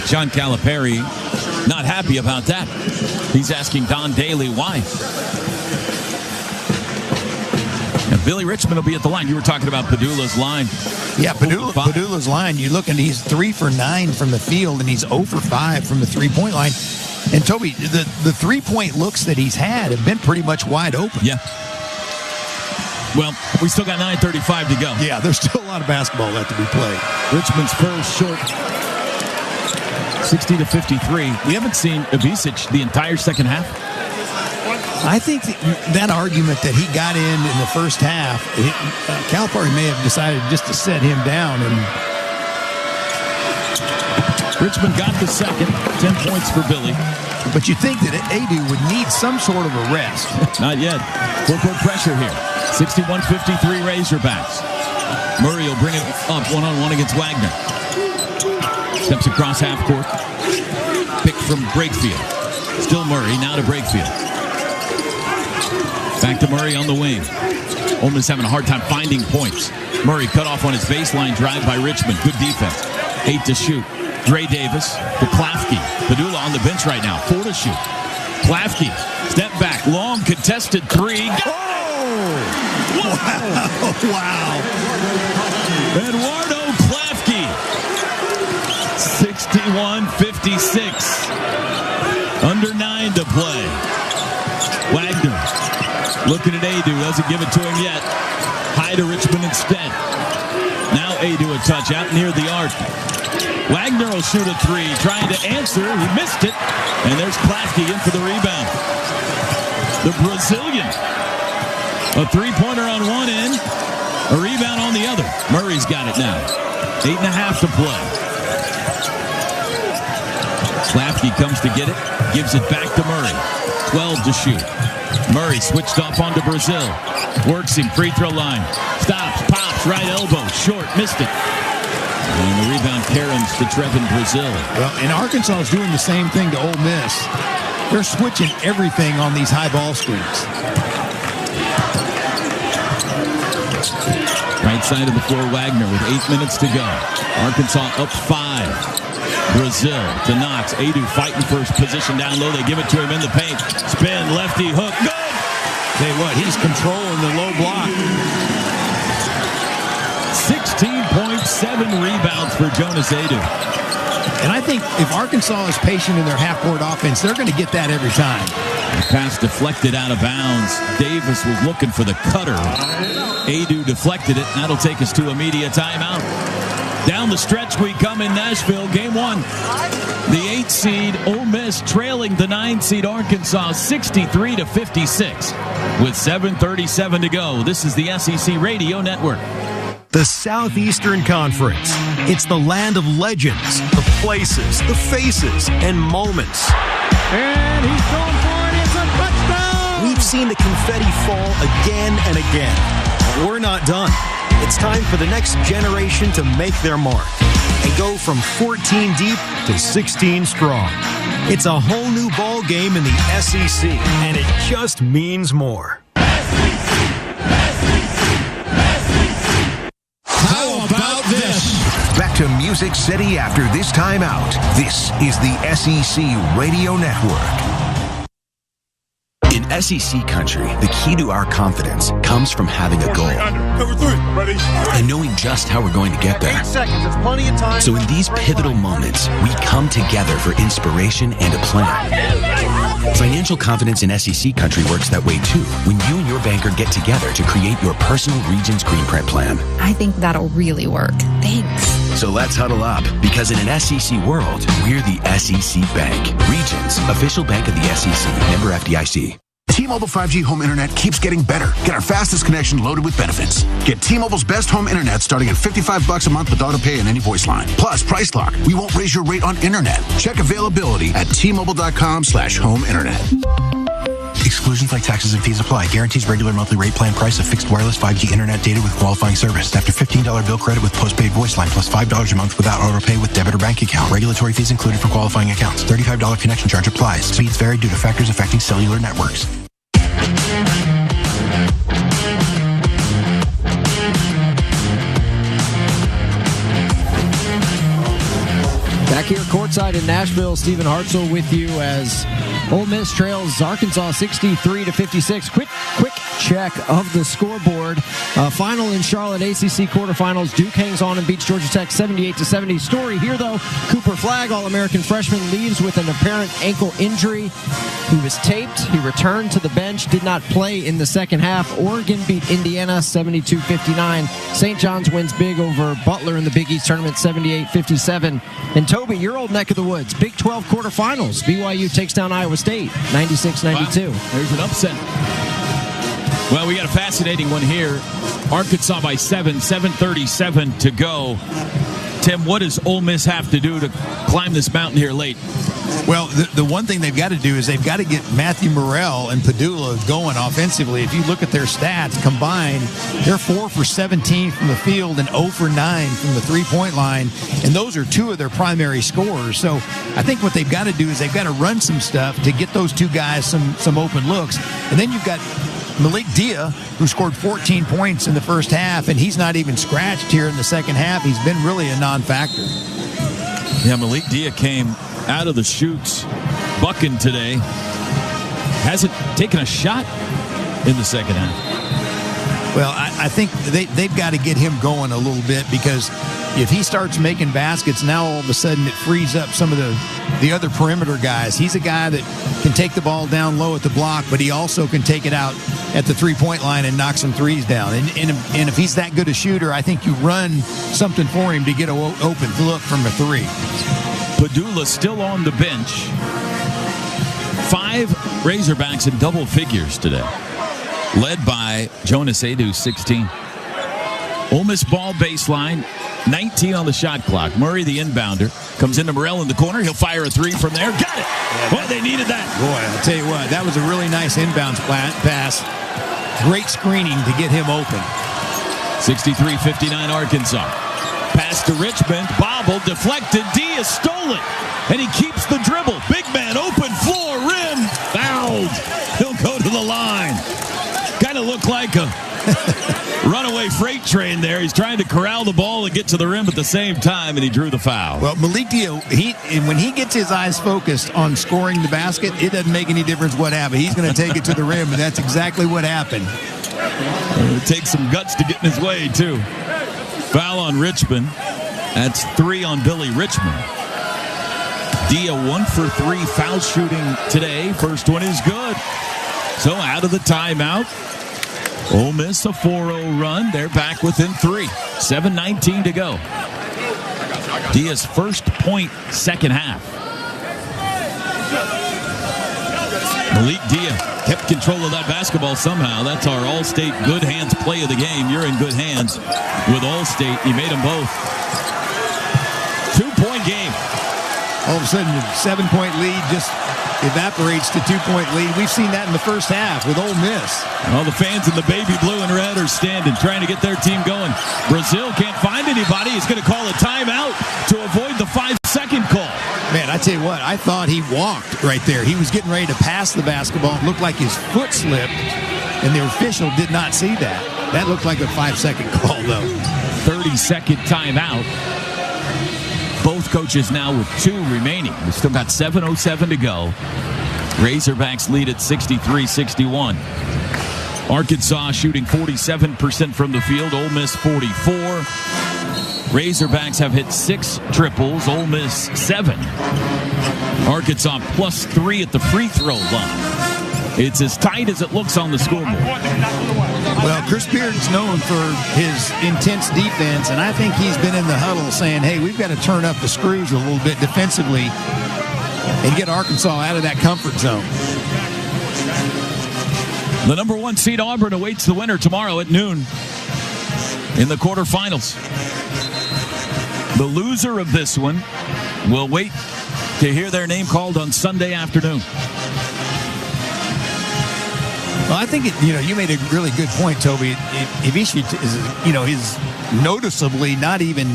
Speaker 4: John Calipari not happy about that. He's asking Don Daly why. And Billy Richmond will be at the line. You were talking about Padula's line.
Speaker 5: Yeah, Padula's line. You look, and he's 3 for 9 from the field, and he's 0 for 5 from the three-point line. And Toby, the three-point looks that he's had have been pretty much wide open.
Speaker 4: Yeah. Well, we still got 9:35 to go.
Speaker 5: Yeah, there's still a lot of basketball left to be played.
Speaker 4: Richmond's first short, 60-53. We haven't seen Ibisic the entire second half.
Speaker 5: I think that argument that he got in the first half, Calipari may have decided just to set him down. And
Speaker 4: Richmond got the second, 10 points for Billy.
Speaker 5: But you think that Adu would need some sort of a rest.
Speaker 4: Not yet. Full-court pressure here. 61-53 Razorbacks. Murray will bring it up one-on-one against Wagner. Steps across half court. Pick from Brakefield. Still Murray, now to Brakefield. Back to Murray on the wing. Ole Miss having a hard time finding points. Murray cut off on his baseline drive by Richmond. Good defense. 8 to shoot. Dre Davis to Klafke. Padula on the bench right now. 4 to shoot. Klafke, step back. Long contested 3.
Speaker 5: Wow.
Speaker 4: Eduardo Klafke. 61-56. Under 9 to play. Wagner looking at Adu. Doesn't give it to him yet. High to Richmond instead. Now Adu a touch out near the arc. Wagner will shoot a 3. Trying to answer. He missed it. And there's Klafke in for the rebound. The Brazilian. A three-pointer on one end. A rebound on the other. Murray's got it now. 8.5 to play. Slapke comes to get it. Gives it back to Murray. 12 to shoot. Murray switched off onto Brazil. Works him. Free throw line. Stops. Pops. Right elbow. Short. Missed it. And the rebound Karens to Trevin Brazil.
Speaker 5: Well, and Arkansas is doing the same thing to Ole Miss. They're switching everything on these high ball screens.
Speaker 4: Right side of the floor, Wagner with 8 minutes to go. Arkansas up 5. Brazil to Knox. Adu fighting first position down low. They give it to him in the paint. Spin, lefty, hook. Good!
Speaker 5: Tell you what, he's controlling the low block.
Speaker 4: 16.7 rebounds for Jonas Adu.
Speaker 5: And I think if Arkansas is patient in their half-court offense, they're going to get that every time.
Speaker 4: The pass deflected out of bounds. Davis was looking for the cutter. Adu deflected it. That'll take us to a media timeout. Down the stretch we come in Nashville, game 1. The 8 seed Ole Miss trailing the 9 seed Arkansas 63 to 56 with 7:37 to go. This is the SEC Radio Network.
Speaker 6: The Southeastern Conference. It's the land of legends, the places, the faces, and moments.
Speaker 13: And he's going for it. It's a touchdown.
Speaker 6: We've seen the confetti fall again and again. But we're not done. It's time for the next generation to make their mark and go from 14 deep to 16 strong. It's a whole new ball game in the SEC, and it just means more.
Speaker 12: How about this? Back to Music City after this timeout. This is the SEC Radio Network.
Speaker 3: In SEC country, the key to our confidence comes from having a goal.
Speaker 15: Number 3, ready?
Speaker 3: And knowing just how we're going to get there.
Speaker 13: 8 seconds, it's plenty of time.
Speaker 3: So in these pivotal moments, we come together for inspiration and a plan. Financial confidence in SEC country works that way too, when you and your banker get together to create your personal Regions Green Print plan.
Speaker 17: I think that'll really work. Thanks.
Speaker 3: So let's huddle up, because in an SEC world, we're the SEC Bank. Regions, official bank of the SEC, member FDIC.
Speaker 21: T-Mobile 5G home internet keeps getting better. Get our fastest connection loaded with benefits. Get T-Mobile's best home internet starting at $55 a month with auto pay and any voice line. Plus, Price Lock. We won't raise your rate on internet. Check availability at T-Mobile.com/home internet. Exclusions like taxes and fees apply. Guarantees regular monthly rate plan price of fixed wireless 5G internet data with qualifying service. After $15 bill credit with postpaid voice line plus $5 a month without auto pay with debit or bank account. Regulatory fees included for qualifying accounts. $35 connection charge applies. Speeds vary due to factors affecting cellular networks.
Speaker 25: Back here courtside in Nashville, Stephen Hartzell with you as Ole Miss trails Arkansas 63 to 56. Quick check of the scoreboard. Final in Charlotte ACC quarterfinals. Duke hangs on and beats Georgia Tech 78 to 70. Story here though, Cooper Flagg, All-American freshman, leaves with an apparent ankle injury. He was taped. He returned to the bench, did not play in the second half. Oregon beat Indiana 72-59. St. John's wins big over Butler in the Big East tournament 78-57. And Toby, your old neck of the woods, Big 12 quarterfinals. BYU takes down Iowa State 96-92.
Speaker 4: Wow, there's an upset. Well, we got a fascinating one here. Arkansas by 7:37 to go. Tim, what does Ole Miss have to do to climb this mountain here late?
Speaker 5: Well, the one thing they've got to do is they've got to get Matthew Morrell and Padula going offensively. If you look at their stats combined, they're 4 for 17 from the field and 0 for 9 from the three-point line, and those are two of their primary scorers. So I think what they've got to do is they've got to run some stuff to get those two guys some open looks. And then you've got Malik Dia, who scored 14 points in the first half, and he's not even scratched here in the second half. He's been really a non-factor.
Speaker 4: Yeah, Malik Dia came out of the chutes bucking today. Hasn't taken a shot in the second half.
Speaker 5: Well, I think they've got to get him going a little bit, because if he starts making baskets, now all of a sudden it frees up some of the other perimeter guys. He's a guy that can take the ball down low at the block, but he also can take it out at the three-point line and knock some threes down. And if he's that good a shooter, I think you run something for him to get an open look from a three.
Speaker 4: Padula still on the bench. 5 Razorbacks in double figures today, led by Jonas Adu, 16. Ole Miss ball baseline, 19 on the shot clock. Murray, the inbounder, comes into Morrell in the corner. He'll fire a three from there. Got it. Boy, they needed that.
Speaker 5: Boy, I'll tell you what, that was a really nice inbounds pass. Great screening to get him open.
Speaker 4: 63-59 Arkansas. Pass to Richmond. Bobble, deflected. Diaz stole it. And he keeps the dribble. Big man, open floor, rim. Fouled. He'll go to the line. Kind of looked like a runaway freight train there. He's trying to corral the ball and get to the rim at the same time, and he drew the foul.
Speaker 5: Well, Malik Diaz, when he gets his eyes focused on scoring the basket, it doesn't make any difference what happened. He's going to take it to the rim, and that's exactly what happened.
Speaker 4: It takes some guts to get in his way, too. Foul on Richmond. That's 3 on Billy Richmond. Dia 1 for 3 foul shooting today. First one is good. So out of the timeout, Ole Miss a 4-0 run. They're back within 3. 7:19 to go. Dia's first point, second half. Malik Dia kept control of that basketball somehow. That's our All-State good hands play of the game. You're in good hands with All-State. He made them both. 2-point game.
Speaker 5: All of a sudden, the 7-point lead just evaporates to 2-point lead. We've seen that in the first half with Ole Miss.
Speaker 4: All the fans in the baby blue and red are standing, trying to get their team going. Brazil can't find anybody. He's going to call a timeout to avoid the 5-second call.
Speaker 5: Man, I tell you what, I thought he walked right there. He was getting ready to pass the basketball. It looked like his foot slipped, and the official did not see that. That looked like a 5-second call, though.
Speaker 4: 30-second timeout. Both coaches now with 2 remaining. We've still got 7:07 to go. Razorbacks lead at 63-61. Arkansas shooting 47% from the field. Ole Miss 44. Razorbacks have hit 6 triples. Ole Miss 7. Arkansas +3 at the free throw line. It's as tight as it looks on the scoreboard.
Speaker 5: Well, Chris Beard's known for his intense defense, and I think he's been in the huddle saying, hey, we've got to turn up the screws a little bit defensively and get Arkansas out of that comfort zone.
Speaker 4: The number 1 seed Auburn awaits the winner tomorrow at noon in the quarterfinals. The loser of this one will wait to hear their name called on Sunday afternoon.
Speaker 5: Well, I think you made a really good point, Toby. Ivici is noticeably not even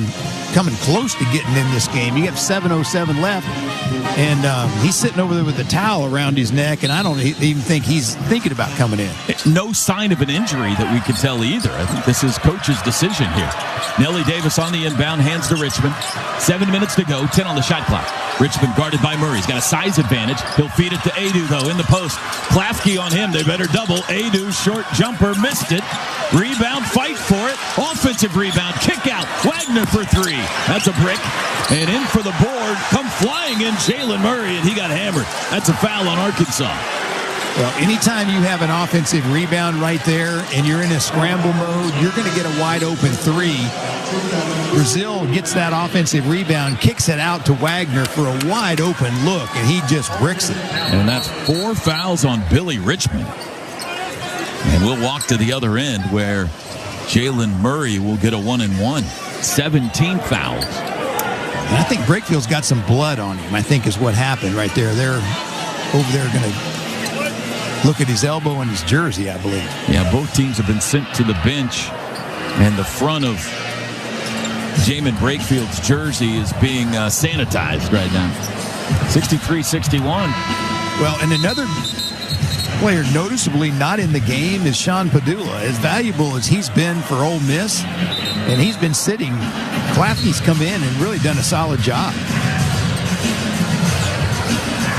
Speaker 5: coming close to getting in this game. You have 7:07 left, and he's sitting over there with a towel around his neck, and I don't even think he's thinking about coming in.
Speaker 4: No sign of an injury that we can tell either. I think this is coach's decision here. Nelly Davis on the inbound, hands to Richmond. 7 minutes to go, 10 on the shot clock. Richmond guarded by Murray. He's got a size advantage. He'll feed it to Adu, though, in the post. Klafke on him. They better double. Adu, short jumper, missed it. Rebound, fight for it. Offensive rebound, kick out. Wagner for 3. That's a brick. And in for the board. Come flying in Jalen Murray, and he got hammered. That's a foul on Arkansas.
Speaker 5: Well, anytime you have an offensive rebound right there and you're in a scramble mode, you're going to get a wide open 3. Brazil gets that offensive rebound, kicks it out to Wagner for a wide open look, and he just bricks it.
Speaker 4: And that's 4 fouls on Billy Richmond. And we'll walk to the other end where Jalen Murray will get a 1-and-1. 17 fouls.
Speaker 5: And I think Breakfield's got some blood on him, I think is what happened right there. They're over there going to look at his elbow and his jersey, I believe.
Speaker 4: Yeah, both teams have been sent to the bench, and the front of Jamin Breakfield's jersey is being sanitized right now. 63-61.
Speaker 5: Well, and another player noticeably not in the game is Sean Padula. As valuable as he's been for Ole Miss, and he's been sitting, Klafke's come in and really done a solid job.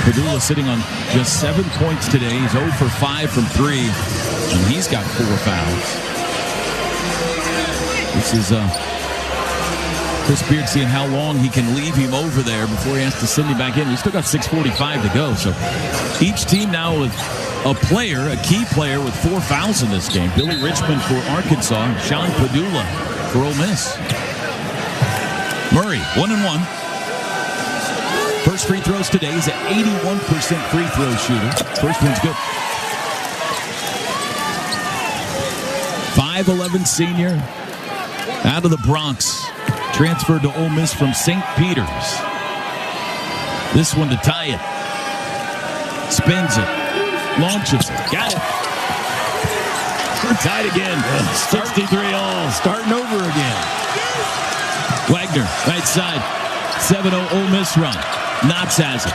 Speaker 4: Padula sitting on just 7 points today. He's 0 for 5 from 3, and he's got 4 fouls. This is Chris Beard seeing how long he can leave him over there before he has to send him back in. We still got 6:45 to go, so each team now with a player, a key player with 4 fouls in this game. Billy Richmond for Arkansas, and Sean Padula for Ole Miss. Murray, 1-and-1. First free throws today. He's an 81% free throw shooter. First one's good. 5'11" senior. Out of the Bronx. Transferred to Ole Miss from St. Peter's. This one to tie it. Spins it. Launches it. Got it. We're tied again. 63 all.
Speaker 5: Starting over again.
Speaker 4: Wagner, right side. 7-0 Ole Miss run. Knox has it.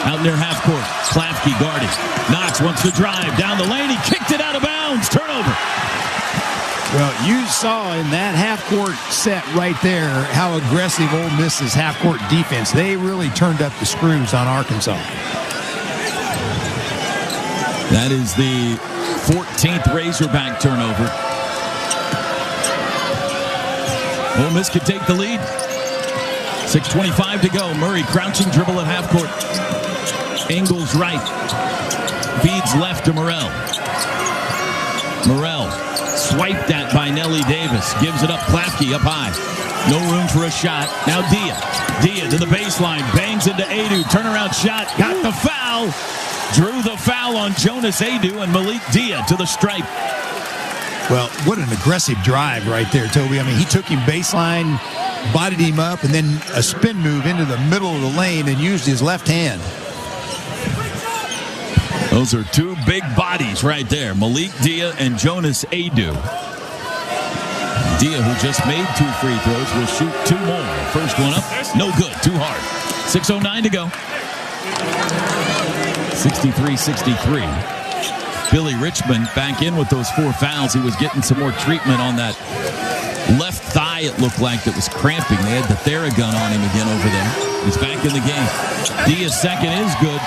Speaker 4: Out near half court. Klafke guarding. Knox wants to drive down the lane. He kicked it out of bounds. Turnover.
Speaker 5: Well, you saw in that half-court set right there how aggressive Ole Miss's half-court defense. They really turned up the screws on Arkansas.
Speaker 4: That is the 14th Razorback turnover. Ole Miss could take the lead. 6:25 to go. Murray crouching dribble at half court. Ingles right. Feeds left to Morrell. Morrell swiped at by Nelly Davis. Gives it up. Klafke up high. No room for a shot. Now Dia. Dia to the baseline. Bangs into Adu. Turnaround shot. Got the foul. Drew the foul on Jonas Adu and Malik Dia to the stripe.
Speaker 5: Well, what an aggressive drive right there, Toby. I mean, he took him baseline, bodied him up, and then a spin move into the middle of the lane and used his left hand.
Speaker 4: Those are two big bodies right there. Malik Dia and Jonas Adu. Dia, who just made 2 free throws, will shoot 2 more. First one up, no good, too hard. 6:09 to go. 63-63. Billy Richmond back in with those 4 fouls. He was getting some more treatment on that left thigh, it looked like, that was cramping. They had the Theragun on him again over there. He's back in the game. Dia's second is good.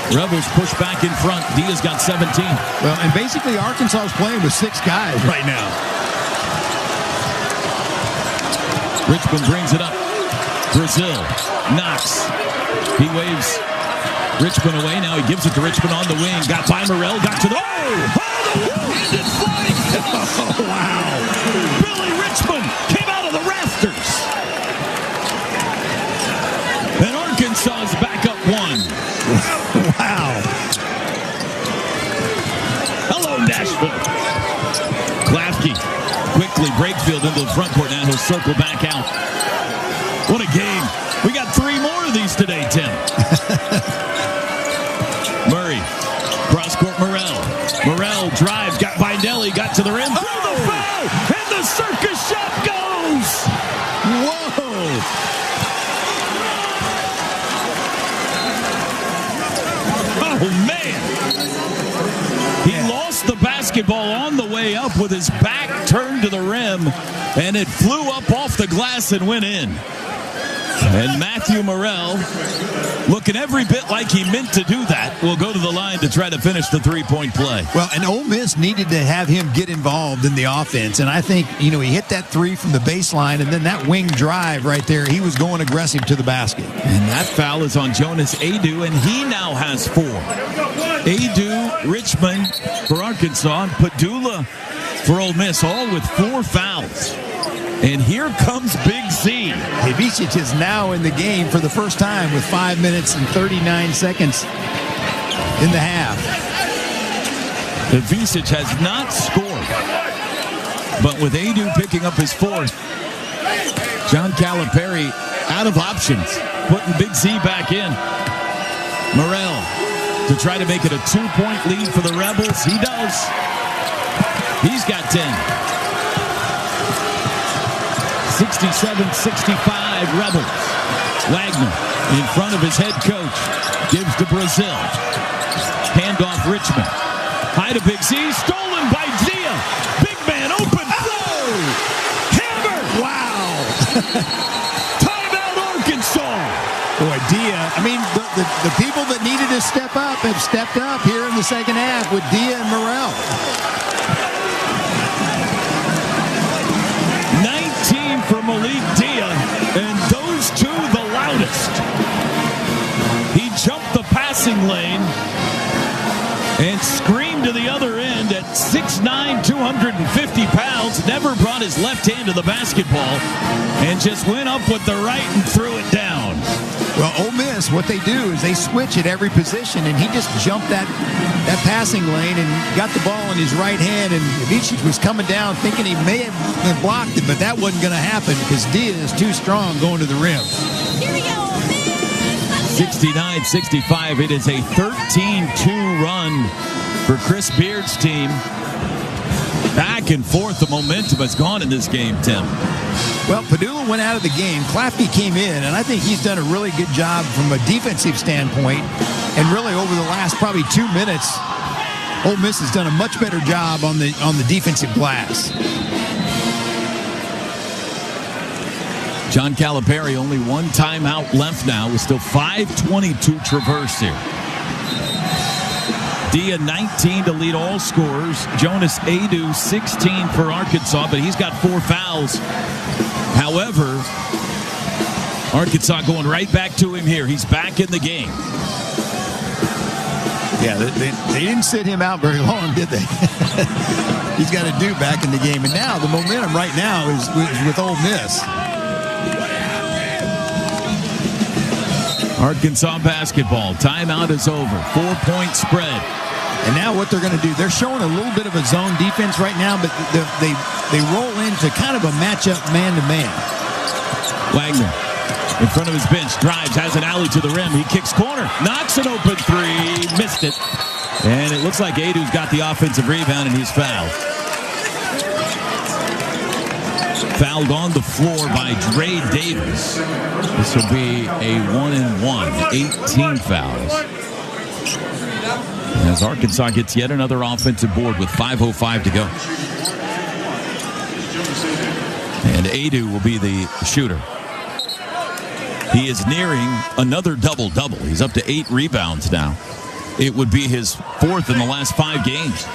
Speaker 4: Rebels push back in front. Dia's got 17.
Speaker 5: Well, and basically Arkansas is playing with 6 guys right now.
Speaker 4: Richmond brings it up. Brazil. Knox. He waves Richmond away. Now he gives it to Richmond on the wing. Got by Morrell. Got to the... Handed flying. Oh, wow. Billy Richmond came out of the rafters. And Arkansas is back up 1.
Speaker 5: Wow.
Speaker 4: Hello, Nashville. Klafke quickly Brakefield into the front court. Now he'll circle back out. What a game. We got 3 more of these today, Tim. Murray. Cross-court Morrell. Morrell drives. Got by Nelly. Got to the rim. Through the foul. And the circus shot goes. Whoa. Oh, man. He lost the basketball on the way up with his back turned to the rim, and it flew up off the glass and went in. And Matthew Morrell, looking every bit like he meant to do that, will go to the line to try to finish the 3-point play.
Speaker 5: Well, and Ole Miss needed to have him get involved in the offense. And I think, he hit that 3 from the baseline, and then that wing drive right there, he was going aggressive to the basket.
Speaker 4: And that foul is on Jonas Adu, and he now has 4. Adu, Richmond for Arkansas, and Padula for Ole Miss, all with 4 fouls. And here comes Big Z.
Speaker 5: Vicic is now in the game for the first time with 5 minutes and 39 seconds in the half.
Speaker 4: Vicic has not scored. But with Adu picking up his 4th, John Calipari out of options, putting Big Z back in. Morrell to try to make it a 2-point lead for the Rebels. He does. He's got 10. 67-65 Rebels. Wagner in front of his head coach. Gives to Brazil. Handoff Richmond. High to Big Z. Stolen by Dia. Big man open. Oh! Hammer! Wow! Timeout Arkansas.
Speaker 5: Boy, Dia, I mean, the people that needed to step up have stepped up here in the second half with Dia and Morrell.
Speaker 4: 19 for Malik Dia, and those 2 the loudest. He jumped the passing lane and screamed to the other end at 6'9", 250 pounds. Never brought his left hand to the basketball and just went up with the right and threw it down.
Speaker 5: Well, Ole Miss, what they do is they switch at every position, and he just jumped that passing lane and got the ball in his right hand, and Vicic was coming down thinking he may have blocked it, but that wasn't going to happen because Diaz is too strong going to the rim.
Speaker 4: 69-65. It is a 13-2 run for Chris Beard's team. Back and forth, the momentum has gone in this game, Tim.
Speaker 5: Well, Padula went out of the game. Claffey came in, and I think he's done a really good job from a defensive standpoint. And really, over the last probably 2 minutes, Ole Miss has done a much better job on the defensive glass.
Speaker 4: John Calipari, only one timeout left now. With still 5:22 traverse here. Dia 19 to lead all scorers. Jonas Adu 16 for Arkansas, but he's got 4 fouls. However, Arkansas going right back to him here. He's back in the game.
Speaker 5: Yeah, they didn't sit him out very long, did they? He's got a dude back in the game. And now the momentum right now is with Ole Miss.
Speaker 4: Arkansas basketball. Timeout is over. 4-point spread.
Speaker 5: And now what they're going to do, they're showing a little bit of a zone defense right now, but they roll into kind of a matchup man-to-man.
Speaker 4: Wagner in front of his bench, drives, has an alley to the rim. He kicks corner, knocks an open three, missed it. And it looks like Adu's got the offensive rebound, and he's fouled. Fouled on the floor by Dre Davis. This will be a 1-and-1, 18 fouls. As Arkansas gets yet another offensive board with 5:05 to go. And Adu will be the shooter. He is nearing another double-double. He's up to 8 rebounds now. It would be his 4th in the last 5 games.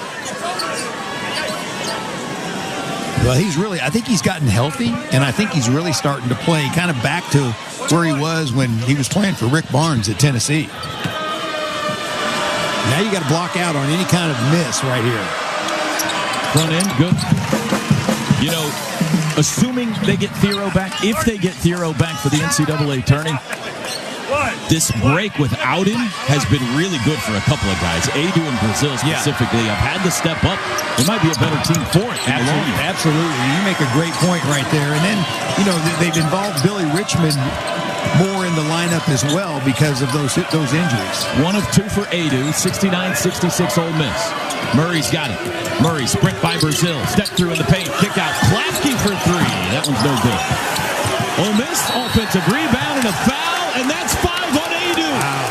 Speaker 5: Well, I think he's gotten healthy, and I think he's really starting to play kind of back to where he was when he was playing for Rick Barnes at Tennessee. Now you got to block out on any kind of miss right here.
Speaker 4: Front end, good. You know, assuming they get Thiero back, if they get Thiero back for the NCAA tourney, this break without him has been really good for a couple of guys. Adu and Brazil specifically have had to step up. It might be a better team for it.
Speaker 5: Absolutely. You make a great point right there. And then, you know, they've involved Billy Richmond more in the lineup as well because of those injuries.
Speaker 4: 1 of 2 for Adu, 69-66 Ole Miss. Murray's got it. Murray sprint by Brazil. Step through in the paint. Kick out. Plaque for 3. That one's no good. Ole Miss offensive rebound and a foul. And that's 5 on Adu. Wow.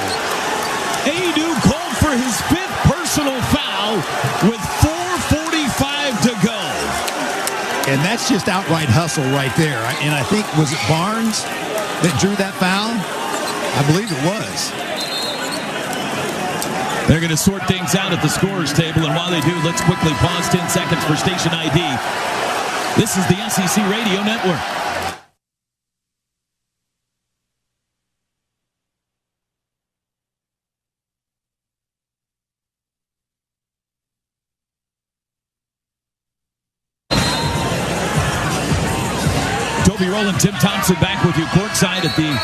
Speaker 4: Adu called for his 5th personal foul with 4:45 to go.
Speaker 5: And that's just outright hustle right there. And I think, was it Barnes that drew that foul? I believe it was.
Speaker 4: They're going to sort things out at the scorer's table. And while they do, let's quickly pause 10 seconds for station ID. This is the SEC Radio Network. Roland, Tim Thompson back with you courtside at the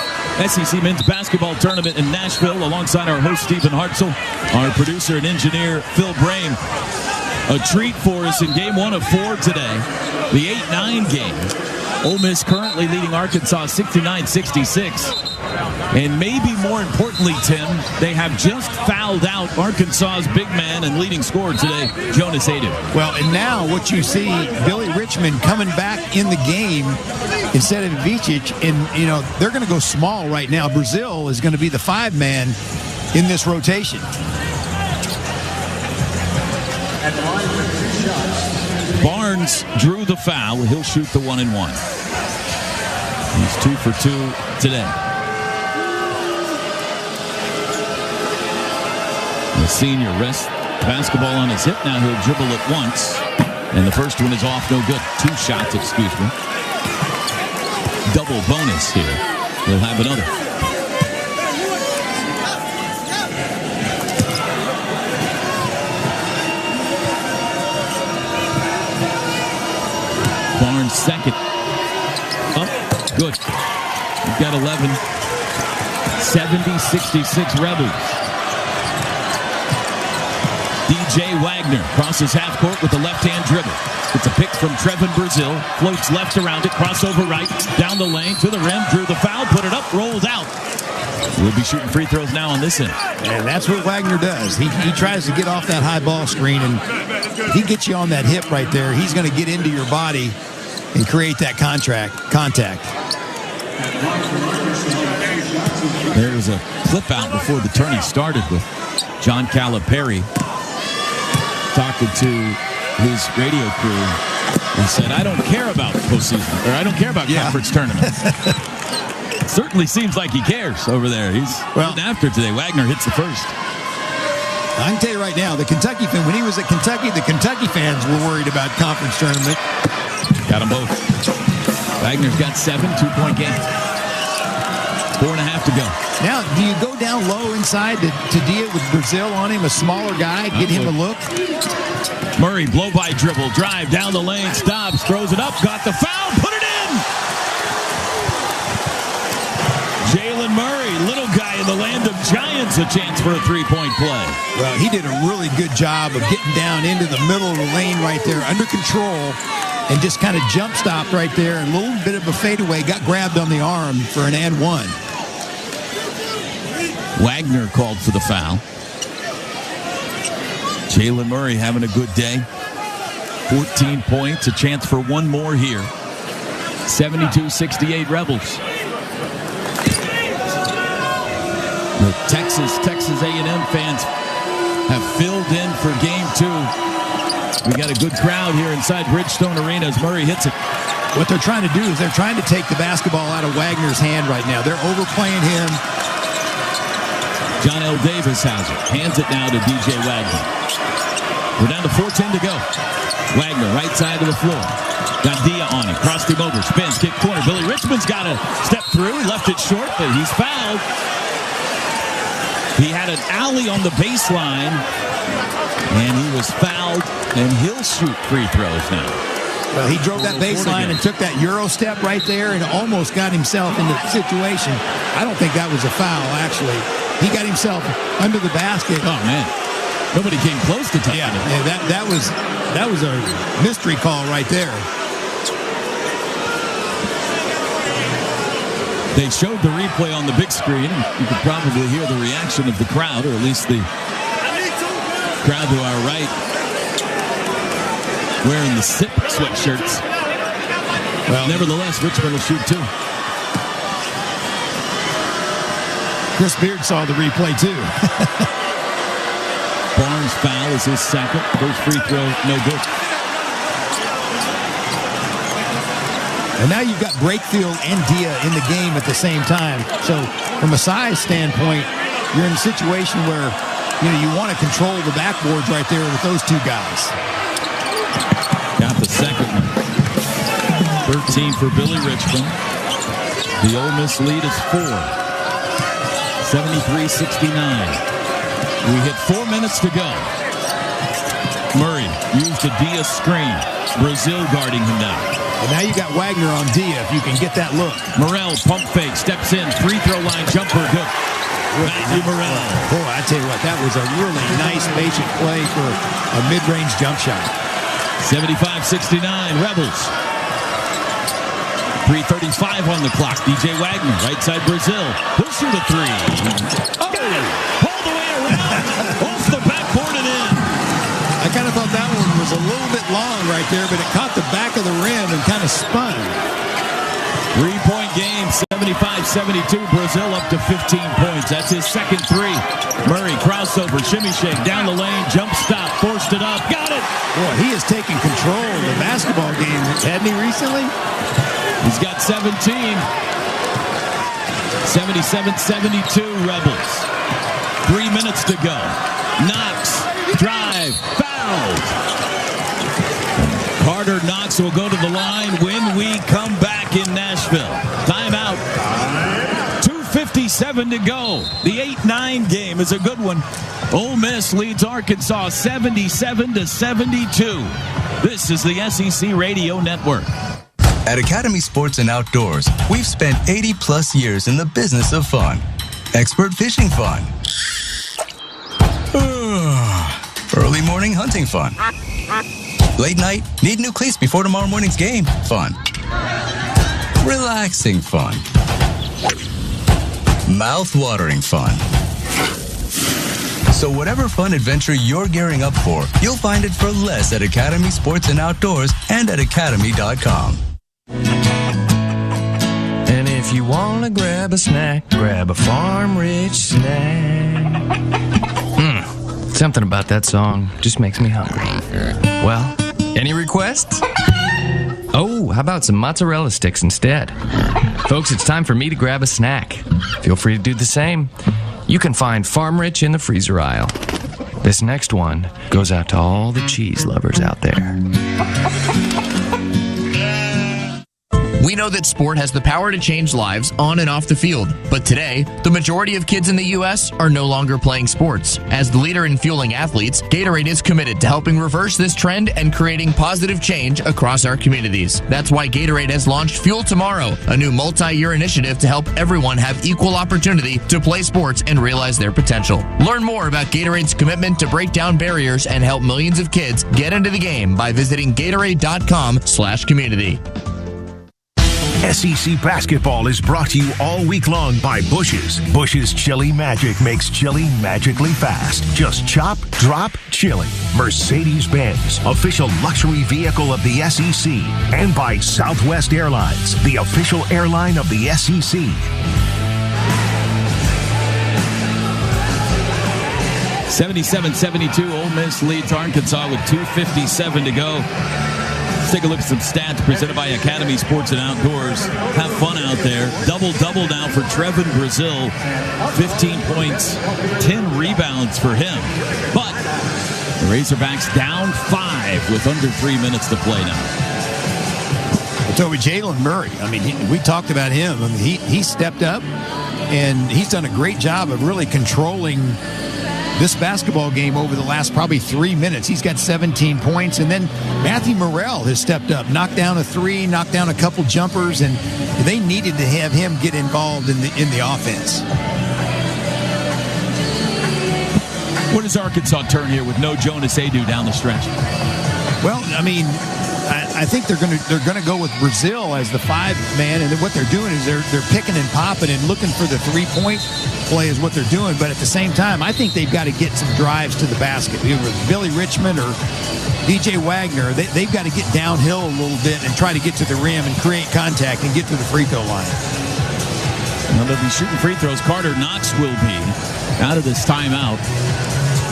Speaker 4: SEC Men's Basketball Tournament in Nashville alongside our host Stephen Hartzell, our producer and engineer Phil Brame. A treat for us in game 1 of 4 today, the 8-9 game. Ole Miss currently leading Arkansas 69-66. And maybe more importantly, Tim, they have just fouled out Arkansas's big man and leading scorer today, Jonas Adu.
Speaker 5: Well, and now what you see, Billy Richmond coming back in the game instead of Vicic, and, you know, they're going to go small right now. Brazil is going to be the 5-man in this rotation.
Speaker 4: Barnes drew the foul. He'll shoot the 1-and-1. He's 2 for 2 today. The senior rests basketball on his hip. Now he'll dribble it once. And the first one is off, no good. 2 shots, excuse me. Double bonus here. He'll have another. Barnes second. Up, good. We've got 11. 70-66 Rebels. DJ Wagner crosses half court with a left-hand dribble. It's a pick from Trevin Brazil. Floats left around it. Crossover right. Down the lane to the rim. Drew the foul. Put it up. Rolls out. We'll be shooting free throws now on this end.
Speaker 5: And that's what Wagner does. He tries to get off that high ball screen, and if he gets you on that hip right there, he's going to get into your body and create that contact.
Speaker 4: There was a clip out before the tourney started with John Calipari talking to his radio crew. He said, I don't care about postseason, or I don't care about conference tournaments. Certainly seems like he cares over there. He's getting after today. Wagner hits the first.
Speaker 5: I can tell you right now, the Kentucky fan, when he was at Kentucky, the Kentucky fans were worried about conference tournament.
Speaker 4: Got them both. Wagner's got 7 2-point games. 4.5 to go.
Speaker 5: Now, do you go down low inside to Dia with Brazil on him, a smaller guy, get him a look?
Speaker 4: Murray, blow-by dribble, drive down the lane, stops, throws it up, got the foul, put it in! Jalen Murray, little guy in the land of giants, a chance for a three-point play.
Speaker 5: Well, he did a really good job of getting down into the middle of the lane right there, under control, and just kind of jump stopped right there, and a little bit of a fadeaway, got grabbed on the arm for an and one.
Speaker 4: Wagner called for the foul. Jalen Murray having a good day. 14 points, a chance for one more here. 72-68 Rebels. The Texas A&M fans have filled in for game 2. We got a good crowd here inside Bridgestone Arena as Murray hits it.
Speaker 5: What they're trying to do is they're trying to take the basketball out of Wagner's hand right now. They're overplaying him.
Speaker 4: John L. Davis has it. Hands it now to DJ Wagner. We're down to 4:10 to go. Wagner, right side of the floor. Got Dia on it. Crossed him over. Spins, kick corner. Billy Richmond's got to step through. He left it short, but he's fouled. He had an alley on the baseline, and he was fouled, and he'll shoot free throws now.
Speaker 5: Well, he drove that baseline and took that Euro step right there and almost got himself in the situation. I don't think that was a foul, actually. He got himself under the basket.
Speaker 4: Oh, man. Nobody came close to touching it.
Speaker 5: Yeah, that was a mystery call right there.
Speaker 4: They showed the replay on the big screen. You could probably hear the reaction of the crowd, or at least the crowd to our right, wearing the SIP sweatshirts. Well, nevertheless, Richmond will shoot too.
Speaker 5: Chris Beard saw the replay too.
Speaker 4: Barnes' foul is his second. First free throw, no good.
Speaker 5: And now you've got Brakefield and Dia in the game at the same time. So from a size standpoint, you're in a situation where you want to control the backboards right there with those two guys.
Speaker 4: Got the second one. 13 for Billy Richmond. The Ole Miss lead is 4. 73-69. We hit 4 minutes to go. Murray used a Dia screen. Brazil guarding him now.
Speaker 5: And now you got Wagner on Dia, if you can get that look.
Speaker 4: Morrell, pump fake, steps in, free throw line, jumper, good. Matthew Morrell.
Speaker 5: Boy, I tell you what, that was a really nice basic play for a mid-range jump shot.
Speaker 4: 75-69, Rebels. 3:35 on the clock. DJ Wagner, right side Brazil. He'll shoot a three. Oh, all the way around, off the backboard and in.
Speaker 5: I kind of thought that one was a little bit long right there, but it caught the back of the rim and kind of spun.
Speaker 4: 3-point game, 75-72. Brazil up to 15 points. That's his second three. Murray, crossover, shimmy shake, down the lane, jump stop, forced it up, got it.
Speaker 5: Boy, he has taken control of the basketball game, hadn't he, recently?
Speaker 4: He's got 17. 77-72 Rebels. 3 minutes to go. Knox, drive, fouled. Carter Knox will go to the line when we come back in Nashville. Timeout. 2:57 to go. The 8-9 game is a good one. Ole Miss leads Arkansas 77-72. This is the SEC Radio Network.
Speaker 16: At Academy Sports and Outdoors, we've spent 80-plus years in the business of fun. Expert fishing fun. Early morning hunting fun. Late night, need new cleats before tomorrow morning's game. Fun. Relaxing fun. Mouth-watering fun. So whatever fun adventure you're gearing up for, you'll find it for less at Academy Sports and Outdoors and at academy.com.
Speaker 14: And if you want to grab a snack, grab a farm-rich snack. Something about that song just makes me hungry. Well, any requests? Oh, how about some mozzarella sticks instead? Folks, it's time for me to grab a snack. Feel free to do the same. You can find Farm Rich in the freezer aisle. This next one goes out to all the cheese lovers out there.
Speaker 22: We know that sport has the power to change lives on and off the field, but today, the majority of kids in the U.S. are no longer playing sports. As the leader in fueling athletes, Gatorade is committed to helping reverse this trend and creating positive change across our communities. That's why Gatorade has launched Fuel Tomorrow, a new multi-year initiative to help everyone have equal opportunity to play sports and realize their potential. Learn more about Gatorade's commitment to break down barriers and help millions of kids get into the game by visiting Gatorade.com/community.
Speaker 12: SEC basketball is brought to you all week long by Bush's. Bush's Chili Magic makes chili magically fast. Just chop, drop, chili. Mercedes-Benz, official luxury vehicle of the SEC. And by Southwest Airlines, the official airline of the SEC.
Speaker 4: (77-72), Ole Miss leads Arkansas with 2:57 to go. Let's take a look at some stats presented by Academy Sports and Outdoors. Have fun out there. Double-double now for Trevin Brazil. 15 points, 10 rebounds for him. But the Razorbacks down 5 with under 3 minutes to play now.
Speaker 5: So with Jalen Murray, I mean, we talked about him. I mean, he stepped up, and he's done a great job of really controlling this basketball game over the last probably 3 minutes. He's got 17 points. And then Matthew Morrell has stepped up, knocked down a three, knocked down a couple jumpers, and they needed to have him get involved in the offense.
Speaker 4: What does Arkansas turn here with no Jonas Adu down the stretch?
Speaker 5: Well, I mean, I think they're gonna go with Brazil as the 5-man, and then what they're doing is they're picking and popping and looking for the 3-point play is what they're doing. But at the same time, I think they've got to get some drives to the basket. Either Billy Richmond or DJ Wagner, they've got to get downhill a little bit and try to get to the rim and create contact and get to the free throw line.
Speaker 4: Now they'll be shooting free throws. Carter Knox will be out of this timeout.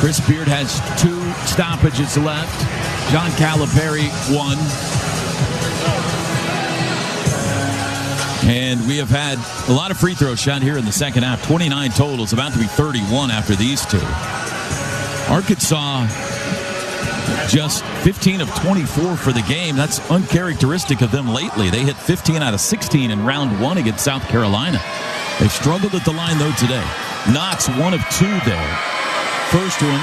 Speaker 4: Chris Beard has 2 stoppages left. John Calipari 1. And we have had a lot of free throws shot here in the second half. 29 total. It's about to be 31 after these 2. Arkansas just 15 of 24 for the game. That's uncharacteristic of them lately. They hit 15 out of 16 in round 1 against South Carolina. They've struggled at the line, though, today. Knox 1 of 2 there. First one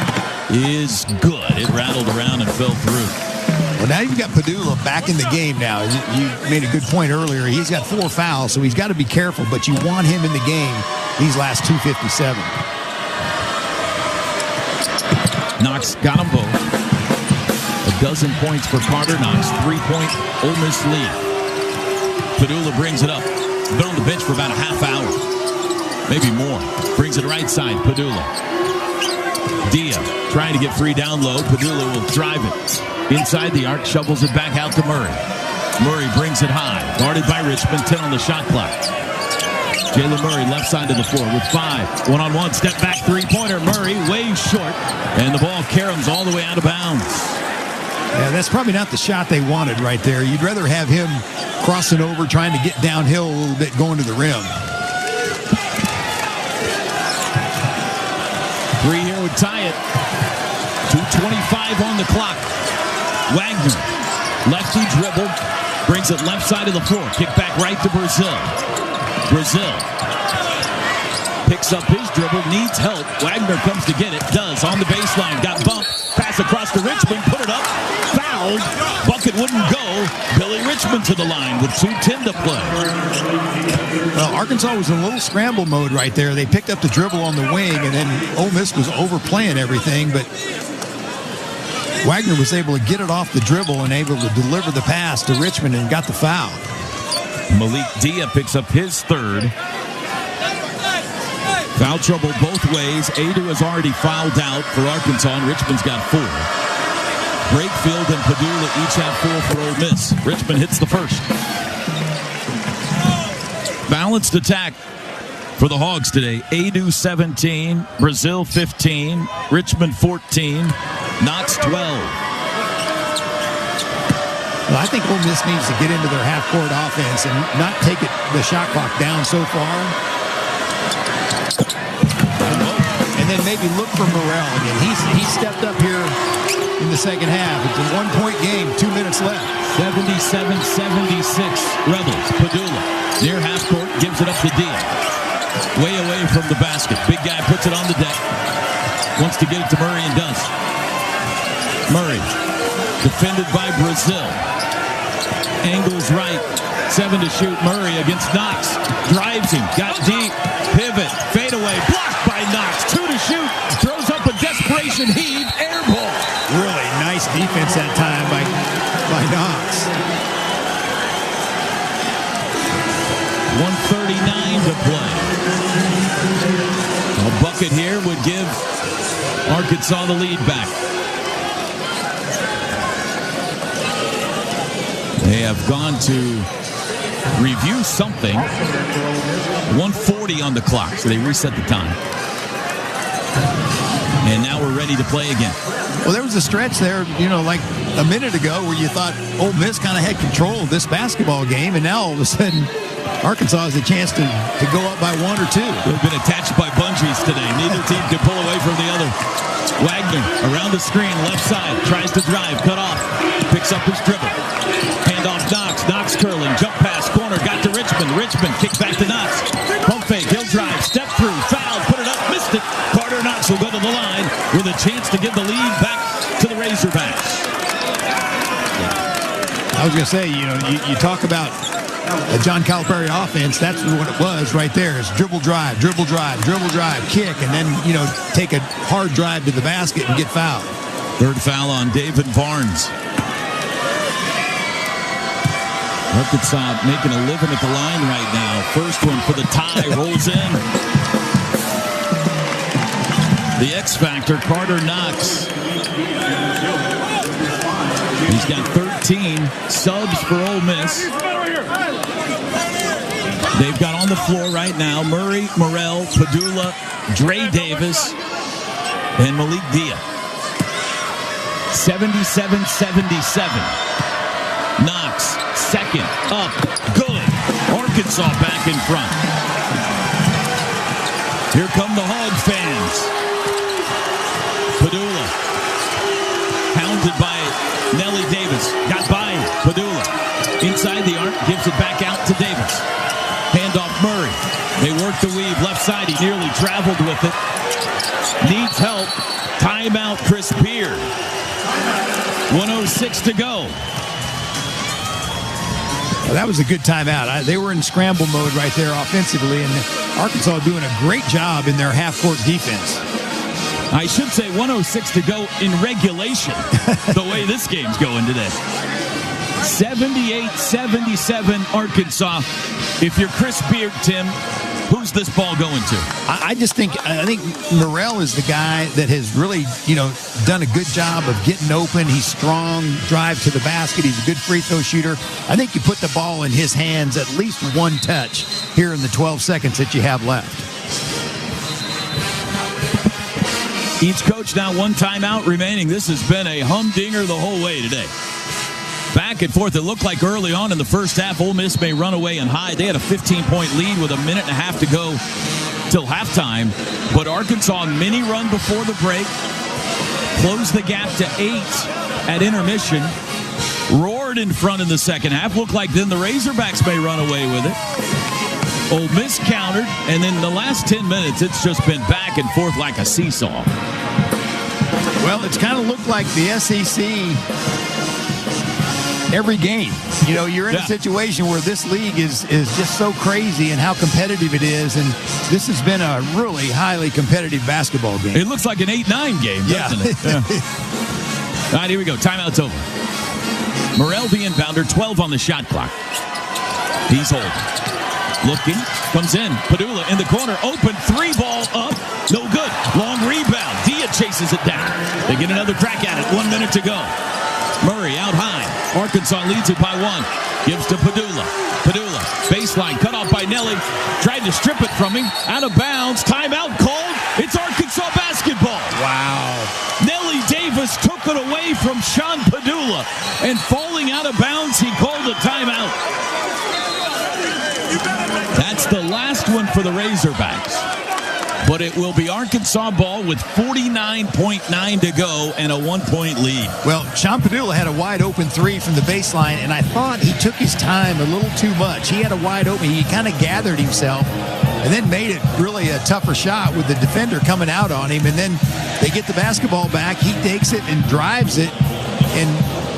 Speaker 4: is good. It rattled around and fell through.
Speaker 5: Well, now you've got Padula back in the game now. You made a good point earlier. He's got 4 fouls, so he's got to be careful, but you want him in the game these last 2:57.
Speaker 4: Knox got them both. 12 points for Carter Knox. 3-point Ole Miss lead. Padula brings it up. Been on the bench for about a half hour. Maybe more. Brings it right side. Padula. Dia trying to get free down low. Padula will drive it. Inside the arc, shovels it back out to Murray. Murray brings it high. Guarded by Richmond, 10 on the shot clock. Jalen Murray left side of the floor with 5. One-on-one, step back three-pointer. Murray way short. And the ball caroms all the way out of bounds.
Speaker 5: Yeah, that's probably not the shot they wanted right there. You'd rather have him crossing over, trying to get downhill a little bit, going to the rim.
Speaker 4: 3 here would tie it. 2:25 on the clock. Wagner, lefty dribble, brings it left side of the floor. Kick back right to Brazil. Brazil picks up his dribble, needs help. Wagner comes to get it, does on the baseline. Got bumped, pass across to Richmond, put it up, fouled. Bucket wouldn't go. Billy Richmond to the line with 2:10 to play.
Speaker 5: Well, Arkansas was in a little scramble mode right there. They picked up the dribble on the wing, and then Ole Miss was overplaying everything, but Wagner was able to get it off the dribble and able to deliver the pass to Richmond and got the foul.
Speaker 4: Malik Dia picks up his third. Foul trouble both ways. Adu has already fouled out for Arkansas, and Richmond's got 4. Brakefield and Padula each have 4 for Ole Miss. Richmond hits the first. Balanced attack for the Hogs today. Adu 17, Brazil 15, Richmond 14, Knox 12.
Speaker 5: Well, I think Ole Miss needs to get into their half-court offense and not take the shot clock down so far. And then maybe look for Morrell again. He stepped up here in the second half. It's a 1-point game, 2 minutes left.
Speaker 4: 77-76 Rebels. Padula near half court, gives it up to Dia. Way away from the basket. Big guy puts it on the deck. Wants to get it to Murray and does. Murray defended by Brazil. Angles right. 7 to shoot. Murray against Knox. Drives him. Got deep. Pivot. Fade away. Blocked by Knox. 2 to shoot. Throws up a desperation heave. Air ball.
Speaker 5: Really nice defense that time by Knox.
Speaker 4: 1:39 to play. A bucket here would give Arkansas the lead back. They have gone to review something. 1:40 on the clock, so they reset the time. And now we're ready to play again.
Speaker 5: Well, there was a stretch there, like a minute ago where you thought Ole Miss kind of had control of this basketball game, and now all of a sudden Arkansas has a chance to go up by 1 or 2.
Speaker 4: They've been attached by bungees today. Neither team can pull away from the other. Wagner around the screen, left side, tries to drive, cut off, picks up his dribble. Hand off Knox. Knox curling, jump pass, corner, got to Richmond. Richmond kick back to Knox. Pump fake, he'll drive, step through, foul, put it up, missed it. Carter Knox will go to the line with a chance to give the lead back to the Razorbacks.
Speaker 5: I was going to say, you talk about a John Calipari offense, that's what it was right there. It's dribble, drive, kick, and then, take a hard drive to the basket and get fouled.
Speaker 4: Third foul on David Barnes. Arkansas making a living at the line right now. First one for the tie, rolls in. The X Factor, Carter Knox. He's got 13 subs for Ole Miss. They've got on the floor right now Murray, Morrell, Padula, Dre Davis, and Malik Dia. 77-77. Knox, second, up, good. Arkansas back in front. Here come the Hog fans. Padula, hounded by Nelly Davis. Got by Padula. Inside the arc, gives it back out to Davis. Handoff Murray. They work the weave. Left side, he nearly traveled with it. Needs help. Timeout, Chris Beard. 1:06 to go.
Speaker 5: Well, that was a good timeout. They were in scramble mode right there offensively, and Arkansas doing a great job in their half-court defense.
Speaker 4: I should say 1:06 to go in regulation, the way this game's going today. 78-77 Arkansas. If you're Chris Beard, Tim, who's this ball going to?
Speaker 5: I think Morrell is the guy that has really, done a good job of getting open. He's strong, drive to the basket. He's a good free throw shooter. I think you put the ball in his hands at least one touch here in the 12 seconds that you have left.
Speaker 4: Each coach now one timeout remaining. This has been a humdinger the whole way today. Back and forth. It looked like early on in the first half, Ole Miss may run away and hide. They had a 15-point lead with a minute and a half to go till halftime. But Arkansas, mini run before the break, closed the gap to 8 at intermission. Roared in front in the second half. Looked like then the Razorbacks may run away with it. Ole Miss countered, and then the last 10 minutes, it's just been back and forth like a seesaw.
Speaker 5: Well, it's kind of looked like the SEC every game. You know, you're in a situation where this league is just so crazy and how competitive it is, and this has been a really highly competitive basketball game.
Speaker 4: It looks like an 8-9 game, doesn't it? Yeah. All right, here we go. Timeout's over. Morrell the inbounder, 12 on the shot clock. He's holding. Looking, comes in. Padula in the corner, open, 3-ball up. No good. Long rebound. Dia chases it down. They get another crack at it. 1 minute to go. Murray out high. Arkansas leads it by 1. Gives to Padula. Padula, baseline, cut off by Nelly. Tried to strip it from him. Out of bounds. Timeout called. It's Arkansas basketball.
Speaker 5: Wow.
Speaker 4: Nelly Davis took it away from Sean Padula. And falling out of bounds, he called a timeout. That's the last one for the Razorbacks. But it will be Arkansas ball with 49.9 to go and a 1-point lead.
Speaker 5: Well, Sean Padula had a wide-open 3 from the baseline, and I thought he took his time a little too much. He had a wide open. He kind of gathered himself and then made it really a tougher shot with the defender coming out on him. And then they get the basketball back. He takes it and drives it, and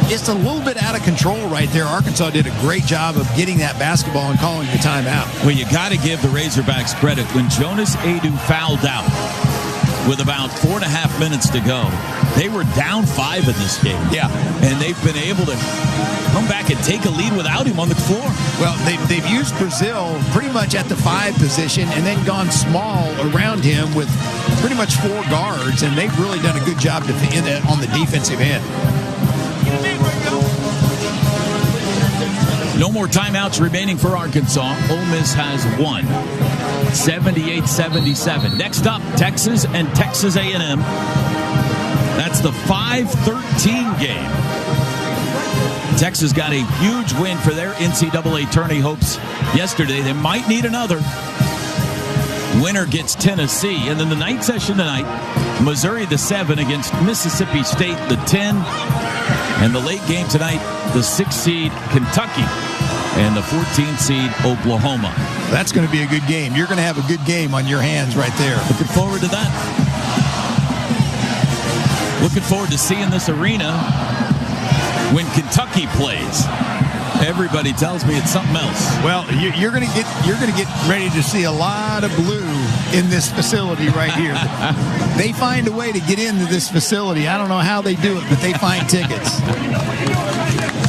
Speaker 5: just a little bit out of control right there. Arkansas did a great job of getting that basketball and calling the timeout.
Speaker 4: Well, you got to give the Razorbacks credit. When Jonas Adu fouled out with about 4.5 minutes to go, they were down 5 in this game.
Speaker 5: Yeah.
Speaker 4: And they've been able to come back and take a lead without him on the floor.
Speaker 5: Well, they've used Brazil pretty much at the 5 position and then gone small around him with pretty much 4 guards, and they've really done a good job on the defensive end.
Speaker 4: No more timeouts remaining for Arkansas. Ole Miss has won 78-77. Next up, Texas and Texas A&M. That's the 5-13 game. Texas got a huge win for their NCAA tourney hopes yesterday. They might need another. Winner gets Tennessee. And then the night session tonight, Missouri the 7 against Mississippi State the 10. And the late game tonight, the 6th seed Kentucky and the 14th seed Oklahoma.
Speaker 5: That's going to be a good game. You're going to have a good game on your hands right there.
Speaker 4: Looking forward to that. Looking forward to seeing this arena when Kentucky plays. Everybody tells me it's something else.
Speaker 5: Well, you're going to get ready to see a lot of blue in this facility right here. They find a way to get into this facility. I don't know how they do it, but they find tickets.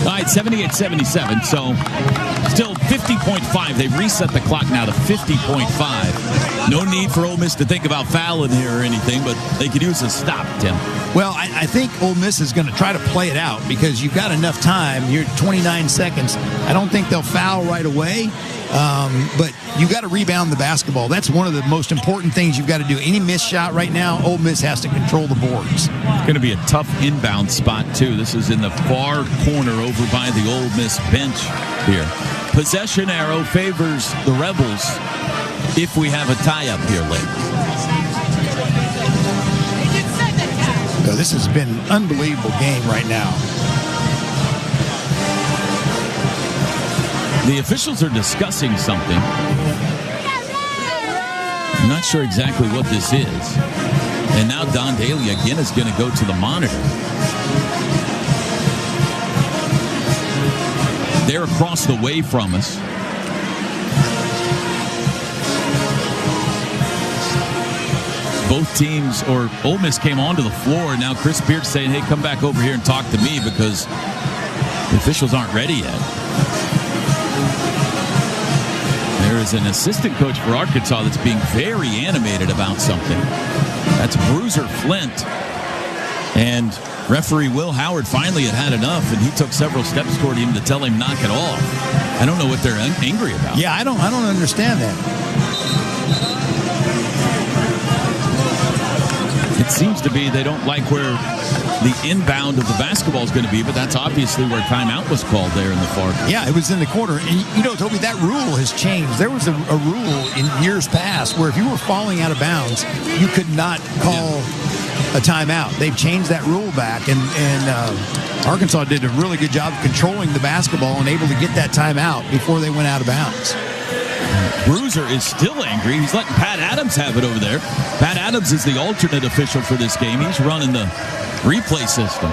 Speaker 4: All right, 78-77. So still 50.5. They've reset the clock now to 50.5. No need for Ole Miss to think about fouling here or anything, but they could use a stop, Tim.
Speaker 5: Well, I think Ole Miss is going to try to play it out because you've got enough time. You're 29 seconds. I don't think they'll foul right away, but you've got to rebound the basketball. That's one of the most important things you've got to do. Any missed shot right now, Ole Miss has to control the boards.
Speaker 4: It's going to be a tough inbound spot, too. This is in the far corner over by the Ole Miss bench here. Possession arrow favors the Rebels if we have a tie-up here late.
Speaker 5: So this has been an unbelievable game right now.
Speaker 4: The officials are discussing something. I'm not sure exactly what this is. And now Don Daly again is going to go to the monitor. They're across the way from us. Both teams, or Ole Miss came onto the floor, and now Chris Beard's saying, hey, come back over here and talk to me because the officials aren't ready yet. There is an assistant coach for Arkansas that's being very animated about something. That's Bruiser Flint. And referee Will Howard finally had enough, and he took several steps toward him to tell him knock it off. I don't know what they're angry about.
Speaker 5: Yeah, I don't understand that.
Speaker 4: It seems to be they don't like where the inbound of the basketball is going to be, but that's obviously where timeout was called there in the far corner.
Speaker 5: Yeah, it was in the corner. And, you know, Toby, that rule has changed. There was a rule in years past where if you were falling out of bounds, you could not call a timeout. They've changed that rule back, and Arkansas did a really good job of controlling the basketball and able to get that timeout before they went out of bounds.
Speaker 4: Bruiser is still angry. He's letting Pat Adams have it over there. Pat Adams is the alternate official for this game. He's running the replay system.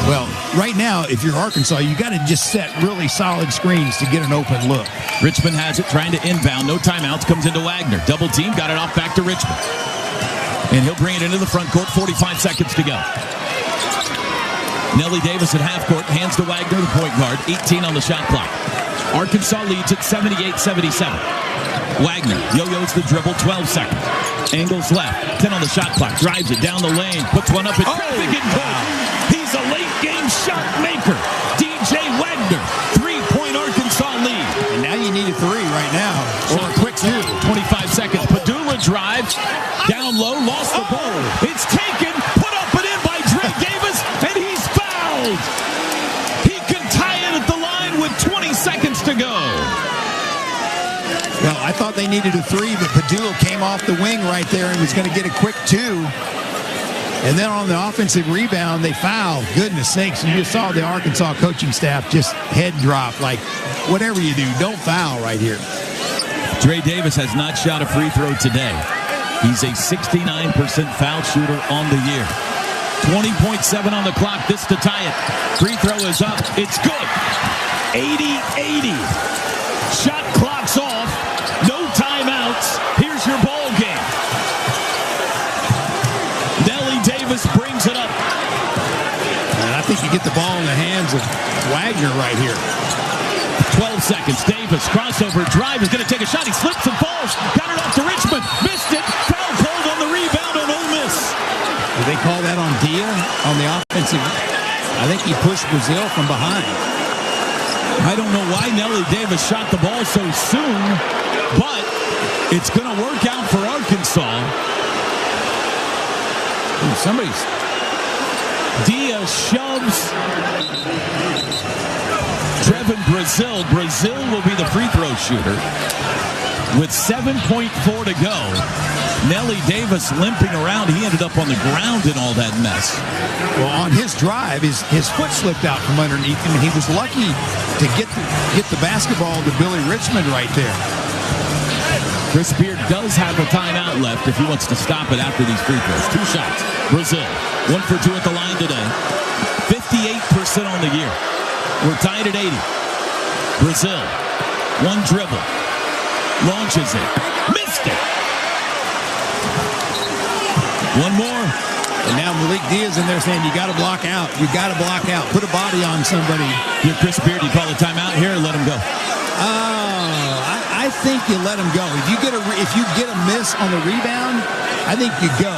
Speaker 5: Well, right now, if you're Arkansas, you got to just set really solid screens to get an open look.
Speaker 4: Richmond has it, trying to inbound. No timeouts. Comes into Wagner. Double team. Got it off back to Richmond. And he'll bring it into the front court. 45 seconds to go. Nelly Davis at half court. Hands to Wagner, the point guard. 18 on the shot clock. Arkansas leads at 78-77. Wagner yo-yos the dribble. 12 seconds. Angles left. 10 on the shot clock. Drives it down the lane. Puts one up in traffic and good. He's a late-game shot maker. DJ Wagner. 3-point Arkansas lead.
Speaker 5: And now you need a 3 right now. Or a quick 2.
Speaker 4: 25 seconds. Padula drives. Down low. Lost the ball. It's taken. Put up and in by Dre Davis. And he's fouled. He can tie it at the line with 20 seconds to go.
Speaker 5: Well, I thought they needed a 3, but Padula came off the wing right there and was going to get a quick 2. And then on the offensive rebound, they fouled. Goodness sakes, you just saw the Arkansas coaching staff just head drop. Like, whatever you do, don't foul right here.
Speaker 4: Dre Davis has not shot a free throw today. He's a 69% foul shooter on the year. 20.7 on the clock. This to tie it. Free throw is up. It's good. 80-80. Shot clock's off. No timeouts. Here's your ball game. Nelly Davis brings it up.
Speaker 5: And I think you get the ball in the hands of Wagner right here.
Speaker 4: 12 seconds. Davis, crossover, drive, is going to take a shot. He slips and falls. Got it off to Richmond. Missed it. Foul called on the rebound on Ole Miss.
Speaker 5: Did they call that on Dia on the offensive? I think he pushed Brazil from behind.
Speaker 4: I don't know why Nelly Davis shot the ball so soon, but it's going to work out for Arkansas.
Speaker 5: Somebody's...
Speaker 4: Dia shoves Trevin Brazil. Brazil will be the free throw shooter with 7.4 to go. Nelly Davis limping around. He ended up on the ground in all that mess.
Speaker 5: Well, on his drive, his foot slipped out from underneath him, and he was lucky to get the basketball to Billy Richmond right there.
Speaker 4: Chris Beard does have a timeout left if he wants to stop it after these free throws. 2 shots. Brazil, 1 for 2 at the line today. 58% on the year. We're tied at 80. Brazil, 1 dribble. Launches it. Missed it. 1 more.
Speaker 5: And now Malik Diaz in there saying, you got to block out. You got to block out. Put a body on somebody.
Speaker 4: You're Chris Beard. You call a timeout here or let him go?
Speaker 5: I think you let him go. If you get a miss on the rebound, I think you go.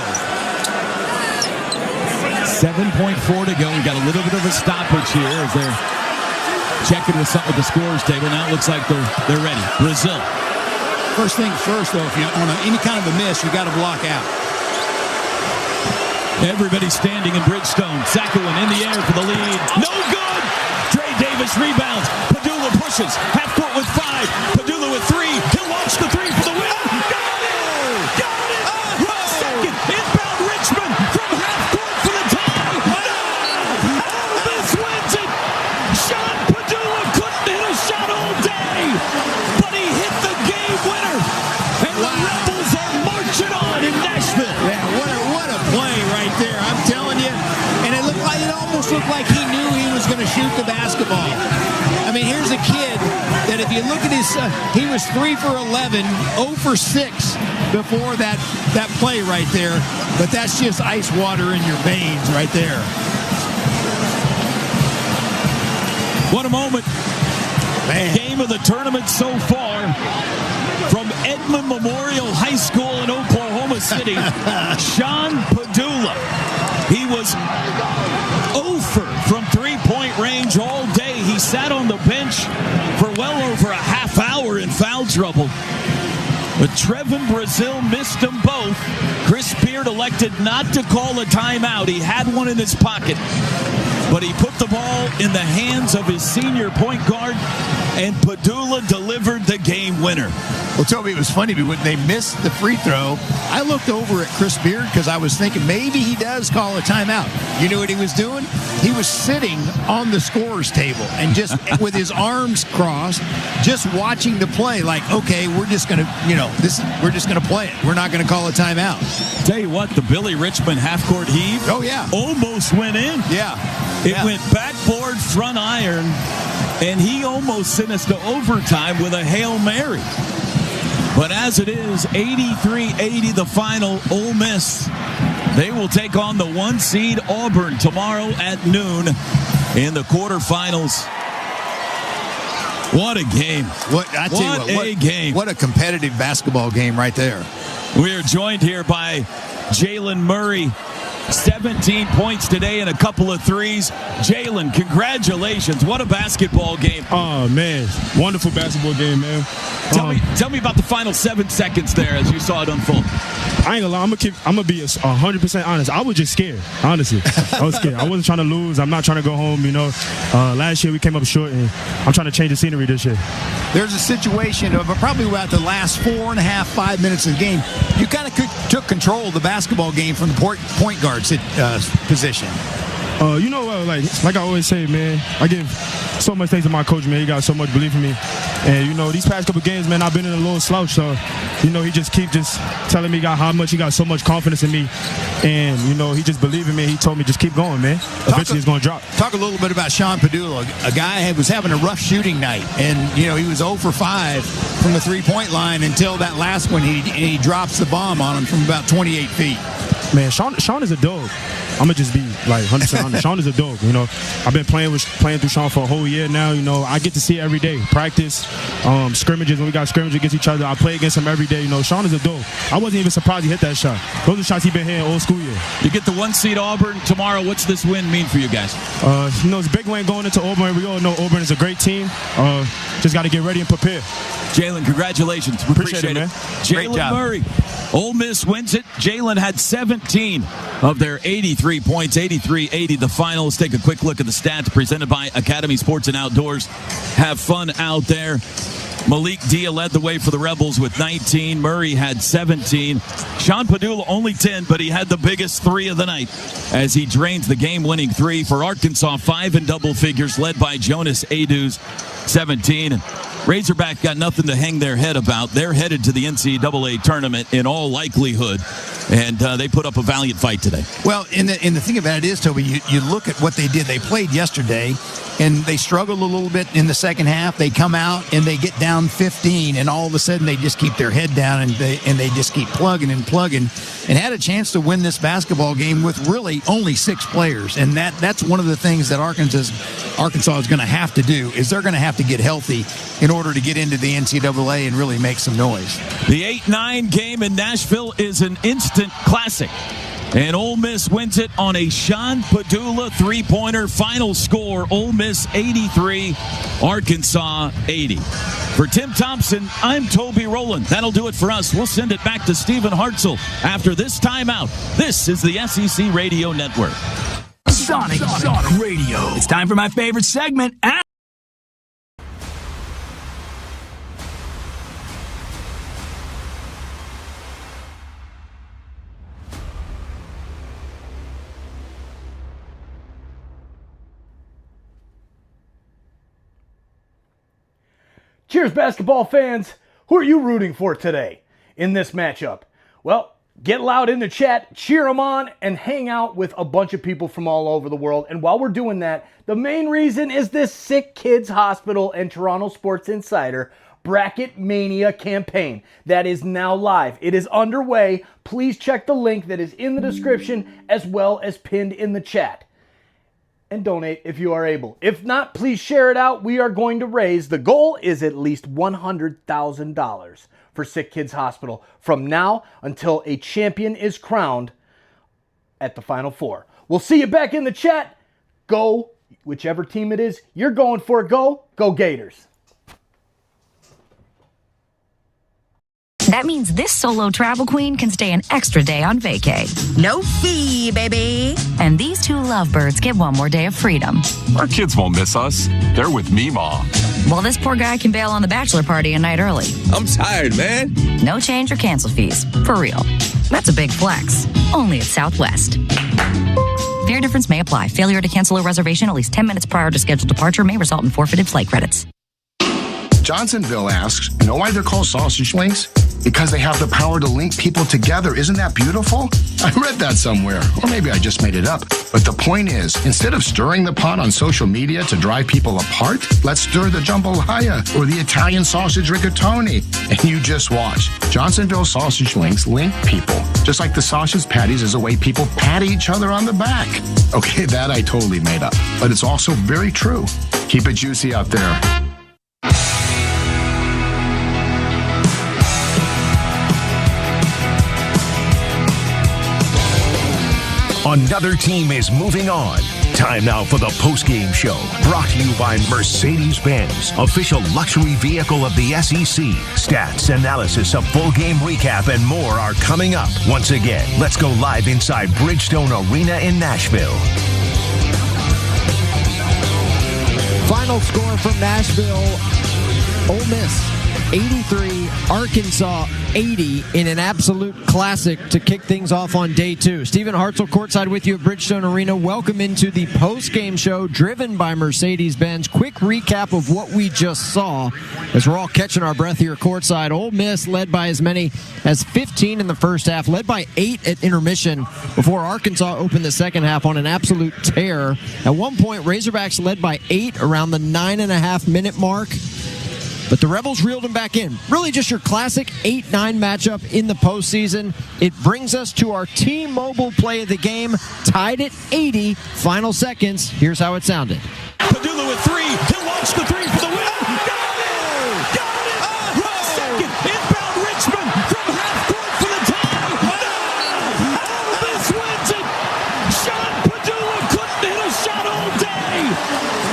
Speaker 4: 7.4 to go. We got a little bit of a stoppage here as they're checking with something with the scorers table. Now it looks like they're ready. Brazil.
Speaker 5: First things first, though, if you want any kind of a miss, you got to block out.
Speaker 4: Everybody standing in Bridgestone. Sakowin in the air for the lead. No good! Dre Davis rebounds. Padula pushes. Half court with 5. Padula with 3. He'll launch the 3 for the win. Got it! Got it! 1 second. Inbound Richmond from half court for the tie. No! Ole Miss wins it! Sean Padula couldn't hit a shot all day, but he hit the game winner. And the Rebels are marching on in Nashville.
Speaker 5: Yeah, what a play right there, I'm telling you. And it almost looked like he knew he was going to shoot the basketball. I mean, here's a kid that if you look at his, he was 3 for 11, 0 for 6 before that play right there. But that's just ice water in your veins right there.
Speaker 4: What a moment.
Speaker 5: Man.
Speaker 4: Game of the tournament so far from Edmond Memorial High School in Oklahoma City. Sean Padula. He was 0 from three-point range all day. He sat on the bench for well over a half hour in foul trouble. But Trevin Brazil missed them both. Chris Beard elected not to call a timeout. He had one in his pocket. But he put the ball in the hands of his senior point guard, and Padula delivered the game winner.
Speaker 5: Well, Toby, it was funny when they missed the free throw. I looked over at Chris Beard because I was thinking maybe he does call a timeout. You know what he was doing? He was sitting on the scorer's table and just with his arms crossed, just watching the play. Like, okay, we're just going to, we're just going to play it. We're not going to call a timeout.
Speaker 4: Tell you what, the Billy Richmond half-court heave.
Speaker 5: Oh yeah,
Speaker 4: almost went in.
Speaker 5: Yeah,
Speaker 4: it went backboard, front iron, and he almost sent us to overtime with a Hail Mary. But as it is, 83-80 the final. Ole Miss, they will take on the 1 seed Auburn tomorrow at noon in the quarterfinals. What a game. What a game.
Speaker 5: What a competitive basketball game right there.
Speaker 4: We are joined here by Jalen Murray. 17 points today and a couple of threes. Jalen, congratulations. What a basketball game.
Speaker 1: Oh, man. Wonderful basketball game, man.
Speaker 4: Tell me about the final 7 seconds there as you saw it unfold.
Speaker 1: I ain't gonna lie. I'm gonna be 100% honest. I was just scared, honestly. I was scared. I wasn't trying to lose. I'm not trying to go home, Last year we came up short, and I'm trying to change the scenery this year.
Speaker 5: There's a situation of probably about the last 4.5, 5 minutes of the game. You kind of took control of the basketball game from the point guard position.
Speaker 1: Like I always say, man, I give so much thanks to my coach, man. He got so much belief in me. And, these past couple games, man, I've been in a little slouch. So, he just keep telling me how much he got so much confidence in me. And, he just believed in me. He told me just keep going, man. Eventually it's going to drop.
Speaker 5: Talk a little bit about Sean Padula. A guy was having a rough shooting night. And, he was 0 for 5 from the three-point line until that last one. He drops the bomb on him from about 28 feet.
Speaker 1: Man, Sean is a dog. I'm going to just be 100% honest. Sean is a dog, I've been playing through Sean for a whole year now, I get to see it every day. Practice, scrimmages, when we got scrimmages against each other, I play against him every day. Sean is a dog. I wasn't even surprised he hit that shot. Those are shots he's been hitting all school year.
Speaker 4: You get the 1 seed Auburn tomorrow. What's this win mean for you guys?
Speaker 1: It's a big win going into Auburn. We all know Auburn is a great team. Just got to get ready and prepare.
Speaker 4: Jalen, congratulations. We appreciate it,
Speaker 1: man.
Speaker 4: Jalen Murray. Ole Miss wins it. Jalen had 17 of their 83 points, 83-80 the final. Let's take a quick look at the stats presented by Academy Sports and Outdoors. Have fun out there. Malik Dia led the way for the Rebels with 19. Murray had 17. Sean Padula only 10, but he had the biggest three of the night as he drains the game-winning three for Arkansas. 5 in double figures, led by Jonas Aidoo's 17. And Razorback got nothing to hang their head about. They're headed to the NCAA tournament in all likelihood, and they put up a valiant fight today.
Speaker 5: Well, and the thing about it is, Toby, you look at what they did. They played yesterday, and they struggled a little bit in the second half. They come out, and they get down 15, and all of a sudden they just keep their head down, and they just keep plugging, and had a chance to win this basketball game with really only 6 players. And that's one of the things that Arkansas is going to have to do, is they're going to have to get healthy in order to get into the NCAA and really make some noise.
Speaker 4: The 8-9 game in Nashville is an instant classic. And Ole Miss wins it on a Sean Padula three-pointer. Final score, Ole Miss 83, Arkansas 80. For Tim Thompson, I'm Toby Rowland. That'll do it for us. We'll send it back to Stephen Hartzell after this timeout. This is the SEC Radio Network.
Speaker 7: Sonic Radio. It's time for my favorite segment.
Speaker 15: Cheers, basketball fans. Who are you rooting for today in this matchup? Well, get loud in the chat, cheer them on, and hang out with a bunch of people from all over the world. And while we're doing that, the main reason is this SickKids Hospital and Toronto Sports Insider Bracket Mania campaign that is now live. It is underway. Please check the link that is in the description as well as pinned in the chat. And donate if you are able. If not, please share it out. We are going to raise, the goal is at least $100,000 for SickKids Hospital from now until a champion is crowned at the Final Four. We'll see you back in the chat. Go, whichever team it is you're going for. Go Gators.
Speaker 23: That means this solo travel queen can stay an extra day on vacay. No fee, baby. And these two lovebirds get one more day of freedom.
Speaker 9: Our kids won't miss us. They're with me, Ma.
Speaker 23: While this poor guy can bail on the bachelor party a night early.
Speaker 9: I'm tired, man.
Speaker 23: No change or cancel fees. For real. That's a big flex. Only at Southwest. Fare difference may apply. Failure to cancel a reservation at least 10 minutes prior to scheduled departure may result in forfeited flight credits.
Speaker 21: Johnsonville asks, you know why they're called sausage links? Because they have the power to link people together. Isn't that beautiful? I read that somewhere, or maybe I just made it up. But the point is, instead of stirring the pot on social media to drive people apart, let's stir the jambalaya or the Italian sausage rigatoni. And you just watch. Johnsonville sausage links link people, just like the sausage patties is a way people pat each other on the back. Okay, that I totally made up, but it's also very true. Keep it juicy out there.
Speaker 12: Another team is moving on. Time now for the postgame show, brought to you by Mercedes-Benz, official luxury vehicle of the SEC. Stats, analysis, a full game recap, and more are coming up. Once again, let's go live inside Bridgestone Arena in Nashville.
Speaker 25: Final score from Nashville, Ole Miss 83, Arkansas 80 in an absolute classic to kick things off on day two. Stephen Hartzell courtside with you at Bridgestone Arena. Welcome into the post-game show driven by Mercedes-Benz. Quick recap of what we just saw as we're all catching our breath here courtside. Ole Miss led by as many as 15 in the first half, led by 8 at intermission before Arkansas opened the second half on an absolute tear. At one point, Razorbacks led by 8 around the 9.5-minute mark. But the Rebels reeled them back in. Really just your classic 8-9 matchup in the postseason. It brings us to our T-Mobile play of the game, tied at 80, final seconds. Here's how it sounded.
Speaker 4: Padula with 3. He'll launch the 3 for the win. Got it! Got it! Second, inbound Richmond from half court for the tie. No! Ole Miss wins it. Sean Padula couldn't hit a shot all day,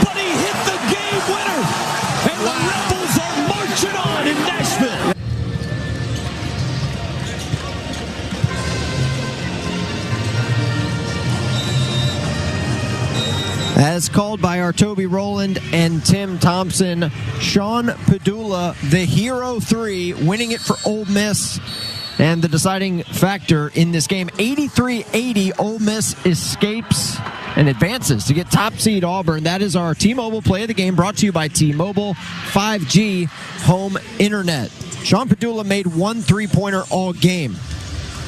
Speaker 4: but he hit the game winner. And the Rebels are marching on in Nashville.
Speaker 25: As called by our Toby Rowland and Tim Thompson, Sean Padula, the hero 3, winning it for Ole Miss. And the deciding factor in this game, 83-80, Ole Miss escapes and advances to get top seed Auburn. That is our T-Mobile play of the game, brought to you by T-Mobile 5G home internet. Sean Padula made 1 3-pointer all game.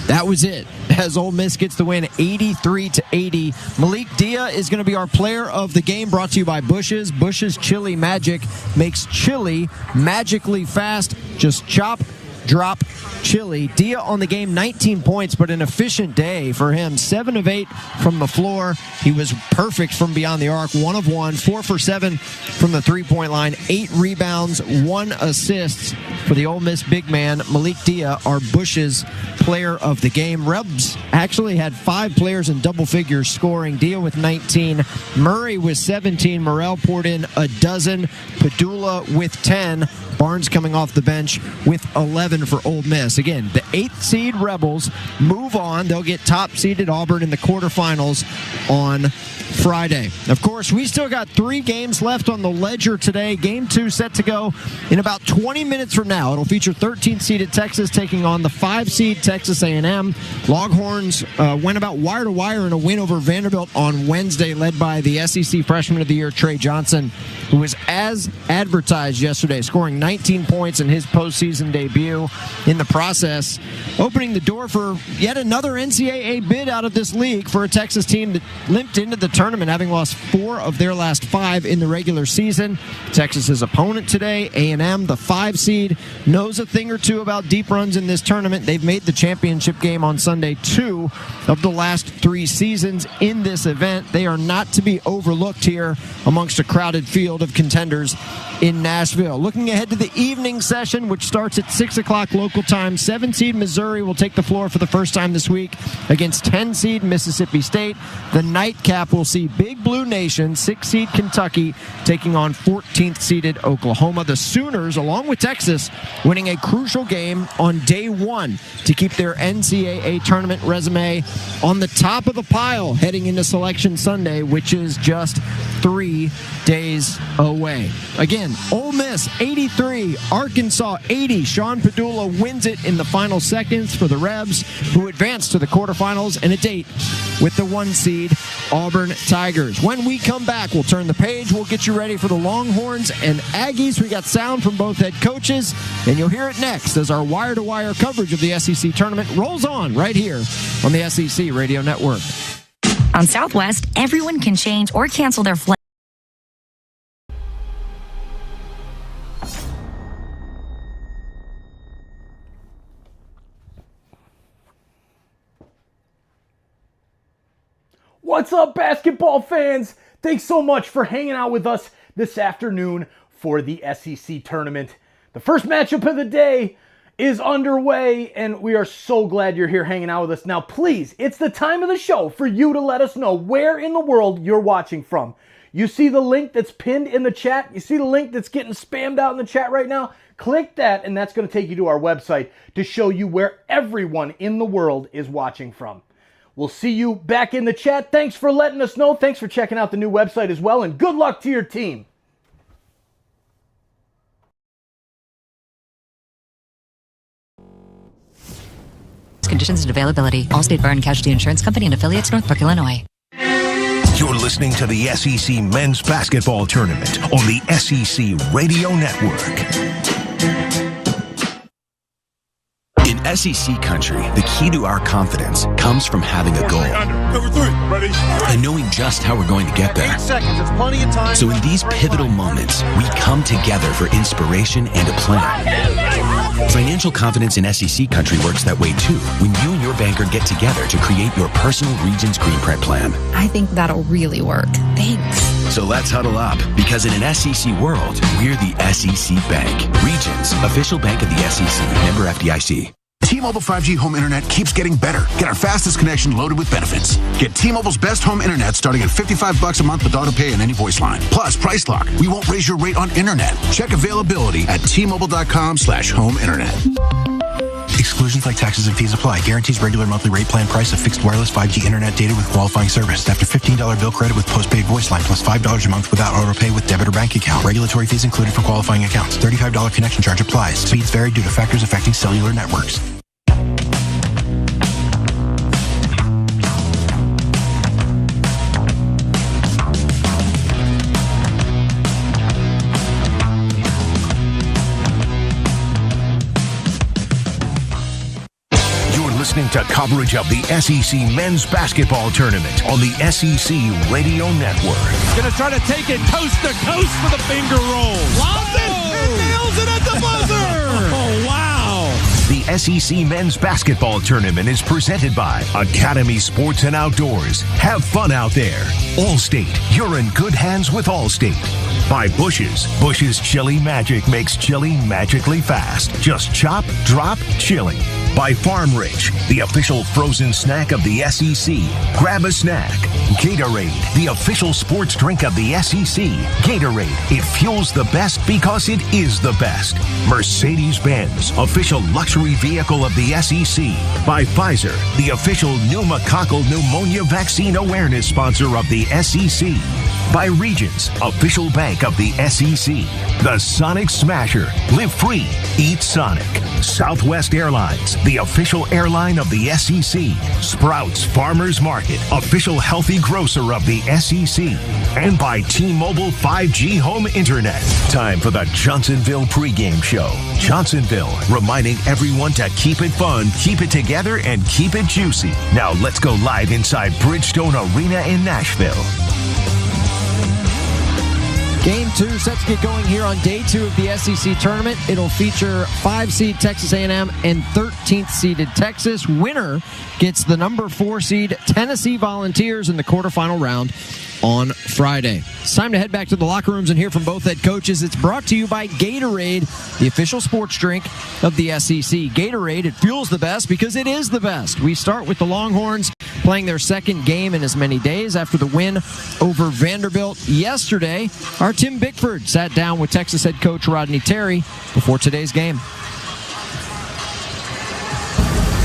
Speaker 25: That was it, as Ole Miss gets the win 83-80. Malik Dia is going to be our player of the game, brought to you by Bush's. Bush's Chili Magic makes chili magically fast. Just chop, drop, chili. Dia on the game, 19 points, but an efficient day for him. 7 of 8 from the floor. He was perfect from beyond the arc. 1 of 1, 4 for 7 from the three-point line. 8 rebounds, 1 assist for the Ole Miss big man, Malik Dia, our Bush's player of the game. Rebs actually had 5 players in double figures scoring. Dia with 19. Murray with 17. Morrell poured in a dozen. Padula with 10. Barnes coming off the bench with 11 for Ole Miss. Again, the 8th seed Rebels move on. They'll get top seeded Auburn in the quarterfinals on Friday. Of course, we still got 3 games left on the ledger today. Game 2 set to go in about 20 minutes from now. It'll feature 13th seeded Texas taking on the 5 seed Texas A&M. Longhorns went about wire to wire in a win over Vanderbilt on Wednesday, led by the SEC Freshman of the Year, Trey Johnson, who was as advertised yesterday, scoring 19 points in his postseason debut. In the process, opening the door for yet another NCAA bid out of this league for a Texas team that limped into the tournament, having lost 4 of their last 5 in the regular season. Texas's opponent today, A&M, the 5 seed, knows a thing or two about deep runs in this tournament. They've made the championship game on Sunday 2 of the last 3 seasons in this event. They are not to be overlooked here amongst a crowded field of contenders in Nashville. Looking ahead to the evening session, which starts at 6 o'clock o'clock local time. 7-seed Missouri will take the floor for the first time this week against 10-seed Mississippi State. The nightcap will see Big Blue Nation, 6-seed Kentucky, taking on 14th-seeded Oklahoma. The Sooners, along with Texas, winning a crucial game on day one to keep their NCAA tournament resume on the top of the pile heading into Selection Sunday, which is just 3 days away. Again, Ole Miss 83, Arkansas 80. Sean Padula wins it in the final seconds for the Rebs, who advance to the quarterfinals and a date with the 1-seed Auburn Tigers. When we come back, we'll turn the page. We'll get you ready for the Longhorns and Aggies. We got sound from both head coaches, and you'll hear it next as our wire-to-wire coverage of the SEC tournament rolls on right here on the SEC Radio Network.
Speaker 23: On Southwest, everyone can change or cancel their flight.
Speaker 15: What's up, basketball fans? Thanks so much for hanging out with us this afternoon for the SEC tournament. The first matchup of the day is underway, and we are so glad you're here hanging out with us. Now, please, it's the time of the show for you to let us know where in the world you're watching from. You see the link that's pinned in the chat? You see the link that's getting spammed out in the chat right now? Click that, and that's going to take you to our website to show you where everyone in the world is watching from. We'll see you back in the chat. Thanks for letting us know. Thanks for checking out the new website as well, and good luck to your team.
Speaker 8: Conditions and availability. Allstate Bar and Casualty Insurance Company and affiliates, Northbrook, Illinois.
Speaker 12: You're listening to the SEC Men's Basketball Tournament on the SEC Radio Network.
Speaker 3: In SEC country, the key to our confidence comes from having a goal.
Speaker 9: Number 3, ready?
Speaker 3: And knowing just how we're going to get there.
Speaker 6: 8 seconds, it's plenty of time.
Speaker 3: So in these pivotal moments, we come together for inspiration and a plan. Financial confidence in SEC country works that way too, when you and your banker get together to create your personal Regions Green Prep plan.
Speaker 17: I think that'll really work. Thanks.
Speaker 3: So let's huddle up, because in an SEC world, we're the SEC Bank. Regions, official bank of the SEC, member FDIC.
Speaker 21: T-Mobile 5G home internet keeps getting better. Get our fastest connection loaded with benefits. Get T-Mobile's best home internet starting at $55 a month with auto pay and any voice line. Plus, price lock. We won't raise your rate on internet. Check availability at T-Mobile.com/home internet.
Speaker 10: Exclusions like taxes and fees apply. Guarantees regular monthly rate plan price of fixed wireless 5G internet data with qualifying service. After $15 bill credit with postpaid voice line plus $5 a month without auto pay with debit or bank account. Regulatory fees included for qualifying accounts. $35 connection charge applies. Speeds vary due to factors affecting cellular networks.
Speaker 12: Listening to coverage of the SEC Men's Basketball Tournament on the SEC Radio Network.
Speaker 13: Gonna try to take it coast to coast for the finger roll. Lobs it and nails it at the buzzer. Oh, wow.
Speaker 12: The SEC Men's Basketball Tournament is presented by Academy Sports and Outdoors. Have fun out there. Allstate, you're in good hands with Allstate. By Bush's. Bush's Chili Magic makes chili magically fast. Just chop, drop, chili. By Farm Rich, the official frozen snack of the SEC. Grab a snack. Gatorade, the official sports drink of the SEC. Gatorade, it fuels the best because it is the best. Mercedes-Benz, official luxury vehicle of the SEC. By Pfizer, the official pneumococcal pneumonia vaccine awareness sponsor of the SEC. By Regions, official bank of the SEC. The Sonic Smasher, live free, eat Sonic. Southwest Airlines, the official airline of the SEC. Sprouts Farmers Market, official healthy grocer of the SEC. And by T-Mobile 5G home internet. Time for the Johnsonville pregame show. Johnsonville, reminding everyone to keep it fun, keep it together, and keep it juicy. Now let's go live inside Bridgestone Arena in Nashville.
Speaker 25: Game 2 set to get going here on day 2 of the SEC tournament. It'll feature 5-seed Texas A&M and 13th-seeded Texas. Winner gets the number 4 seed Tennessee Volunteers in the quarterfinal round. on Friday. It's time to head back to the locker rooms and hear from both head coaches. It's brought to you by Gatorade, the official sports drink of the SEC. Gatorade, it fuels the best because it is the best. We start with the Longhorns playing their second game in as many days after the win over Vanderbilt yesterday. Our Tim Bickford sat down with Texas head coach Rodney Terry before today's game.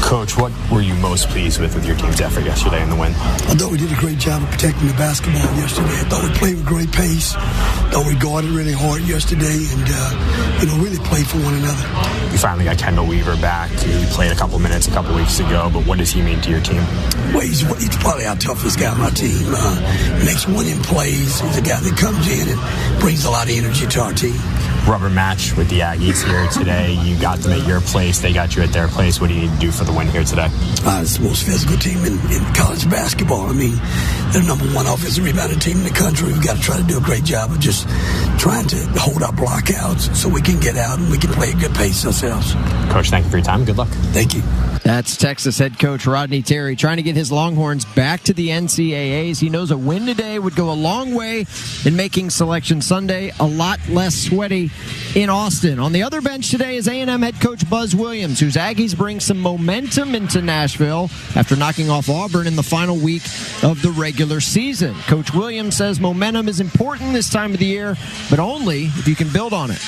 Speaker 2: Coach, what were you most pleased with your team's effort yesterday in the win?
Speaker 18: I thought we did a great job of protecting the basketball yesterday. I thought we played with great pace. I thought we guarded really hard yesterday and, really played for one another.
Speaker 2: You finally got Kendall Weaver back. He played a couple minutes a couple weeks ago, but what does he mean to your team?
Speaker 18: Well, he's probably our toughest guy on my team. Makes winning plays. He's a guy that comes in and brings a lot of energy to our team.
Speaker 2: Rubber match with the Aggies here today. You got them at your place. They got you at their place. What do you need to do for the win here today?
Speaker 18: It's the most physical team in college basketball. I mean, they're the number one offensive rebounding team in the country. We've got to try to do a great job of just trying to hold our blockouts so we can get out and we can play at good pace ourselves.
Speaker 2: Coach, thank you for your time. Good luck.
Speaker 18: Thank you.
Speaker 25: That's Texas head coach Rodney Terry trying to get his Longhorns back to the NCAAs. He knows a win today would go a long way in making Selection Sunday a lot less sweaty in Austin. On the other bench today is A&M head coach Buzz Williams, whose Aggies bring some momentum into Nashville after knocking off Auburn in the final week of the regular season. Coach Williams says momentum is important this time of the year, but only if you can build on it.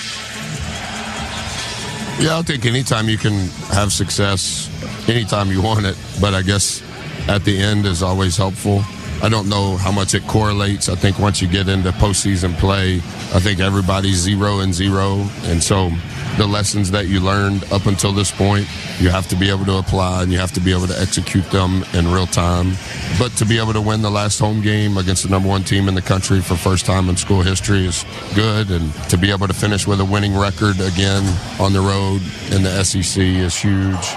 Speaker 19: Yeah, I think anytime you can have success, anytime you want it, but I guess at the end is always helpful. I don't know how much it correlates. I think once you get into postseason play, I think everybody's 0-0, and so the lessons that you learned up until this point, you have to be able to apply and you have to be able to execute them in real time. But to be able to win the last home game against the number one team in the country for first time in school history is good, and to be able to finish with a winning record again on the road in the SEC is huge.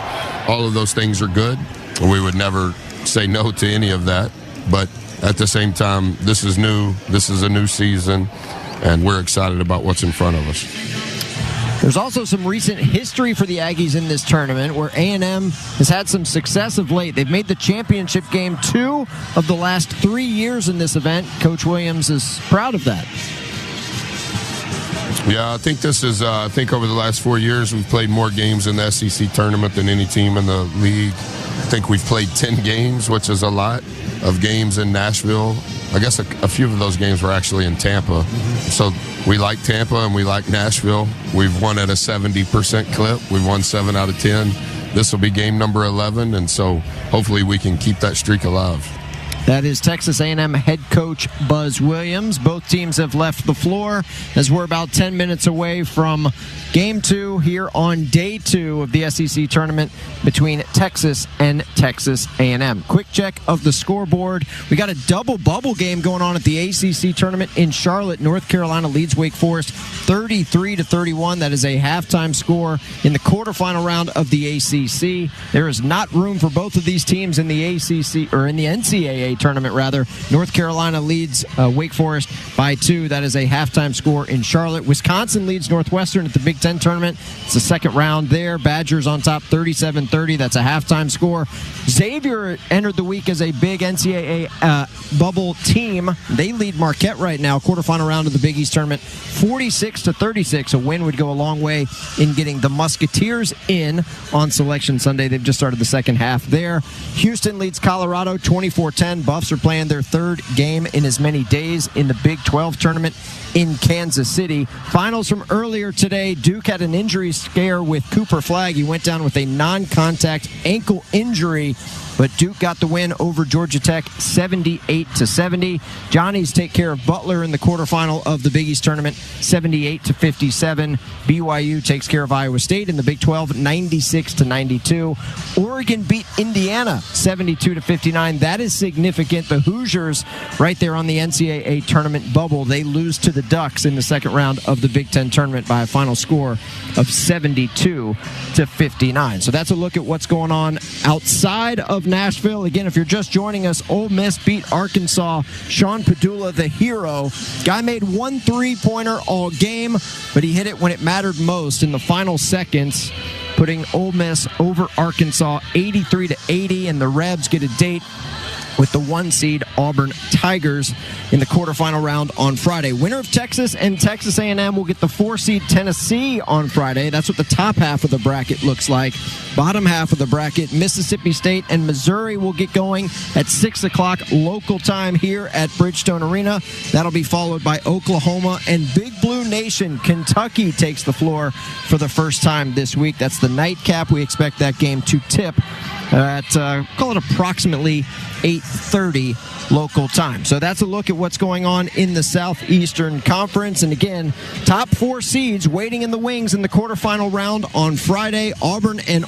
Speaker 19: All of those things are good. We would never say no to any of that, but at the same time, this is new. This is a new season, and we're excited about what's in front of us.
Speaker 25: There's also some recent history for the Aggies in this tournament where A&M has had some success of late. They've made the championship game 2 of the last 3 years in this event. Coach Williams is proud of that.
Speaker 19: Yeah, I think this is, I think over the last 4 years, we've played more games in the SEC tournament than any team in the league. I think we've played 10 games, which is a lot of games in Nashville. I guess a few of those games were actually in Tampa. So we like Tampa and we like Nashville. We've won at a 70% clip. We've won 7 out of 10. This will be game number 11, and so hopefully we can keep that streak alive.
Speaker 25: That is Texas A&M head coach Buzz Williams. Both teams have left the floor as we're about 10 minutes away from Game 2 here on Day 2 of the SEC tournament between Texas and Texas A&M. Quick check of the scoreboard. We got a double bubble game going on at the ACC tournament in Charlotte. North Carolina leads Wake Forest 33-31. That is a halftime score in the quarterfinal round of the ACC. There is not room for both of these teams in the ACC, or in the NCAA tournament rather. North Carolina leads Wake Forest by 2. That is a halftime score in Charlotte. Wisconsin leads Northwestern at the Big Ten tournament. It's the second round there. Badgers on top 37-30. That's a halftime score. Xavier entered the week as a big NCAA bubble team. They lead Marquette right now. Quarterfinal round of the Big East tournament 46-36. A win would go a long way in getting the Musketeers in on Selection Sunday. They've just started the second half there. Houston leads Colorado 24-10. Buffs are playing their third game in as many days in the Big 12 tournament in Kansas City. Finals from earlier today. Duke had an injury scare with Cooper Flagg. He went down with a non-contact ankle injury, but Duke got the win over Georgia Tech 78-70. Johnnies take care of Butler in the quarterfinal of the Big East tournament 78-57. BYU takes care of Iowa State in the Big 12 96-92. Oregon beat Indiana 72-59. That is significant. The Hoosiers right there on the NCAA tournament bubble. They lose to the Ducks in the second round of the Big Ten tournament by a final score of 72-59. So that's a look at what's going on outside of Nashville. Again, if you're just joining us, Ole Miss beat Arkansas. Sean Padula, the hero. Guy made 1 3-pointer all game, but he hit it when it mattered most in the final seconds, putting Ole Miss over Arkansas 83-80, and the Rebs get a date with the 1 seed Auburn Tigers in the quarterfinal round on Friday. Winner of Texas and Texas A&M will get the 4 seed Tennessee on Friday. That's what the top half of the bracket looks like. Bottom half of the bracket, Mississippi State and Missouri will get going at 6 o'clock local time here at Bridgestone Arena. That'll be followed by Oklahoma and Big Blue Nation. Kentucky takes the floor for the first time this week. That's the nightcap. We expect that game to tip at, call it approximately 8:30 local time. So that's a look at what's going on in the Southeastern Conference. And again, top 4 seeds waiting in the wings in the quarterfinal round on Friday. Auburn and